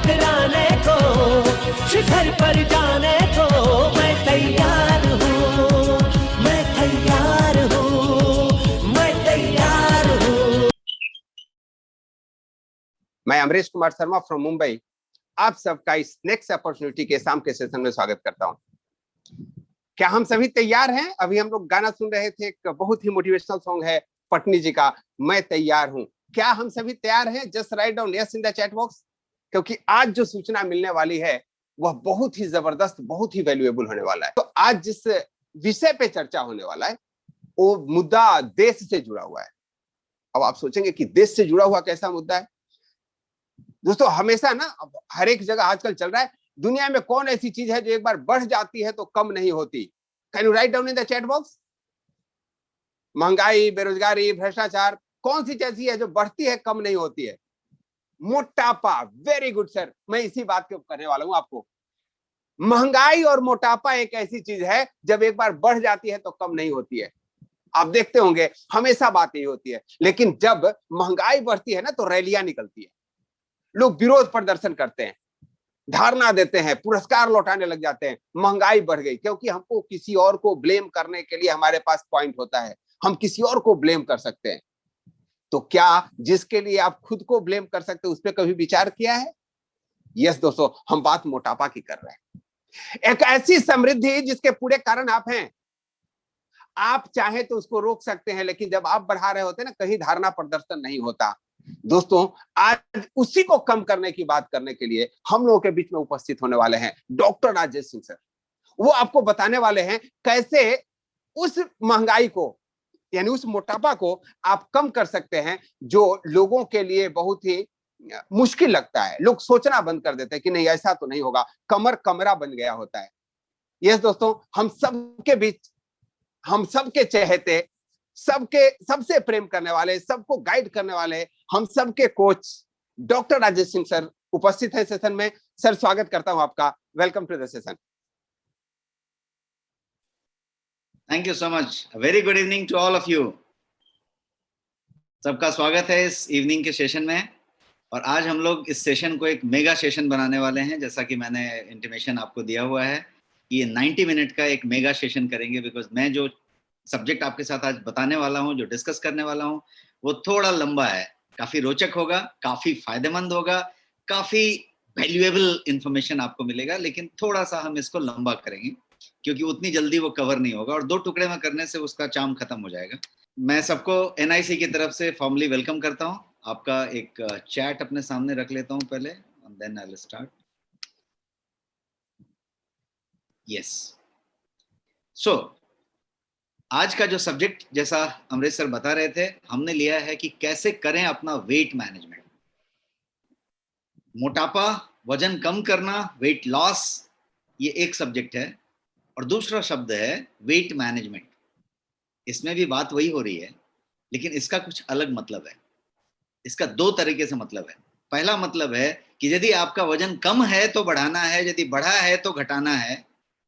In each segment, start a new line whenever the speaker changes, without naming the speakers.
टकराने को, शिखर पर जाने को मैं तैयार हूँ, मैं तैयार हूँ, मैं तैयार हूँ।
मैं अमरीश कुमार शर्मा फ्रॉम मुंबई आप सबका इस नेक्स्ट अपॉर्चुनिटी के शाम के सेशन में स्वागत करता हूं। क्या हम सभी तैयार हैं? अभी हम लोग गाना सुन रहे थे, एक बहुत ही मोटिवेशनल सॉन्ग है पटनी जी का, मैं तैयार हूं। क्या हम सभी तैयार हैं? Just write down yes in the chat box, क्योंकि आज जो सूचना मिलने वाली है वह बहुत ही जबरदस्त, बहुत ही वैल्यूएबल होने वाला है। तो आज जिस विषय पे चर्चा होने वाला है वो मुद्दा देश से जुड़ा हुआ है। अब आप सोचेंगे कि देश से जुड़ा हुआ कैसा मुद्दा है? दोस्तों, हमेशा ना हर एक जगह आजकल चल रहा है, दुनिया में कौन ऐसी चीज है जो एक बार बढ़ जाती है तो कम नहीं होती? Can you write down in the chat box? महंगाई, बेरोजगारी, भ्रष्टाचार, कौन सी ऐसी है जो बढ़ती है कम नहीं होती है? मोटापा। वेरी गुड सर, मैं इसी बात को करने वाला हूं आपको। महंगाई और मोटापा एक ऐसी चीज है जब एक बार बढ़ जाती है तो कम नहीं होती है। आप देखते होंगे हमेशा बात यही होती है, लेकिन जब महंगाई बढ़ती है ना तो रैलियां निकलती है, लोग विरोध प्रदर्शन करते हैं, धारणा देते हैं, पुरस्कार लौटाने लग जाते हैं। महंगाई बढ़ गई क्योंकि हमको किसी और को ब्लेम करने के लिए हमारे पास पॉइंट होता है, हम किसी और को ब्लेम कर सकते हैं। तो क्या जिसके लिए आप खुद को ब्लेम कर सकते हो उस पर कभी विचार किया है? यस दोस्तों, हम बात मोटापा की कर रहे हैं। एक ऐसी समृद्धि जिसके पूरे कारण आप हैं। आप चाहे तो उसको रोक सकते हैं, लेकिन जब आप बढ़ा रहे होते हैं ना, कहीं धारणा प्रदर्शन नहीं होता। दोस्तों, आज उसी को कम करने की बात करने के लिए हम लोगों के बीच में उपस्थित होने वाले हैं डॉक्टर राजेश सिंह सर। वो आपको बताने वाले हैं कैसे उस महंगाई को, यानी उस मोटापा को आप कम कर सकते हैं जो लोगों के लिए बहुत ही मुश्किल लगता है। लोग सोचना बंद कर देते हैं कि नहीं, ऐसा तो नहीं होगा, कमर कमरा बन गया होता है। यस दोस्तों, हम सबके बीच, हम सबके चहेते, सबके सबसे प्रेम करने वाले, सबको गाइड करने वाले, हम सबके coach doctor Rajesh Singh sir उपस्थित है सेशन में। सर, स्वागत करता हूं आपका। Welcome to the session.
Thank you so much. Very good evening to all of you. सबका स्वागत है इस इवनिंग के सेशन में। और आज हम लोग इस सेशन को एक मेगा सेशन बनाने वाले हैं, जैसा कि मैंने इंटीमेशन आपको दिया हुआ है कि ये 90 मिनट का एक मेगा सेशन करेंगे। बिकॉज मैं जो सब्जेक्ट आपके साथ आज बताने वाला हूँ, जो डिस्कस करने वाला हूँ, वो थोड़ा लंबा है, काफी रोचक होगा, काफी फायदेमंद होगा, काफी वैल्यूएबल इंफॉर्मेशन आपको मिलेगा। लेकिन थोड़ा सा हम इसको लंबा करेंगे क्योंकि उतनी जल्दी वो कवर नहीं होगा, और 2 टुकड़े में करने से उसका चार्म खत्म हो जाएगा। मैं सबको एनआईसी की तरफ से फॉर्मली वेलकम करता हूँ। आपका एक चैट अपने सामने रख लेता हूँ पहले, and then I'll start. Yes. So, आज का जो सब्जेक्ट, जैसा अमरीश सर बता रहे थे, हमने लिया है कि कैसे करें अपना वेट मैनेजमेंट। मोटापा, वजन कम करना, वेट लॉस, ये एक सब्जेक्ट है, और दूसरा शब्द है वेट मैनेजमेंट। इसमें भी बात वही हो रही है, लेकिन इसका कुछ अलग मतलब है। इसका 2 तरीके से मतलब है। पहला मतलब है कि यदि आपका वजन कम है तो बढ़ाना है, यदि बढ़ा है तो घटाना है।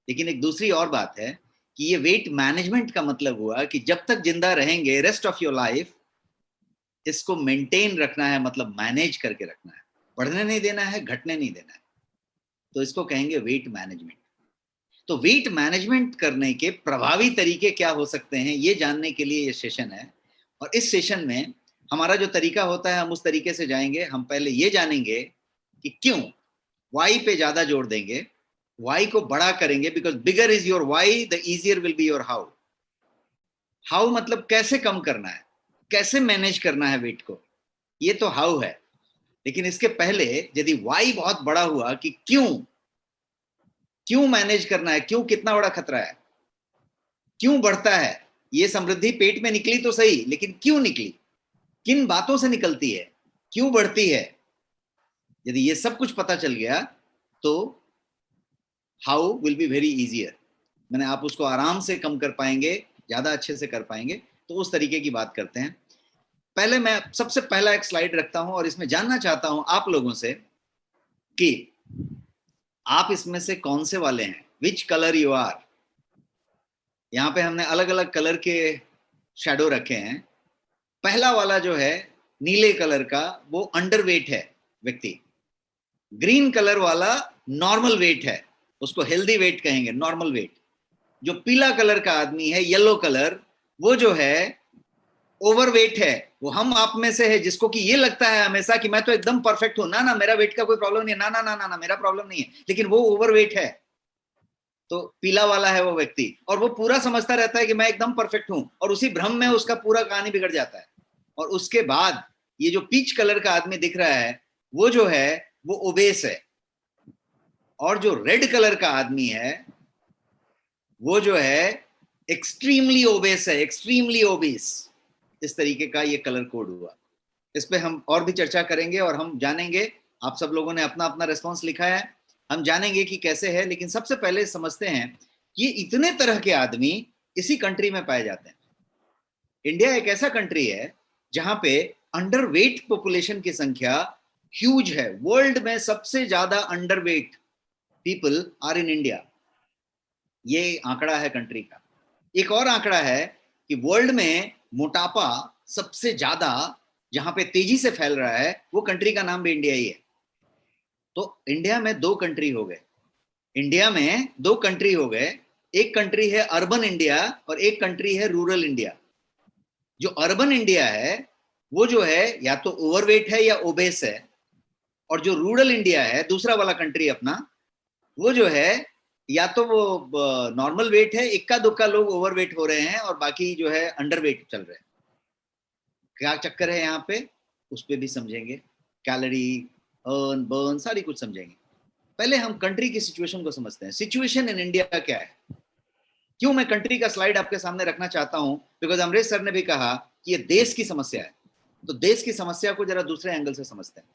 लेकिन एक दूसरी और बात है कि ये वेट मैनेजमेंट का मतलब हुआ कि जब तक जिंदा रहेंगे रेस्ट ऑफ योर लाइफ, इसको मेंटेन रखना है, मतलब मैनेज करके रखना है, बढ़ने नहीं देना है, घटने नहीं देना है। तो इसको कहेंगे वेट मैनेजमेंट। तो वेट मैनेजमेंट करने के प्रभावी तरीके क्या हो सकते हैं, ये जानने के लिए ये सेशन है। और इस सेशन में हमारा जो तरीका होता है, हम उस तरीके से जाएंगे। हम पहले ये जानेंगे कि क्यों, वाई पे ज्यादा जोर देंगे, वाई को बड़ा करेंगे, because bigger is your why, the easier will be your how. How मतलब कैसे कम करना है, कैसे मैनेज करना है वेट को, ये तो हाउ है। लेकिन इसके पहले यदि वाई बहुत बड़ा हुआ कि क्यों मैनेज करना है, क्यों कितना बड़ा खतरा है, क्यों बढ़ता है, ये समृद्धि पेट में निकली तो सही, लेकिन क्यों निकली, किन बातों से निकलती है, क्यों बढ़ती है, यदि ये सब कुछ पता चल गया तो how will be very easier. मैंने आप उसको आराम से कम कर पाएंगे, ज्यादा अच्छे से कर पाएंगे। तो उस तरीके की बात करते हैं। पहले मैं सबसे पहला एक स्लाइड रखता हूं और इसमें जानना चाहता हूं आप लोगों से कि आप इसमें से कौन से वाले हैं, विच कलर यू आर। यहां पे हमने अलग अलग कलर के शैडो रखे हैं। पहला वाला जो है नीले कलर का, वो अंडरवेट है व्यक्ति। ग्रीन कलर वाला नॉर्मल वेट है, उसको हेल्दी वेट कहेंगे, नॉर्मल वेट। जो पीला कलर का आदमी है, येलो कलर, वो जो है ओवरवेट है। वो हम आप में से है जिसको कि ये लगता है हमेशा कि मैं तो एकदम परफेक्ट हूं, ना ना मेरा वेट का कोई प्रॉब्लम नहीं है, ना ना ना ना ना मेरा प्रॉब्लम नहीं है, लेकिन वो ओवरवेट है। तो पीला वाला है वो व्यक्ति, और वो पूरा समझता रहता है कि मैं एकदम परफेक्ट हूं, और उसी भ्रम में उसका पूरा कहानी बिगड़ जाता है। और उसके बाद ये जो पीच कलर का आदमी दिख रहा है, वो जो है वो ओबेस है। और जो रेड कलर का आदमी है, वो जो है एक्सट्रीमली ओबेस है, एक्सट्रीमली ओबेस। इस तरीके का ये कलर कोड हुआ। इस पे हम और भी चर्चा करेंगे और हम जानेंगे, आप सब लोगों ने अपना अपना रिस्पॉन्स लिखा है, हम जानेंगे कि कैसे है। लेकिन सबसे पहले समझते हैं कि इतने तरह के आदमी इसी कंट्री में पाए जाते हैं। इंडिया एक ऐसा कंट्री है जहां पे अंडरवेट पॉपुलेशन की संख्या ह्यूज है। वर्ल्ड में सबसे ज्यादा underweight people are in India. ये आंकड़ा है कंट्री का। एक और आंकड़ा है कि वर्ल्ड में मोटापा सबसे ज्यादा जहां पे तेजी से फैल रहा है, वो कंट्री का नाम भी इंडिया ही है। तो इंडिया में दो कंट्री हो गए, इंडिया में दो कंट्री हो गए। एक कंट्री है अर्बन इंडिया और एक कंट्री है रूरल इंडिया। जो अर्बन इंडिया है वो जो है या तो ओवरवेट है या ओबेस है, और जो रूरल इंडिया है दूसरा वाला कंट्री अपना, वो जो है या तो वो नॉर्मल वेट है, इक्का दुक्का लोग ओवरवेट हो रहे हैं और बाकी जो है अंडरवेट चल रहे हैं। क्या चक्कर है यहाँ पे, उस पे भी समझेंगे। कैलोरी, अर्न, बर्न, सारी कुछ समझेंगे। पहले हम कंट्री की सिचुएशन को समझते हैं। सिचुएशन इन इंडिया क्या है? क्यों मैं कंट्री का स्लाइड आपके सामने रखना चाहता हूं? बिकॉज अमरीश सर ने भी कहा कि ये देश की समस्या है, तो देश की समस्या को जरा दूसरे एंगल से समझते हैं।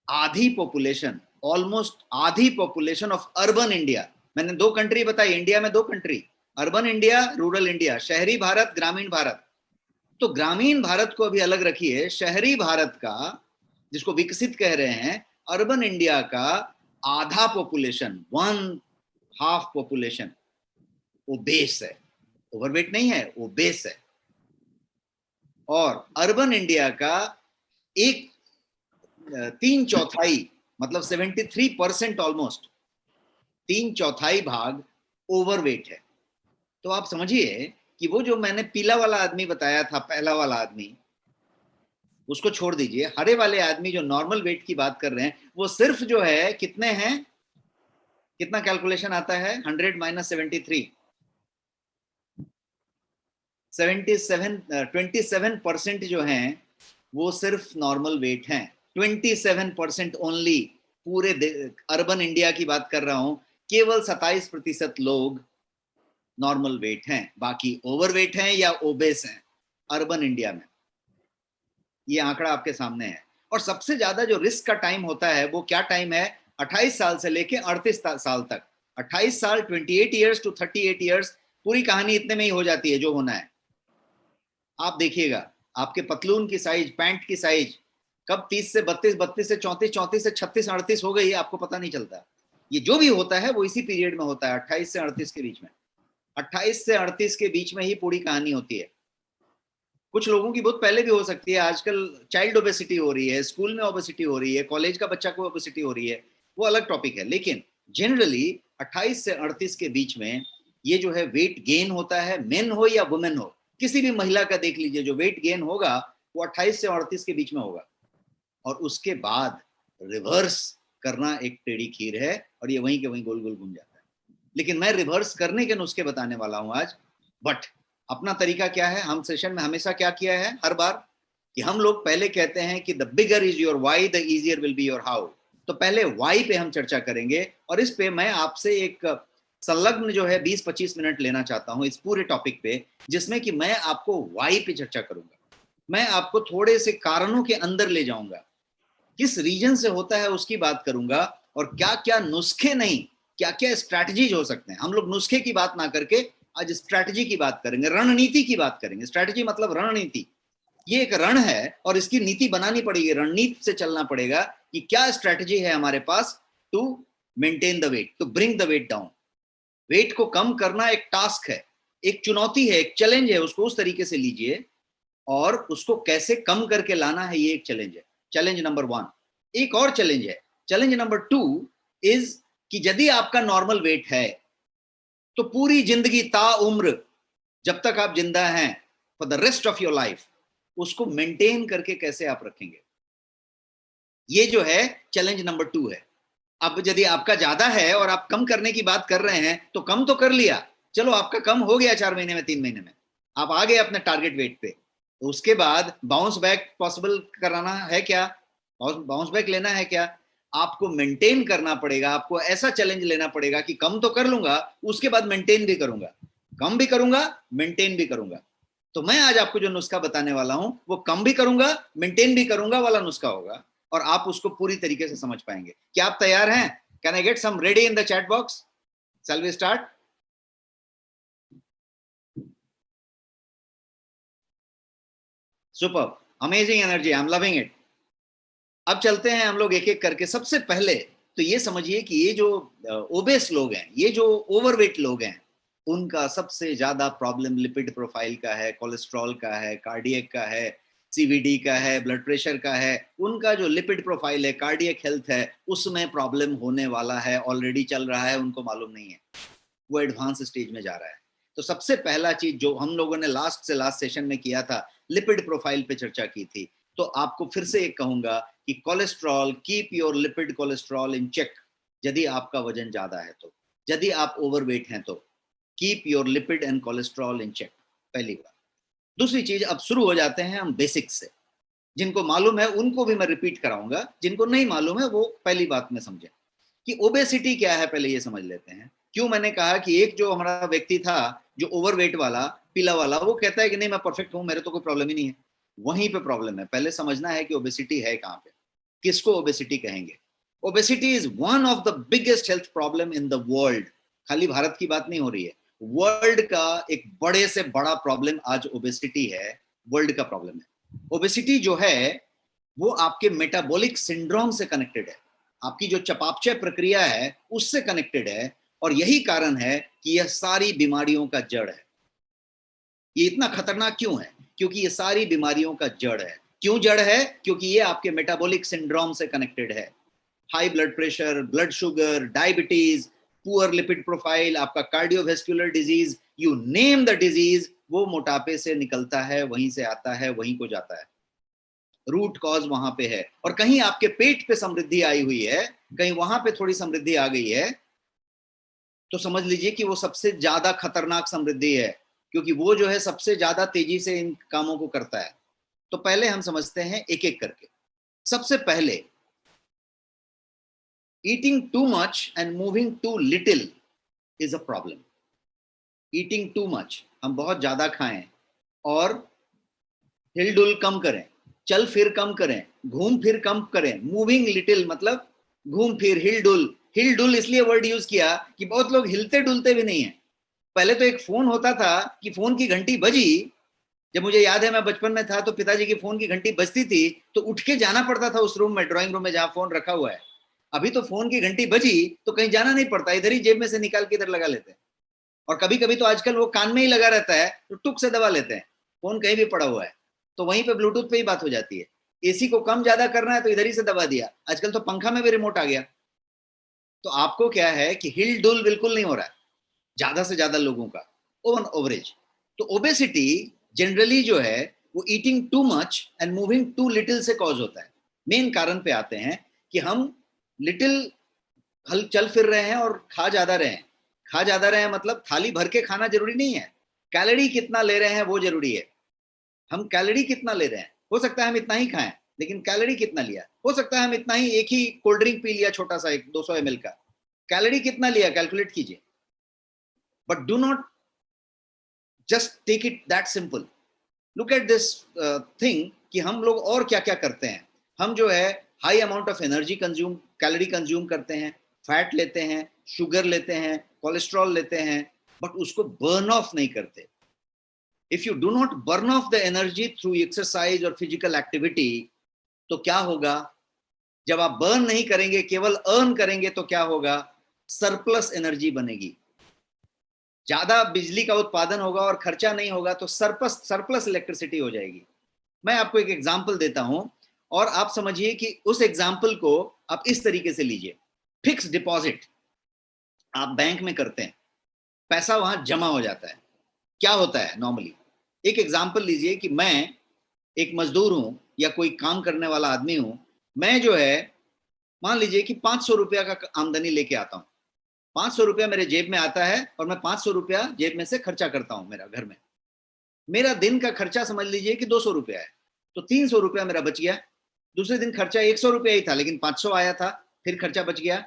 आधी पॉपुलेशन, ऑलमोस्ट आधी पॉपुलेशन ऑफ अर्बन इंडिया, मैंने दो कंट्री बताई, इंडिया में दो country, urban India, rural India, शहरी भारत, ग्रामीण भारत। तो ग्रामीण भारत को अभी अलग रखिए, शहरी भारत का जिसको विकसित कह रहे हैं, अर्बन इंडिया का आधा पॉपुलेशन, 1/2 पॉपुलेशन ओबेस है। ओवरवेट नहीं है, ओबेस है। और अर्बन इंडिया का 3/4 मतलब 73% ऑलमोस्ट 3/4 भाग ओवरवेट है। तो आप समझिए कि वो जो मैंने पीला वाला आदमी बताया था, पहला वाला आदमी, उसको छोड़ दीजिए, हरे वाले आदमी जो नॉर्मल वेट की बात कर रहे हैं, वो सिर्फ जो है कितने हैं, कितना कैलकुलेशन आता है, 100 - 73, 27% जो हैं वो सिर्फ नॉर्मल वेट हैं। 27% ओनली, पूरे अर्बन इंडिया की बात कर रहा हूं, केवल 27% लोग नॉर्मल वेट हैं, बाकी ओवरवेट हैं या ओबेस हैं अर्बन इंडिया में। ये आंकड़ा आपके सामने है। और सबसे ज्यादा जो रिस्क का टाइम होता है वो क्या टाइम है? 28 साल से लेके 38 साल तक। 28 साल 28 ईयर्स टू 38 ईयर्स, पूरी कहानी इतने में ही हो जाती है जो होना है। आप देखिएगा आपके पतलून की साइज, पैंट की साइज कब 30 से 32, 32 से 34, 34 से 36, 38 हो गई, आपको पता नहीं चलता। ये जो भी होता है वो इसी पीरियड में होता है, 28 से 38 के बीच में। 28 से 38 के बीच में ही पूरी कहानी होती है। कुछ लोगों की बहुत पहले भी हो सकती है। आजकल चाइल्ड ओबेसिटी हो रही है, स्कूल में ओबेसिटी हो रही है, कॉलेज का बच्चा को ओबेसिटी हो रही है, वो अलग टॉपिक है। लेकिन जनरली 28 से 38 के बीच में ये जो है वेट गेन होता है, मेन हो या वुमेन हो, किसी भी महिला का देख लीजिए, जो वेट गेन होगा वो 28 से 38 के बीच में होगा। और उसके बाद रिवर्स करना एक टेढ़ी खीर है और ये वहीं के वहीं गोल गोल घूम जाता है। लेकिन मैं रिवर्स करने के नुस्खे बताने वाला हूं आज। बट अपना तरीका क्या है? हम सेशन में हमेशा क्या किया है, हर बार, कि हम लोग पहले कहते हैं कि the bigger is your why, the easier will be your how. तो पहले वाई पे हम चर्चा करेंगे, और इस पे मैं आपसे एक संलग्न जो है 20-25 मिनट लेना चाहता हूं इस पूरे टॉपिक पे, जिसमें कि मैं आपको वाई पे चर्चा करूंगा। मैं आपको थोड़े से कारणों के अंदर ले जाऊंगा, किस रीजन से होता है उसकी बात करूंगा, और क्या क्या नुस्खे नहीं, क्या क्या स्ट्रैटेजीज हो सकते हैं। हम लोग नुस्खे की बात ना करके आज स्ट्रैटेजी की बात करेंगे, रणनीति की बात करेंगे। स्ट्रैटेजी मतलब रणनीति, ये एक रण है और इसकी नीति बनानी पड़ेगी, रणनीति से चलना पड़ेगा कि क्या स्ट्रैटेजी है हमारे पास to maintain the weight, to bring the weight down. Weight को कम करना एक टास्क है, एक चुनौती है, एक चैलेंज है, उसको उस तरीके से लीजिए, और उसको कैसे कम करके लाना है, ये एक चैलेंज है। Challenge number 1। एक और चैलेंज है, चैलेंज नंबर 2 इज कि यदि आपका नॉर्मल वेट है तो पूरी जिंदगी ताउम्र जब तक आप जिंदा हैं for the rest of your life उसको मेंटेन करके कैसे आप रखेंगे, ये जो है चैलेंज नंबर 2 है। अब यदि आपका ज्यादा है और आप कम करने की बात कर रहे हैं तो कम तो कर लिया, चलो आपका कम हो गया 4 महीने में, 3 महीने में आप आ गए अपने टारगेट वेट पे, तो उसके बाद बाउंस बैक पॉसिबल कराना है क्या, बाउंस बैक लेना है क्या, आपको मेंटेन करना पड़ेगा। आपको ऐसा चैलेंज लेना पड़ेगा कि कम तो कर लूंगा, उसके बाद मेंटेन भी करूंगा, कम भी करूंगा मेंटेन भी करूंगा। तो मैं आज आपको जो नुस्खा बताने वाला हूं वो कम भी करूंगा मेंटेन भी करूंगा वाला नुस्खा होगा, और आप उसको पूरी तरीके से समझ पाएंगे। क्या आप तैयार हैं? Can I get some ready in the chat box? Shall we start? Super, amazing energy, I am loving it. अब चलते हैं हम लोग एक एक करके। सबसे पहले तो ये समझिए कि ये जो ओबेस लोग हैं, ये जो ओवरवेट लोग हैं, उनका सबसे ज्यादा प्रॉब्लम लिपिड प्रोफाइल का है, कोलेस्ट्रॉल का है, कार्डियक का है, सीवीडी का है, ब्लड प्रेशर का है। उनका जो लिपिड प्रोफाइल है, कार्डियक हेल्थ है, उसमें प्रॉब्लम होने वाला है, ऑलरेडी चल रहा है, उनको मालूम नहीं है, वो एडवांस स्टेज में जा रहा है। तो सबसे पहला चीज जो हम लोगों ने लास्ट सेशन में किया था, लिपिड प्रोफाइल पे चर्चा की थी, तो आपको फिर से एक कहूंगा कि cholesterol, keep your lipid cholesterol in check. यदि आपका वजन ज्यादा है तो, यदि आप ओवरवेट हैं तो keep your lipid and cholesterol in check, पहली बात। दूसरी चीज, अब शुरू हो जाते हैं हम बेसिक्स से। जिनको मालूम है उनको भी मैं रिपीट कराऊंगा, जिनको नहीं मालूम है वो पहली बात में समझे कि ओबेसिटी क्या है, पहले ये समझ लेते हैं। क्यों मैंने कहा कि एक जो हमारा व्यक्ति था जो ओवरवेट वाला, पीला वाला, वो कहता है कि नहीं मैं परफेक्ट हूं, मेरे तो कोई प्रॉब्लम ही नहीं है। वहीं पे प्रॉब्लम है। पहले समझना है कि ओबेसिटी है कहां पे, किसको ओबेसिटी कहेंगे। Obesity is one of the biggest health problem in the world. खाली भारत की बात नहीं हो रही है, वर्ल्ड का एक बड़े से बड़ा प्रॉब्लम आज ओबेसिटी है, वर्ल्ड का प्रॉब्लम है। ओबेसिटी जो है वो आपके मेटाबॉलिक सिंड्रोम से कनेक्टेड है, आपकी जो चयापचय प्रक्रिया है उससे कनेक्टेड है, और यही कारण है कि यह सारी बीमारियों का जड़ है। ये इतना खतरनाक क्यों है? क्योंकि ये सारी बीमारियों का जड़ है। क्यों जड़ है? क्योंकि ये आपके मेटाबॉलिक सिंड्रोम से कनेक्टेड है। High blood pressure, blood sugar, diabetes, poor lipid profile, आपका cardiovascular disease, you name the disease, वो मोटापे से निकलता है, वहीं से आता है, वहीं को जाता है। रूट कॉज वहां पे है। और कहीं आपके पेट पे समृद्धि आई हुई है, कहीं वहां पे थोड़ी समृद्धि आ गई है, तो समझ लीजिए कि वो सबसे ज्यादा खतरनाक समृद्धि है, क्योंकि वो जो है सबसे ज्यादा तेजी से इन कामों को करता है। तो पहले हम समझते हैं एक एक करके। सबसे पहले, eating too much and moving too little is a problem. Eating too much, हम बहुत ज्यादा खाएं और हिलडुल कम करें, चल फिर कम करें, घूम फिर कम करें। मूविंग लिटिल मतलब घूम फिर, हिलडुल। हिलडुल इसलिए वर्ड यूज किया कि बहुत लोग हिलते डुलते भी नहीं है। पहले तो एक फोन होता था कि फोन की घंटी बजी, जब मुझे याद है मैं बचपन में था तो पिताजी की फोन की घंटी बजती थी तो उठ के जाना पड़ता था उस रूम में, ड्राइंग रूम में जहां फोन रखा हुआ है। अभी तो फोन की घंटी बजी तो कहीं जाना नहीं पड़ता, इधर ही जेब में से निकाल के इधर लगा लेते हैं। और कभी कभी तो आजकल वो कान में ही लगा रहता है तो टुक से दबा लेते हैं, फोन कहीं भी पड़ा हुआ है तो वहीं पे ब्लूटूथ पे ही बात हो जाती है। एसी को कम ज्यादा करना है तो इधर ही से दबा दिया, आजकल तो पंखा में भी रिमोट आ गया। तो आपको क्या है कि हिल डुल बिल्कुल नहीं हो रहा है ज्यादा से ज्यादा लोगों का, ऑन एवरेज। तो ओबेसिटी जनरली जो है वो eating too much and moving too little से कॉज होता है। मेन कारण पे आते हैं कि हम लिटिल हल चल फिर रहे हैं और खा ज्यादा रहे हैं। खा ज्यादा रहे हैं मतलब थाली भर के खाना जरूरी नहीं है, कैलोरी कितना ले रहे हैं वो जरूरी है। हम कैलोरी कितना ले रहे हैं, हो सकता है हम इतना ही खाएं, लेकिन कैलोरी कितना लिया, हो सकता है हम इतना ही, एक ही कोल्ड ड्रिंक पी लिया छोटा सा, एक 200 ml का, कैलोरी कितना लिया कैलकुलेट कीजिए। But do not just take it that simple, look at this thing कि हम लोग और क्या क्या करते हैं। हम जो है high amount of energy consume, calorie consume करते हैं, फैट लेते हैं, शुगर लेते हैं, कोलेस्ट्रॉल लेते हैं, बट उसको बर्न ऑफ नहीं करते। If you do not burn of the energy through exercise और फिजिकल एक्टिविटी, तो क्या होगा? जब आप बर्न नहीं करेंगे, केवल अर्न करेंगे, तो क्या होगा? सरप्लस एनर्जी बनेगी, ज्यादा बिजली का उत्पादन होगा और खर्चा नहीं होगा, तो सरप्लस इलेक्ट्रिसिटी हो जाएगी। मैं आपको एक एग्जांपल देता हूं। और आप समझिए कि उस एग्जाम्पल को आप इस तरीके से लीजिए। फिक्स डिपॉजिट आप बैंक में करते हैं, पैसा वहां जमा हो जाता है। क्या होता है नॉर्मली, एक एग्जाम्पल लीजिए कि मैं एक मजदूर हूं या कोई काम करने वाला आदमी हूं। मैं जो है मान लीजिए कि 500 रुपया का आमदनी लेके आता हूं, 500 रुपया मेरे जेब में आता है और मैं 500 रुपया जेब में से खर्चा करता हूं मेरा घर में। मेरा दिन का खर्चा समझ लीजिए कि 200 रुपया है, तो 300 रुपया मेरा बच गया। दूसरे दिन खर्चा 100 रुपया ही था लेकिन 500 आया था, फिर खर्चा बच गया,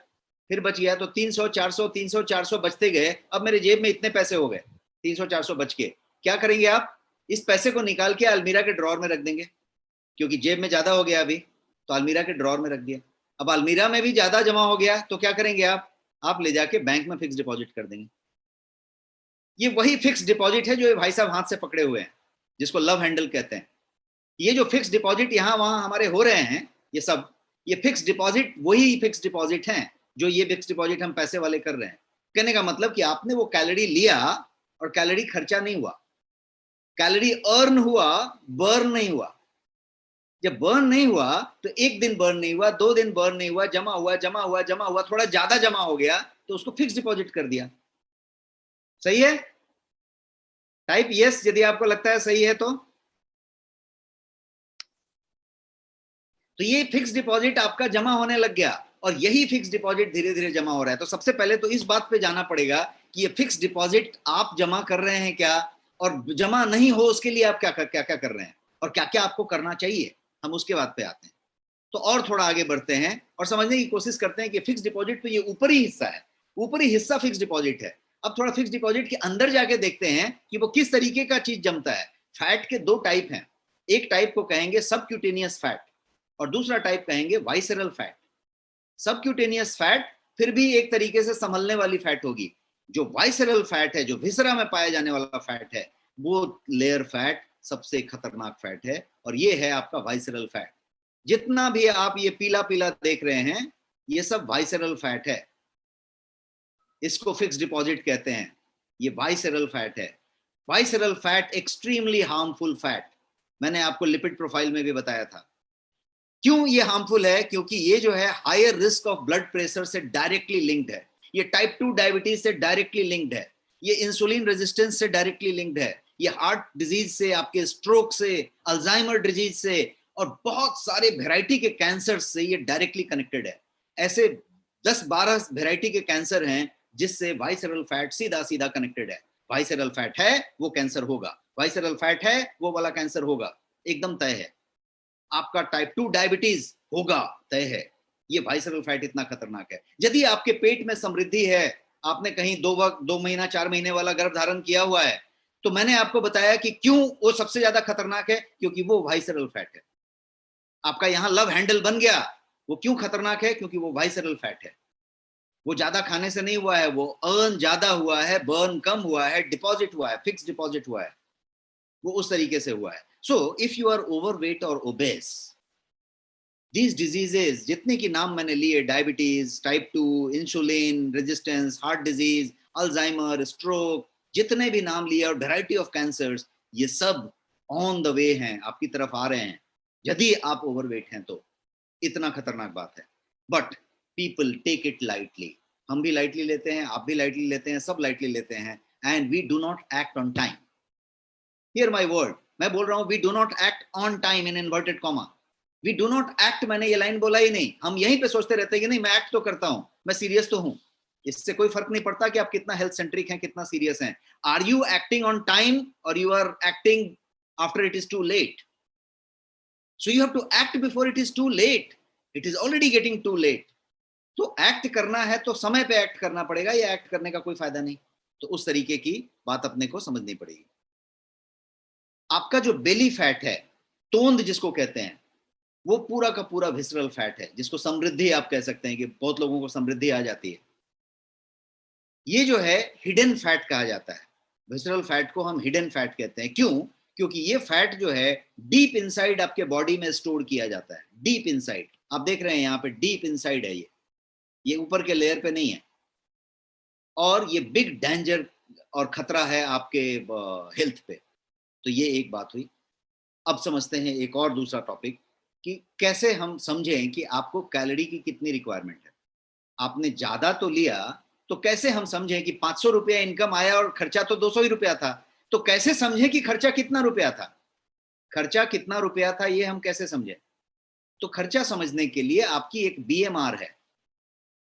फिर बच गया, तो 300 400 300 400 बचते गए। अब मेरे जेब में इतने पैसे हो गए, 300 400 बच के। क्या करेंगे आप, इस पैसे को निकाल के अलमीरा के ड्रॉर में रख देंगे, क्योंकि जेब में ज्यादा हो गया अभी, तो अलमीरा के ड्रॉर में रख दिया। अब अलमीरा में भी ज्यादा जमा हो गया तो क्या करेंगे आप ले जाके बैंक में फिक्स डिपॉजिट कर देंगे। ये वही फिक्स डिपॉजिट है जो ये भाई साहब हाथ से पकड़े हुए हैं, जिसको लव हैंडल कहते हैं। ये जो फिक्स डिपॉजिट यहाँ वहां हमारे हो रहे हैं, ये सब ये फिक्स डिपॉजिट वही फिक्स डिपॉजिट हैं जो ये फिक्स डिपॉजिट हम पैसे वाले कर रहे हैं। कहने का मतलब कि आपने वो कैलोरी लिया और कैलोरी खर्चा नहीं हुआ, कैलोरी अर्न हुआ, बर्न नहीं हुआ। जब बर्न नहीं हुआ तो एक दिन बर्न नहीं हुआ, 2 दिन बर्न नहीं हुआ, जमा हुआ जमा हुआ जमा हुआ, थोड़ा ज्यादा जमा हो गया तो उसको फिक्स डिपॉजिट कर दिया। सही है? टाइप यस यदि आपको लगता है सही है तो ये फिक्स डिपॉजिट आपका जमा होने लग गया और यही फिक्स डिपॉजिट धीरे धीरे जमा हो रहा है। तो सबसे पहले तो इस बात पे जाना पड़ेगा कि ये फिक्स डिपॉजिट आप जमा कर रहे हैं क्या, और जमा नहीं हो उसके लिए आप क्या क्या कर रहे हैं और क्या क्या आपको करना चाहिए, हम उसके बाद पे आते हैं। तो और थोड़ा आगे बढ़ते हैं और समझने की कोशिश करते हैं कि फिक्स डिपॉजिट तो ये ऊपरी हिस्सा है, ऊपरी हिस्सा फिक्स डिपॉजिट है। अब थोड़ा फिक्स डिपॉजिट के अंदर जाके देखते हैं कि वो किस तरीके का चीज जमता है। फैट के 2 टाइप हैं, एक टाइप को कहेंगे सबक्यूटेनियस फैट और दूसरा टाइप कहेंगे वाइसरल फैट। सबक्यूटेनियस फैट फिर भी एक तरीके से संभलने वाली फैट होगी। जो वाइसरल फैट है, जो विसरा में पाया जाने वाला फैट है, वो लेयर फैट सबसे खतरनाक फैट है और ये है आपका वाइसरल फैट। जितना भी आप ये पीला पीला देख रहे हैं ये सब वाइसरल फैट है, इसको फिक्स डिपॉजिट कहते हैं। ये वाइसरल फैट है। Visceral fat extremely harmful fat, मैंने आपको लिपिड प्रोफाइल में भी बताया था। क्यों ये हार्मफुल है, क्योंकि ये जो है higher risk of blood pressure से डायरेक्टली लिंक्ड है, ये टाइप 2 डायबिटीज से डायरेक्टली लिंक्ड है, ये इंसुलिन रेजिस्टेंस से डायरेक्टली लिंक्ड है, ये हार्ट डिजीज से, आपके स्ट्रोक से, अल्जाइमर डिजीज से और बहुत सारे वेराइटी के कैंसर से ये डायरेक्टली कनेक्टेड है। ऐसे 10-12 वेराइटी के कैंसर हैं जिससे वाइसरल फैट सीधा सीधा कनेक्टेड है। वाइसरल फैट है वो कैंसर होगा, वाइसरल फैट है वो वाला कैंसर होगा, एकदम तय है। आपका टाइप 2 डायबिटीज होगा, तय है। ये वाइसरल फैट इतना खतरनाक है। यदि आपके पेट में समृद्धि है, आपने कहीं 2 महीना 4 महीने वाला गर्भ धारण किया हुआ है, तो मैंने आपको बताया कि क्यों वो सबसे ज्यादा खतरनाक है, क्योंकि वो वाइसरल फैट है। आपका यहाँ लव हैंडल बन गया, वो क्यों खतरनाक है, क्योंकि वो वाइसरल फैट है। वो ज्यादा खाने से नहीं हुआ है, वो अर्न ज्यादा हुआ है, बर्न कम हुआ है, डिपॉजिट हुआ है, फिक्स डिपॉजिट हुआ है, वो उस तरीके से हुआ है। So, if you are overweight or obese, these diseases जितने की नाम मैंने लिए, diabetes, type 2, insulin resistance, heart disease, Alzheimer, stroke, जितने भी नाम लिए और वेराइटी ऑफ कैंसर्स, ये सब ऑन द वे हैं, आपकी तरफ आ रहे हैं। यदि आप ओवरवेट हैं तो इतना खतरनाक बात है। But people take it lightly, हम भी लाइटली लेते हैं, आप भी लाइटली लेते हैं, सब लाइटली लेते हैं, and we do not act on time. Hear my word, मैं बोल रहा हूं we do not act on time in inverted comma. We do not act, मैंने ये लाइन बोला ही नहीं। हम यहीं पे सोचते रहते हैं कि नहीं मैं एक्ट तो करता हूं, मैं सीरियस तो हूं। इससे कोई फर्क नहीं पड़ता कि आप कितना हेल्थ सेंट्रिक हैं, कितना सीरियस हैं। Are you acting on time और you are acting after it is too late? So you have to act before it is too late, it is already getting too late. तो act करना है तो समय पे act करना पड़ेगा, या एक्ट करने का कोई फायदा नहीं। तो उस तरीके की बात अपने को समझनी पड़ेगी। आपका जो बेली फैट है, तोंद जिसको कहते हैं, वो पूरा का पूरा विसरल फैट है, जिसको समृद्धि आप कह सकते हैं कि बहुत लोगों को समृद्धि आ जाती है। ये जो है हिडन फैट कहा जाता है। विसरल फैट को हम हिडन फैट कहते हैं। क्यों? क्योंकि ये फैट जो है डीप इनसाइड आपके बॉडी में स्टोर किया जाता है। डीप इनसाइड आप देख रहे हैं यहाँ पे, डीप इनसाइड है ये ऊपर के लेयर पे नहीं है। और ये बिग डेंजर और खतरा है आपके हेल्थ पे। तो ये एक बात हुई। अब समझते हैं एक और दूसरा टॉपिक कि कैसे हम समझें कि आपको कैलोरी की कितनी रिक्वायरमेंट है। आपने ज्यादा तो लिया, तो कैसे हम समझें कि 500 रुपया इनकम आया और खर्चा तो 200 ही रुपया था, तो कैसे समझें कि खर्चा कितना रुपया था? खर्चा कितना रुपया था ये हम कैसे समझें? तो खर्चा समझने के लिए आपकी एक बीएमआर है।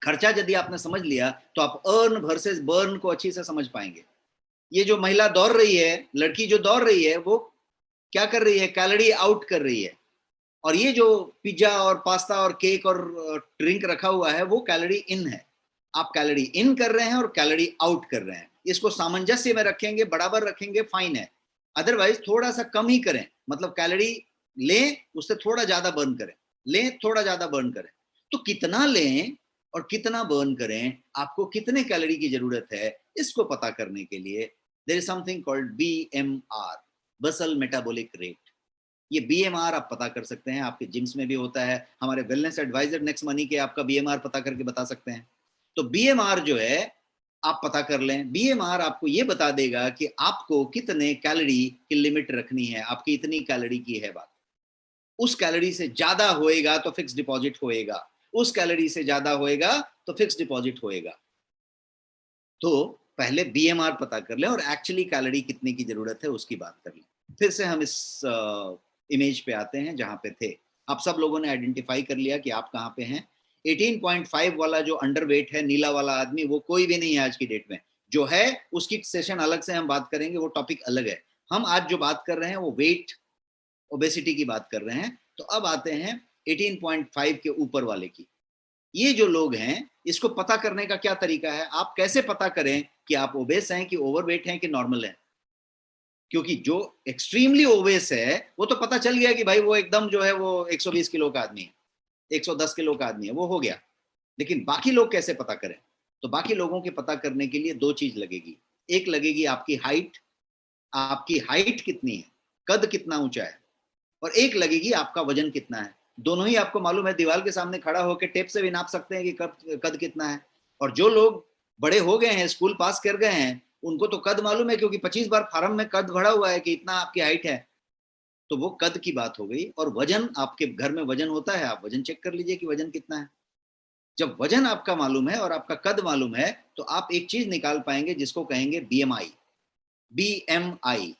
खर्चा यदि आपने समझ लिया तो आप अर्न वर्सेस बर्न को अच्छी से समझ पाएंगे। ये जो महिला दौड़ रही है, लड़की जो दौड़ रही है, वो क्या कर रही है? कैलोरी आउट कर रही है। और ये जो पिज्जा और पास्ता और केक और ड्रिंक रखा हुआ है, वो कैलोरी इन है। आप कैलोरी इन कर रहे हैं और कैलोरी आउट कर रहे हैं। इसको सामंजस्य में रखेंगे, बराबर रखेंगे, फाइन है। अदरवाइज थोड़ा सा कम ही करें, मतलब कैलोरी लें, उससे थोड़ा ज्यादा बर्न करें, लें, थोड़ा ज्यादा बर्न करें। तो कितना लें और कितना बर्न करें, आपको कितने कैलोरी की जरूरत है, इसको पता करने के लिए there is something called BMR, basal metabolic rate. ये BMR आप पता कर सकते हैं, आपके जिम्स में भी होता है। हमारे वेलनेस एडवाइजर नेक्स्ट मनी के आपका BMR पता करके बता सकते हैं। तो BMR जो है आप पता कर लें। BMR आपको ये बता देगा कि आपको कितने कैलोरी की लिमिट रखनी है, आपकी इतनी कैलोरी की है बात। उस कैलोरी से ज्यादा होएगा तो फिक्स डिपॉजिट होएगा, उस कैलोरी से ज्यादा होएगा तो फिक्स डिपॉजिट होएगा। तो पहले BMR पता कर लें और एक्चुअली कैलोरी कितने की जरूरत है उसकी बात कर लें। फिर से हम इस इमेज पे आते हैं जहां पे थे। आप सब लोगों ने आइडेंटिफाई कर लिया कि आप कहाँ पे हैं। 18.5 वाला जो अंडरवेट है, नीला वाला आदमी, वो कोई भी नहीं है आज की डेट में। जो है उसकी सेशन अलग से हम बात करेंगे, वो टॉपिक अलग है। हम आज जो बात कर रहे हैं वो वेट ओबेसिटी की बात कर रहे हैं। तो अब आते हैं 18.5 के ऊपर वाले की। ये जो लोग हैं, इसको पता करने का क्या तरीका है? आप कैसे पता करें कि आप ओबेस हैं, कि ओवरवेट हैं, कि नॉर्मल हैं? क्योंकि जो एक्सट्रीमली ओबेस है वो तो पता चल गया कि भाई वो एकदम जो है वो 120 किलो का आदमी है, 110 किलो का आदमी है, वो हो गया। लेकिन बाकी लोग कैसे पता करें? तो बाकी लोगों के पता करने के लिए दो चीज लगेगी। एक लगेगी आपकी हाइट, आपकी हाइट कितनी है, कद कितना ऊंचा है, और एक लगेगी आपका वजन कितना है। दोनों ही आपको मालूम है, दीवार के सामने खड़ा होकर टेप से भी नाप सकते हैं कि कद कितना है। और जो लोग बड़े हो गए हैं, स्कूल पास कर गए हैं, उनको तो कद मालूम है, क्योंकि 25 बार फार्म में कद भरा हुआ है कि इतना आपकी हाइट है। तो वो कद की बात हो गई। और वजन, आपके घर में वजन होता है, आप वजन चेक कर लीजिए कि वजन कितना है। जब वजन आपका मालूम है और आपका कद मालूम है, तो आप एक चीज निकाल पाएंगे जिसको कहेंगे BMI,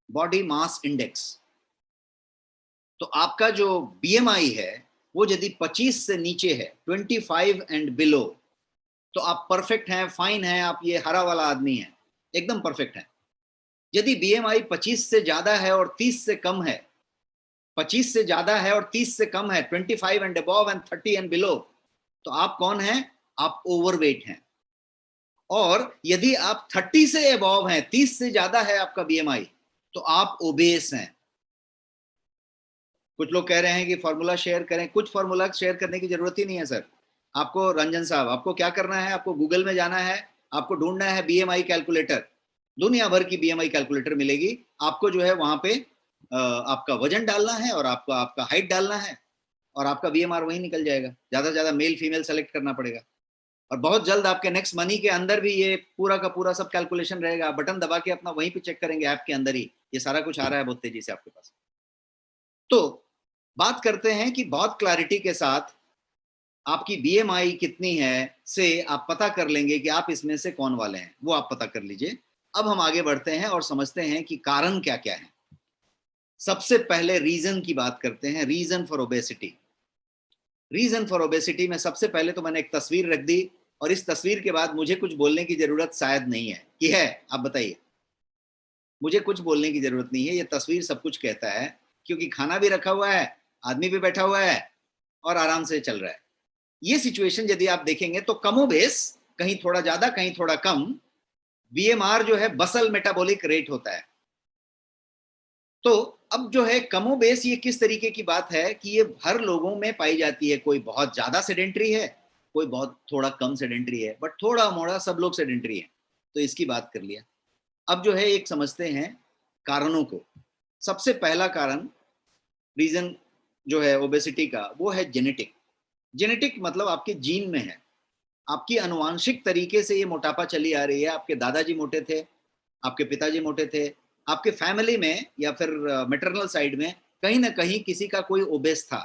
बॉडी मास इंडेक्स। तो आपका जो BMI है वो यदि 25 से नीचे है, 25 एंड बिलो, तो आप परफेक्ट हैं, फाइन हैं, आप ये हरा वाला आदमी है, एकदम परफेक्ट है। यदि BMI 25 से ज्यादा है और 30 से कम है, 25 से ज्यादा है और 30 से कम है, 25 and above and 30 and below, तो आप कौन हैं? आप ओवरवेट हैं। और यदि आप 30 से अबव हैं, 30 से ज्यादा है आपका BMI, तो आप ओबेस हैं। कुछ लोग कह रहे हैं कि फॉर्मूला शेयर करें। कुछ फॉर्मूला शेयर करने की जरूरत ही नहीं है सर। आपको, रंजन साहब, आपको क्या करना है? आपको गूगल में जाना है, आपको ढूंढना है BMI कैलकुलेटर। दुनिया भर की BMI कैलकुलेटर मिलेगी आपको। जो है वहां पे आपका वजन डालना है और आपका हाइट डालना है और आपका BMR वही निकल जाएगा। ज्यादा से ज्यादा मेल फीमेल सेलेक्ट करना पड़ेगा। और बहुत जल्द आपके नेक्स्ट मनी के अंदर भी ये पूरा का पूरा सब कैलकुलेशन रहेगा। बटन दबा के अपना वहीं पे चेक करेंगे, ऐप के अंदर ही ये सारा कुछ आ रहा है बहुत तेजी से आपके पास। तो बात करते हैं कि बहुत क्लैरिटी के साथ आपकी BMI कितनी है से आप पता कर लेंगे कि आप इसमें से कौन वाले हैं, वो आप पता कर लीजिए। अब हम आगे बढ़ते हैं और समझते हैं कि कारण क्या क्या है। सबसे पहले रीजन की बात करते हैं, reason for obesity. Reason for obesity में सबसे पहले तो मैंने एक तस्वीर रख दी, और इस तस्वीर के बाद मुझे कुछ बोलने की जरूरत शायद नहीं है। कि है? आप बताइए। मुझे कुछ बोलने की जरूरत नहीं है, ये तस्वीर सब कुछ कहता है, क्योंकि खाना भी रखा हुआ है, आदमी भी बैठा हुआ है और आराम से चल रहा है। ये सिचुएशन यदि आप देखेंगे तो कमोबेश, कहीं थोड़ा ज्यादा कहीं थोड़ा कम, BMR जो है बसल मेटाबॉलिक रेट होता है। तो अब जो है कमोबेश, ये किस तरीके की बात है कि ये हर लोगों में पाई जाती है। कोई बहुत ज्यादा सेडेंट्री है, कोई बहुत थोड़ा कम सेडेंट्री है, बट थोड़ा मोड़ा सब लोग सेडेंट्री है। तो इसकी बात कर लिया। अब जो है एक समझते हैं कारणों को। सबसे पहला कारण, रीजन जो है ओबेसिटी का, वो है जेनेटिक। जेनेटिक मतलब आपके जीन में है, आपकी अनुवांशिक तरीके से ये मोटापा चली आ रही है। आपके दादाजी मोटे थे, आपके पिताजी मोटे थे, आपके फैमिली में या फिर मैटरनल साइड में कहीं ना कहीं किसी का कोई ओबेस था,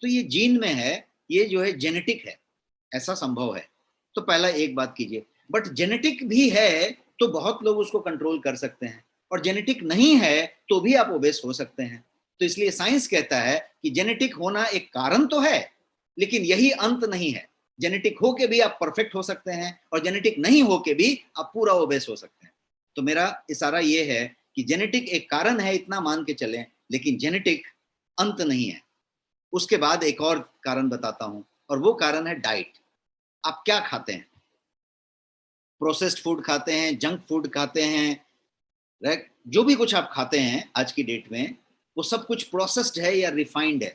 तो ये जीन में है, ये जो है जेनेटिक है, ऐसा संभव है। तो पहला एक बात कीजिए, बट जेनेटिक भी है तो बहुत लोग उसको कंट्रोल कर सकते हैं, और जेनेटिक नहीं है तो भी आप ओबेस हो सकते हैं। तो इसलिए साइंस कहता है कि जेनेटिक होना एक कारण तो है, लेकिन यही अंत नहीं है। जेनेटिक हो के भी आप परफेक्ट हो सकते हैं, और जेनेटिक नहीं हो के भी आप पूरा ओबेस हो सकते हैं। तो मेरा इशारा ये है कि जेनेटिक एक कारण है, इतना मान के चलें, लेकिन जेनेटिक अंत नहीं है। उसके बाद एक और कारण बताता हूं, और वो कारण है डाइट। आप क्या खाते हैं? प्रोसेस्ड फूड खाते हैं, जंक फूड खाते हैं, जो भी कुछ आप खाते हैं आज की डेट में, वो सब कुछ प्रोसेस्ड है या रिफाइंड है,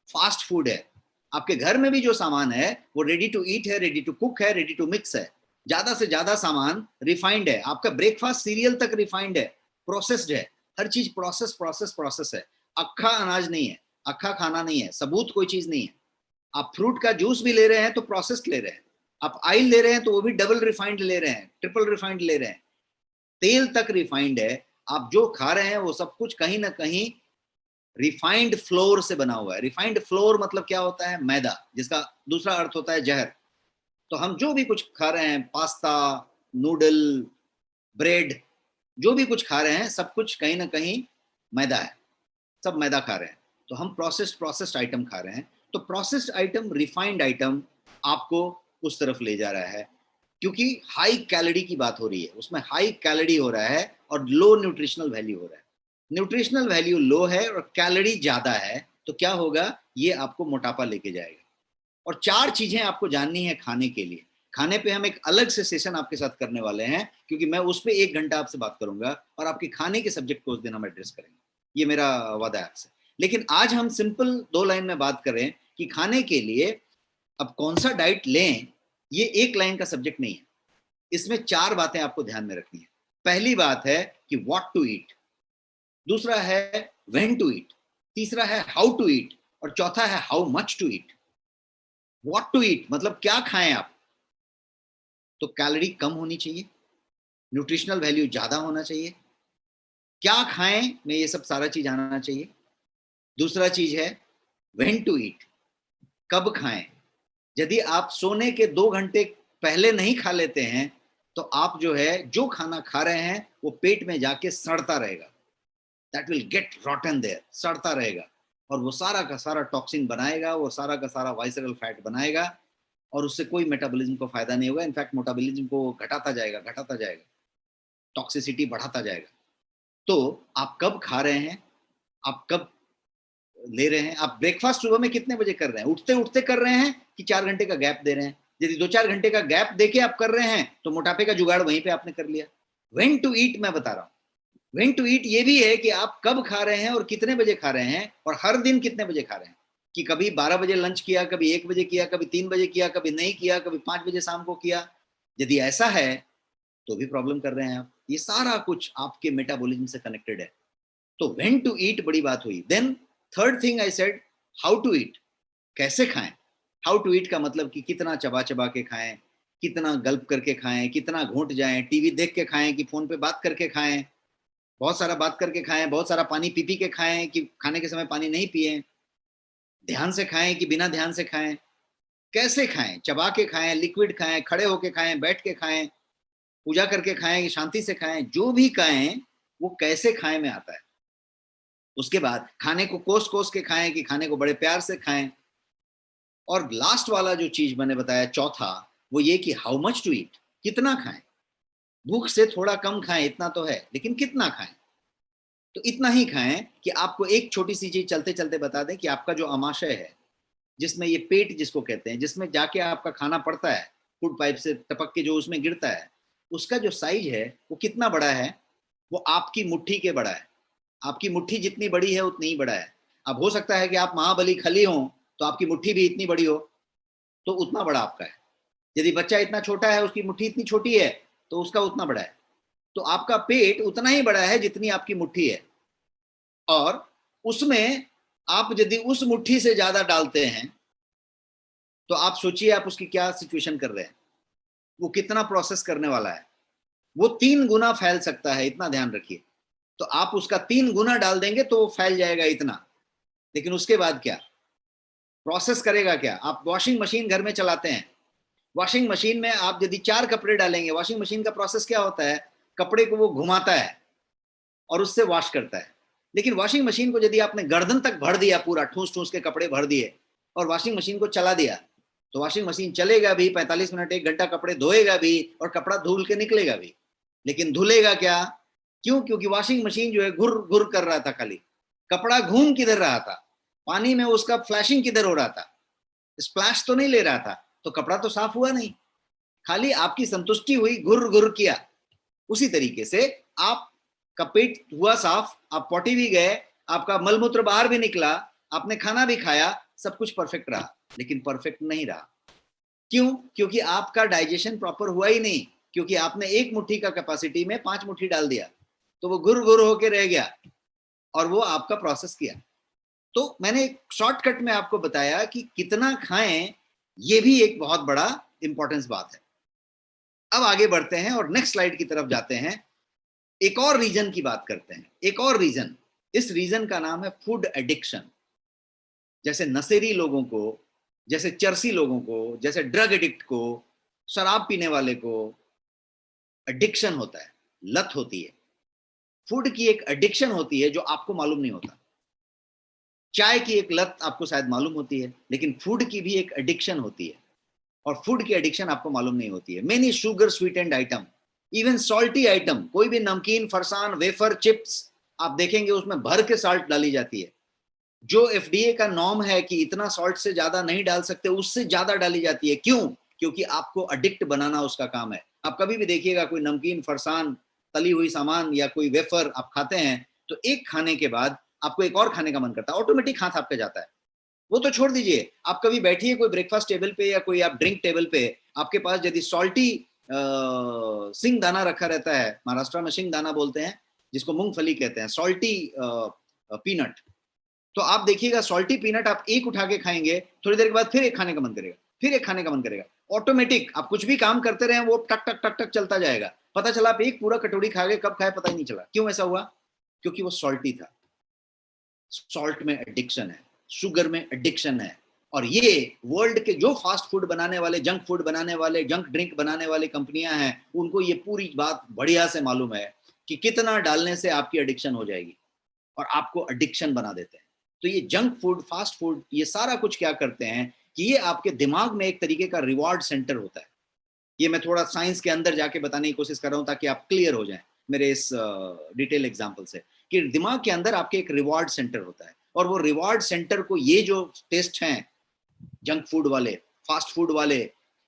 फास्ट फूड है। आपके घर में भी जो सामान है वो रेडी टू ईट है, रेडी टू कुक है, रेडी टू मिक्स है। ज्यादा से ज्यादा सामान रिफाइंड है। आपका ब्रेकफास्ट सीरियल तक रिफाइंड है, प्रोसेस्ड है। हर चीज प्रोसेस प्रोसेस प्रोसेस है। अक्खा अनाज नहीं है, अक्खा खाना नहीं है, सबूत कोई चीज नहीं है। आप फ्रूट का जूस भी ले रहे हैं तो प्रोसेस्ड ले रहे हैं। आप ऑयल ले रहे हैं तो वो भी डबल रिफाइंड ले रहे हैं, ट्रिपल रिफाइंड ले रहे हैं, तेल तक रिफाइंड है। आप जो खा रहे हैं वो सब कुछ कहीं ना कहीं रिफाइंड फ्लोर से बना हुआ है। रिफाइंड फ्लोर मतलब क्या होता है? मैदा, जिसका दूसरा अर्थ होता है जहर। तो हम जो भी कुछ खा रहे हैं, पास्ता, नूडल, ब्रेड, जो भी कुछ खा रहे हैं, सब कुछ कहीं ना कहीं मैदा है, सब मैदा खा रहे हैं। तो हम प्रोसेस्ड आइटम खा रहे हैं। तो प्रोसेस्ड आइटम, रिफाइंड आइटम आपको उस तरफ ले जा रहा है, क्योंकि हाई कैलोरी की बात हो रही है, उसमें हाई कैलोरी हो रहा है और लो न्यूट्रिशनल वैल्यू हो रहा है। न्यूट्रिशनल वैल्यू लो है और कैलोरी ज्यादा है, तो क्या होगा? ये आपको मोटापा लेके जाएगा। और 4 चीजें आपको जाननी है खाने के लिए। खाने पे हम एक अलग से सेशन आपके साथ करने वाले हैं, क्योंकि मैं उस पर 1 घंटा आपसे बात करूंगा, और आपके खाने के सब्जेक्ट को उस दिन हम एड्रेस करेंगे। ये मेरा वादा है आपसे। लेकिन आज हम सिंपल 2 लाइन में बात करें कि खाने के लिए अब कौन सा डाइट लें, ये 1 लाइन का सब्जेक्ट नहीं है। इसमें 4 बातें आपको ध्यान में रखनी है। पहली बात है कि व्हाट टू ईट, दूसरा है व्हेन टू ईट, तीसरा है हाउ टू ईट, और चौथा है how much to eat. What to eat मतलब क्या खाएं आप? तो कैलोरी कम होनी चाहिए, न्यूट्रिशनल वैल्यू ज्यादा होना चाहिए। क्या खाएं में ये सब सारा चीज आना चाहिए। दूसरा चीज है व्हेन टू ईट, कब खाएं। यदि आप सोने के 2 घंटे पहले नहीं खा लेते हैं, तो आप जो है जो खाना खा रहे हैं वो पेट में जाके सड़ता रहेगा। That will get rotten there, सड़ता रहेगा, और वो सारा का सारा टॉक्सिन बनाएगा, वो सारा का सारा वाइसरल फैट बनाएगा, और उससे कोई मेटाबॉलिज्म को फायदा नहीं होगा। इनफैक्ट मेटाबॉलिज्म को घटाता जाएगा, टॉक्सिसिटी बढ़ाता जाएगा। तो आप कब खा रहे हैं, आप कब ले रहे हैं? आप ब्रेकफास्ट सुबह में कितने बजे कर रहे हैं? उठते उठते कर रहे हैं कि 4 घंटे का गैप दे रहे हैं? यदि 2-4 घंटे का गैप देके आप कर रहे हैं तो मोटापे का जुगाड़ वहीं पे आपने कर लिया। व्हेन टू ईट मैं बता रहा हूँ। व्हेन टू ईट ये भी है कि आप कब खा रहे हैं और कितने बजे खा रहे हैं, और हर दिन कितने बजे खा रहे हैं। कि कभी 12 बजे लंच किया, कभी 1 बजे किया, कभी 3 बजे किया, कभी नहीं किया, कभी 5 बजे शाम को किया। यदि ऐसा है तो भी प्रॉब्लम कर रहे हैं आप। ये सारा कुछ आपके मेटाबॉलिज्म से कनेक्टेड है। तो व्हेन टू ईट बड़ी बात हुई। Then third thing I said, how to eat, कैसे खाएं। हाउ टू ईट का मतलब कि कितना चबा चबा के खाएं, कितना गल्प करके खाएं, कितना घोंट जाएं, टीवी देख के खाएं कि फोन पे बात करके खाएं, बहुत सारा बात करके खाएं, बहुत सारा पानी पी के खाएं कि खाने के समय पानी नहीं पिए, ध्यान से खाएं कि बिना ध्यान से खाएं, कैसे खाएं, चबा के खाएं, लिक्विड खाएं, खड़े होके खाएं, बैठ के खाएं, पूजा करके खाएं, शांति से खाएं, जो भी खाएं वो कैसे खाएं में आता है। उसके बाद खाने को कोस कोस के खाएं कि खाने को बड़े प्यार से खाएं। और लास्ट वाला जो चीज मैंने बताया चौथा, वो ये कि हाउ मच टू ईट, कितना खाएं। भूख से थोड़ा कम खाएं, इतना तो है, लेकिन कितना खाएं। तो इतना ही खाएं कि आपको एक छोटी सी चीज चलते चलते बता दें कि आपका जो आमाशय है, जिसमें ये पेट जिसको कहते हैं, जिसमें जाके आपका खाना पड़ता है, फूड पाइप से टपक के जो उसमें गिरता है, उसका जो साइज है वो कितना बड़ा है? वो आपकी मुट्ठी के बड़ा है। आपकी मुट्ठी जितनी बड़ी है उतनी ही बड़ा है। अब हो सकता है कि आप महाबली खली हो तो आपकी मुट्ठी भी इतनी बड़ी हो, तो उतना बड़ा आपका है। यदि बच्चा इतना छोटा है, उसकी मुट्ठी इतनी छोटी है, तो उसका उतना बड़ा है। तो आपका पेट उतना ही बड़ा है जितनी आपकी मुट्ठी है। और उसमें आप यदि उस मुट्ठी से ज्यादा डालते हैं तो आप सोचिए आप उसकी क्या सिचुएशन कर रहे हैं, वो कितना प्रोसेस करने वाला है। वो 3 गुना फैल सकता है, इतना ध्यान रखिए। तो आप उसका 3 गुना डाल देंगे तो वो फैल जाएगा इतना। लेकिन उसके बाद क्या प्रोसेस करेगा? क्या आप वॉशिंग मशीन घर में चलाते हैं, वॉशिंग मशीन में आप यदि 4 कपड़े डालेंगे, वॉशिंग मशीन का प्रोसेस क्या होता है? कपड़े को वो घुमाता है और उससे वॉश करता है। लेकिन वॉशिंग मशीन को यदि आपने गर्दन तक भर दिया, पूरा ठूस ठूस के कपड़े भर दिए और वॉशिंग मशीन को चला दिया, तो वॉशिंग मशीन चलेगा भी, 45 मिनट 1 घंटा कपड़े धोएगा भी और कपड़ा धुल के निकलेगा भी, लेकिन धुलेगा क्या? क्यों? क्योंकि वॉशिंग मशीन जो है घुर घुर कर रहा था, खाली कपड़ा घूम किधर रहा था, पानी में उसका फ्लैशिंग किधर हो रहा था, स्प्लैश तो नहीं ले रहा था, तो कपड़ा तो साफ हुआ नहीं, खाली आपकी संतुष्टि हुई, घुर घुर किया। उसी तरीके से आपका पेट हुआ साफ, आप पॉटी भी गए, आपका मलमूत्र बाहर भी निकला, आपने खाना भी खाया, सब कुछ परफेक्ट रहा, लेकिन परफेक्ट नहीं रहा। क्यों? क्योंकि आपका डाइजेशन प्रॉपर हुआ ही नहीं, क्योंकि आपने 1 मुट्ठी का कैपेसिटी में 5 मुट्ठी डाल दिया, तो वो गुर गुर होके रह गया और वो आपका प्रोसेस किया। तो मैंने शॉर्टकट में आपको बताया कि कितना खाएं, ये भी एक बहुत बड़ा इंपॉर्टेंस बात है। अब आगे बढ़ते हैं और नेक्स्ट स्लाइड की तरफ जाते हैं, एक और रीजन की बात करते हैं। एक और रीजन, इस रीजन का नाम है फूड एडिक्शन। जैसे नशेड़ी लोगों को, जैसे चरसी लोगों को, जैसे ड्रग एडिक्ट को, शराब पीने वाले को एडिक्शन होता है, लत होती है। फूड की एक एडिक्शन होती है जो आपको मालूम नहीं होता। चाय की एक लत आपको शायद मालूम होती है, लेकिन फूड की भी एक एडिक्शन होती है और फूड की एडिक्शन आपको मालूम नहीं होती है। Many sugar sweetened item, even salty item, कोई भी नमकीन, फरसान, वेफर, चिप्स आप देखेंगे उसमें भर के साल्ट डाली जाती है। जो एफडीए का नॉर्म है कि इतना सॉल्ट से ज्यादा नहीं डाल सकते, उससे ज्यादा डाली जाती है। क्यों? क्योंकि आपको एडिक्ट बनाना उसका काम है। आप कभी भी देखिएगा कोई नमकीन, फरसान, तली हुई सामान या कोई वेफर आप खाते हैं, तो एक खाने के बाद आपको एक और खाने का मन करता है, ऑटोमेटिक हाथ आपका जाता है। वो तो छोड़ दीजिए, आप कभी बैठिए कोई ब्रेकफास्ट टेबल पे या कोई आप ड्रिंक टेबल पे, आपके पास यदि सॉल्टी सिंग दाना रखा रहता है, महाराष्ट्र में सिंग दाना बोलते हैं जिसको मूंगफली कहते हैं, सॉल्टी पीनट, तो आप देखिएगा सॉल्टी पीनट आप एक उठा के खाएंगे, थोड़ी देर के बाद फिर एक खाने का मन करेगा, फिर एक खाने का मन करेगा। ऑटोमेटिक आप कुछ भी काम करते रहे, वो टक टक टक टक चलता जाएगा। पता चला आप एक पूरा कटोरी खा गए, कब खाए पता ही नहीं चला। क्यों ऐसा हुआ? क्योंकि वो सॉल्टी था। सॉल्ट में एडिक्शन है, शुगर में एडिक्शन है। और ये वर्ल्ड के जो फास्ट फूड बनाने वाले, जंक फूड बनाने वाले, जंक ड्रिंक बनाने वाली कंपनियां हैं, उनको ये पूरी बात बढ़िया से मालूम है कि कितना डालने से आपकी एडिक्शन हो जाएगी और आपको एडिक्शन बना देते हैं। तो ये जंक फूड, फास्ट फूड, ये सारा कुछ क्या करते हैं कि ये आपके दिमाग में एक तरीके का रिवॉर्ड सेंटर होता है। ये मैं थोड़ा साइंस के अंदर जाके बताने की कोशिश कर रहा हूं ताकि आप क्लियर हो जाएं मेरे इस डिटेल एग्जांपल से, कि दिमाग के अंदर आपके एक रिवॉर्ड सेंटर होता है और वो रिवॉर्ड सेंटर को ये जो टेस्ट हैं, जंक फूड वाले, फास्ट फूड वाले,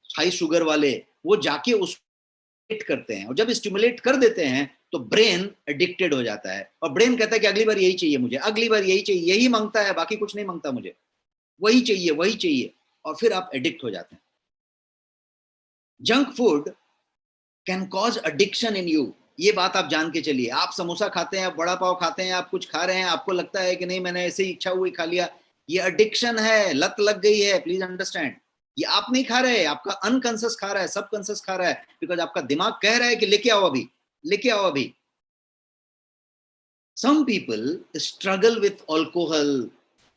हाई शुगर वाले, वो जाके उस करते हैं और जब स्टिमुलेट कर देते हैं तो ब्रेन एडिक्टेड हो जाता है और ब्रेन कहता है कि अगली बार यही चाहिए मुझे, अगली बार यही चाहिए, यही मांगता है, बाकी कुछ नहीं मांगता, मुझे वही चाहिए, वही चाहिए, और फिर आप एडिक्ट हो जाते हैं। Junk food can cause addiction in you, ये बात आप जान के चलिए। आप समोसा खाते हैं, आप बड़ा पाव खाते हैं, आप कुछ खा रहे हैं, आपको लगता है कि नहीं मैंने ऐसे ही इच्छा हुई खा लिया, ये एडिक्शन है, लत लग गई है। प्लीज अंडरस्टैंड, ये आप नहीं खा रहे, आपका अनकॉन्शियस खा रहा है, सबकॉन्शियस खा रहा है, बिकॉज आपका दिमाग कह रहा है कि लेके आओ अभी, लेके आओ अभी। Some people struggle with alcohol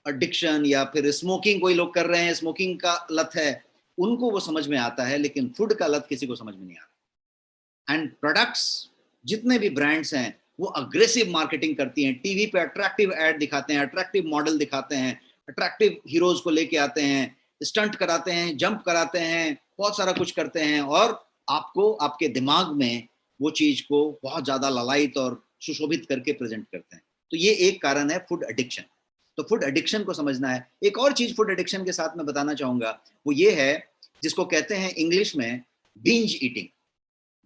addiction, या फिर स्मोकिंग कोई लोग कर रहे हैं, स्मोकिंग का लत है, उनको वो समझ में आता है, लेकिन फूड का लत किसी को समझ में नहीं आता। एंड प्रोडक्ट्स, जितने भी ब्रांड्स हैं, वो अग्रेसिव मार्केटिंग करती हैं, टीवी पे अट्रैक्टिव एड दिखाते हैं, अट्रैक्टिव मॉडल दिखाते हैं, अट्रैक्टिव हीरोज को लेके आते हैं, स्टंट कराते हैं, जंप कराते हैं, बहुत सारा कुछ करते हैं और आपको आपके दिमाग में वो चीज को बहुत ज्यादा ललायित और सुशोभित करके प्रेजेंट करते हैं। तो ये एक कारण है फूड एडिक्शन। तो फूड एडिक्शन को समझना है। एक और चीज फूड एडिक्शन के साथ में बताना चाहूंगा, वो ये है जिसको कहते हैं इंग्लिश में बिंज ईटिंग।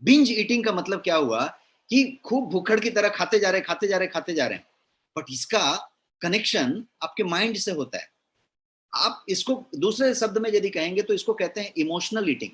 बिंज ईटिंग का मतलब क्या हुआ कि खूब भूखड़ की तरह खाते जा रहे हैं, बट इसका कनेक्शन आपके माइंड से होता है। आप इसको दूसरे शब्द में यदि कहेंगे तो इसको कहते हैं इमोशनल ईटिंग।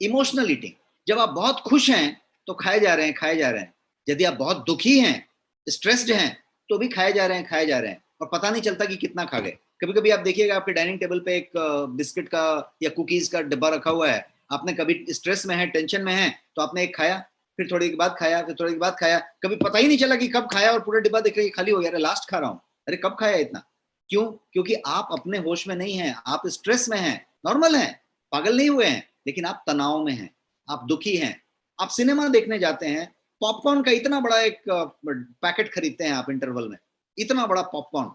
इमोशनल ईटिंग, जब आप बहुत खुश हैं तो खाए जा रहे हैं, यदि आप बहुत दुखी हैं, स्ट्रेस्ड हैं, तो भी खाए जा रहे हैं और पता नहीं चलता कि कितना खा गए। कभी कभी आप देखिएगा आपके डाइनिंग टेबल पे एक बिस्किट का या कुकीज का डिब्बा रखा हुआ है, आपने कभी स्ट्रेस में है, टेंशन में है, तो आपने एक खाया, फिर थोड़ी देर बाद खाया, फिर थोड़ी देर बाद खाया, कभी पता ही नहीं चला कि कब खाया और पूरा डिब्बा देख रहे खाली हो गया, अरे लास्ट खा रहा हूँ, अरे कब खाया इतना। क्यों? क्योंकि आप अपने होश में नहीं हैं, आप स्ट्रेस में हैं, नॉर्मल हैं, पागल नहीं हुए हैं, लेकिन आप तनाव में हैं, आप दुखी हैं। आप सिनेमा देखने जाते हैं, पॉपकॉर्न का इतना बड़ा एक पैकेट खरीदते हैं आप इंटरवल में, इतना बड़ा पॉपकॉर्न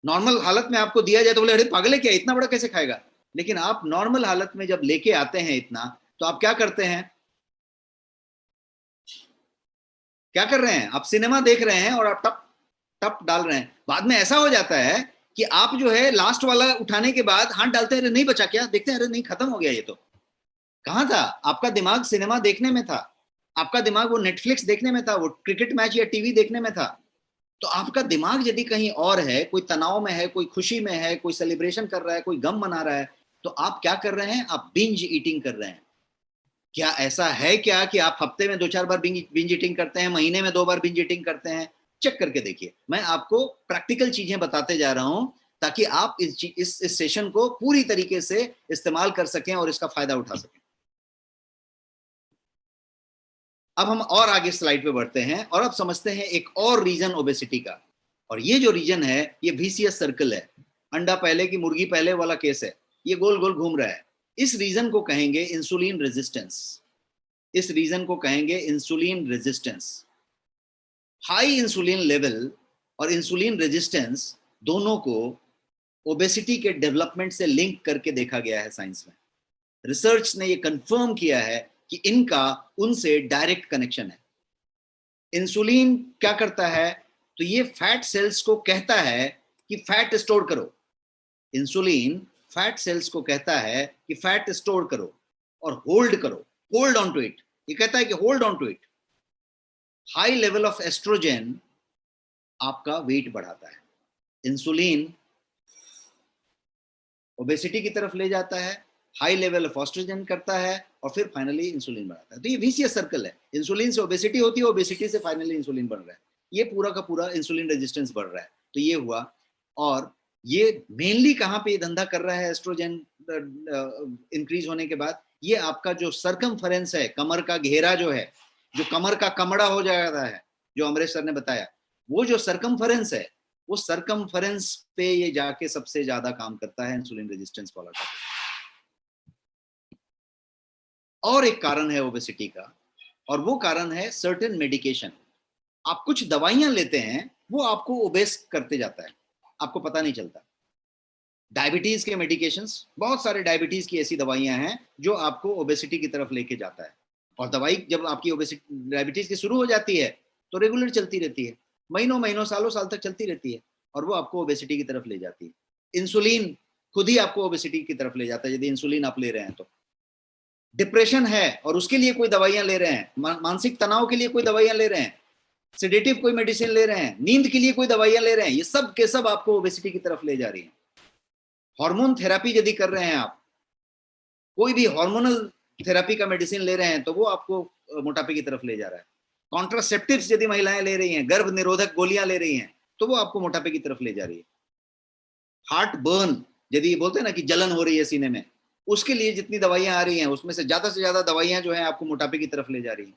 नॉर्मल हालत में आपको दिया जाए तो बोले अरे पागल है क्या, इतना बड़ा कैसे खाएगा? लेकिन आप नॉर्मल हालत में जब लेके आते हैं इतना, तो आप क्या करते हैं? क्या कर रहे हैं? आप सिनेमा देख रहे हैं और आप टप टप डाल रहे हैं। बाद में ऐसा हो जाता है कि आप जो है लास्ट वाला उठाने के बाद हाथ डालते हैं, अरे नहीं बचा क्या, देखते हैं अरे नहीं खत्म हो गया ये तो। कहाँ था आपका दिमाग? सिनेमा देखने में था, आपका दिमाग वो नेटफ्लिक्स देखने में था, वो क्रिकेट मैच या टीवी देखने में था। तो आपका दिमाग यदि कहीं और है, कोई तनाव में है, कोई खुशी में है, कोई सेलिब्रेशन कर रहा है, कोई गम मना रहा है, तो आप क्या कर रहे हैं? आप बिंज ईटिंग कर रहे हैं। क्या ऐसा है क्या कि आप हफ्ते में 2-4 बार बिंज ईटिंग करते हैं, महीने में 2 बार बिंज ईटिंग करते हैं? चेक करके देखिए। मैं आपको प्रैक्टिकल चीजें बताते जा रहा हूं ताकि आप इस सेशन को पूरी तरीके से इस्तेमाल कर सकें और इसका फायदा उठा सकें। अब हम और आगे स्लाइड पे बढ़ते हैं और अब समझते हैं एक और रीजन ओबेसिटी का। और ये जो रीजन है ये विसियस सर्कल है, अंडा पहले की मुर्गी पहले वाला केस है, ये गोल गोल घूम रहा है। इस रीजन को कहेंगे इंसुलिन रेजिस्टेंस। इस रीजन को कहेंगे insulin resistance. High insulin level और इंसुलिन रेजिस्टेंस दोनों को ओबेसिटी के डेवलपमेंट से लिंक करके देखा गया है साइंस में। रिसर्च ने ये कंफर्म किया है कि इनका उनसे डायरेक्ट कनेक्शन है। इंसुलिन क्या करता है? तो ये फैट सेल्स को कहता है कि फैट स्टोर करो। इंसुलिन फैट सेल्स को कहता है कि फैट स्टोर करो और होल्ड करो, होल्ड ऑन टू इट। ये कहता है कि hold on to it. High level of estrogen आपका वेट बढ़ाता है। इंसुलिन ओबेसिटी की तरफ ले जाता है, हाई लेवल ऑफ एस्ट्रोजन करता है और फिर फाइनली इंसुलिन बढ़ाता है। तो ये विसियस सर्कल है। इंसुलिन से ओबेसिटी होती है, ओबेसिटी से फाइनली इंसुलिन बढ़ रहा है। ये पूरा का पूरा इंसुलिन रेजिस्टेंस बढ़ रहा है। तो ये हुआ। और ये मेनली कहाँ पे ये धंधा कर रहा है एस्ट्रोजन इंक्रीज होने के बाद? ये आपका जो सर्कमफरेंस है, कमर का घेरा जो है, जो कमर का कमड़ा हो जाता है, जो अमरेश सर ने बताया, वो जो सर्कमफरेंस है, वो सर्कमफरेंस पे ये जाके सबसे ज्यादा काम करता है इंसुलिन रेजिस्टेंस वाला टॉपिक। और एक कारण है ओबेसिटी का, और वो कारण है सर्टेन मेडिकेशन। आप कुछ दवाइयां लेते हैं, वो आपको ओबेस करते जाता है, आपको पता नहीं चलता। डायबिटीज के मेडिकेशंस, बहुत सारे डायबिटीज की ऐसी दवाइयां हैं जो आपको ओबेसिटी की तरफ लेके जाता है। और दवाई जब आपकी ओबेसिटी डायबिटीज की शुरू हो जाती है तो रेगुलर चलती रहती है, महीनों महीनों सालों साल तक चलती रहती है, और वो आपको ओबेसिटी की तरफ ले जाती है। इंसुलिन खुद ही आपको ओबेसिटी की तरफ ले जाता है यदि इंसुलिन आप ले रहे हैं तो। डिप्रेशन है और उसके लिए कोई दवाइयां ले रहे हैं, मानसिक तनाव के लिए कोई दवाइयां ले रहे हैं, सेडेटिव कोई मेडिसिन ले रहे हैं, नींद के लिए कोई दवाइयां ले रहे हैं, ये सब के सब आपको ओबेसिटी की तरफ ले जा रही हैं। हार्मोन थेरेपी यदि कर रहे हैं आप, कोई भी हार्मोनल थेरेपी का मेडिसिन ले रहे हैं, तो वो आपको मोटापे की तरफ ले जा रहा है। कॉन्ट्रासेप्टिव्स यदि महिलाएं ले रही हैं, गर्भ निरोधक गोलियां ले रही हैं, तो वो आपको मोटापे की तरफ ले जा रही है। हार्ट बर्न यदि बोलते हैं ना कि जलन हो रही है सीने में, उसके लिए जितनी दवाइयां आ रही हैं उसमें से ज्यादा दवाइयां जो हैं आपको मोटापे की तरफ ले जा रही हैं।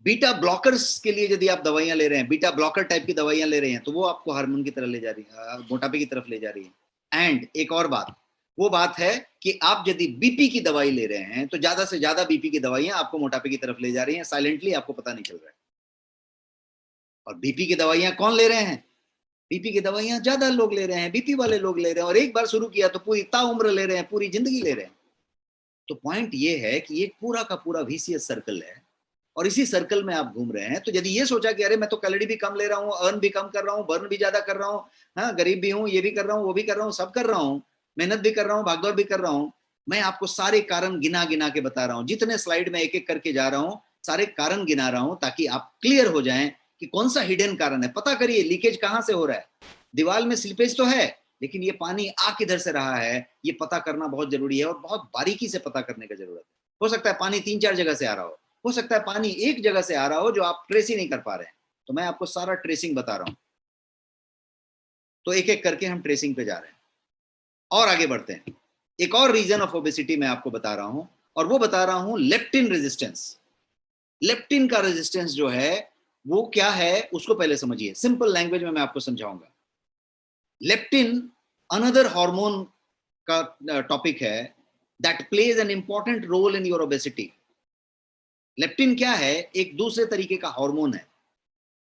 बीटा ब्लॉकर्स के लिए यदि आप दवाइयां ले रहे हैं, बीटा ब्लॉकर टाइप की दवाइयां ले रहे हैं, तो वो आपको हार्मोन की तरफ ले जा रही है, मोटापे की तरफ ले जा रही है। एंड एक और बात, वो बात है कि आप यदि बीपी की दवाई ले रहे हैं, तो ज्यादा से ज्यादा बीपी की दवाइयां आपको मोटापे की तरफ ले जा रही हैं, साइलेंटली, आपको पता नहीं चल रहा है। और बीपी की दवाइयां कौन ले रहे हैं? बीपी की दवाइयां ज्यादा लोग ले रहे हैं, बीपी वाले लोग ले रहे हैं, और एक बार शुरू किया तो पूरी ताउम्र ले रहे हैं, पूरी जिंदगी ले रहे हैं। तो पॉइंट ये है कि ये पूरा का पूरा विसियस सर्कल है, और इसी सर्कल में आप घूम रहे हैं। तो यदि ये सोचा कि अरे मैं तो कैलोरी भी कम ले रहा हूँ, अर्न भी कम कर रहा हूँ, बर्न भी ज्यादा कर रहा हूँ, हाँ गरीब भी हूँ, ये भी कर रहा हूँ, वो भी कर रहा हूँ, सब कर रहा हूँ, मेहनत भी कर रहा हूँ, भागदौड़ भी कर रहा हूँ, मैं आपको सारे कारण गिना गिना के बता रहा हूँ। जितने स्लाइड में एक एक करके जा रहा हूँ, सारे कारण गिना रहा हूँ ताकि आप क्लियर हो जाएं कि कौन सा हिडन कारण है। पता करिए लीकेज कहाँ से हो रहा है। दीवार में स्लिपेज तो है, लेकिन ये पानी आ किधर से रहा है, ये पता करना बहुत जरूरी है, और बहुत बारीकी से पता करने की जरूरत है। हो सकता है पानी 3-4 जगह से आ रहा हो सकता है पानी एक जगह से आ रहा हो जो आप ट्रेस ही नहीं कर पा रहे हैं। तो मैं आपको सारा ट्रेसिंग बता रहा हूं, तो एक एक करके हम ट्रेसिंग पे जा रहे हैं और आगे बढ़ते हैं। एक और रीजन ऑफ ओबेसिटी मैं आपको बता रहा हूं, और वो बता रहा हूं लेप्टिन रेजिस्टेंस। लेप्टिन का रेजिस्टेंस जो है वो क्या है, उसको पहले समझिए। सिंपल लैंग्वेज में मैं आपको समझाऊंगा। लेप्टिन अनदर हार्मोन का टॉपिक है that plays an important role in your obesity. Leptin क्या है? एक दूसरे तरीके का हार्मोन है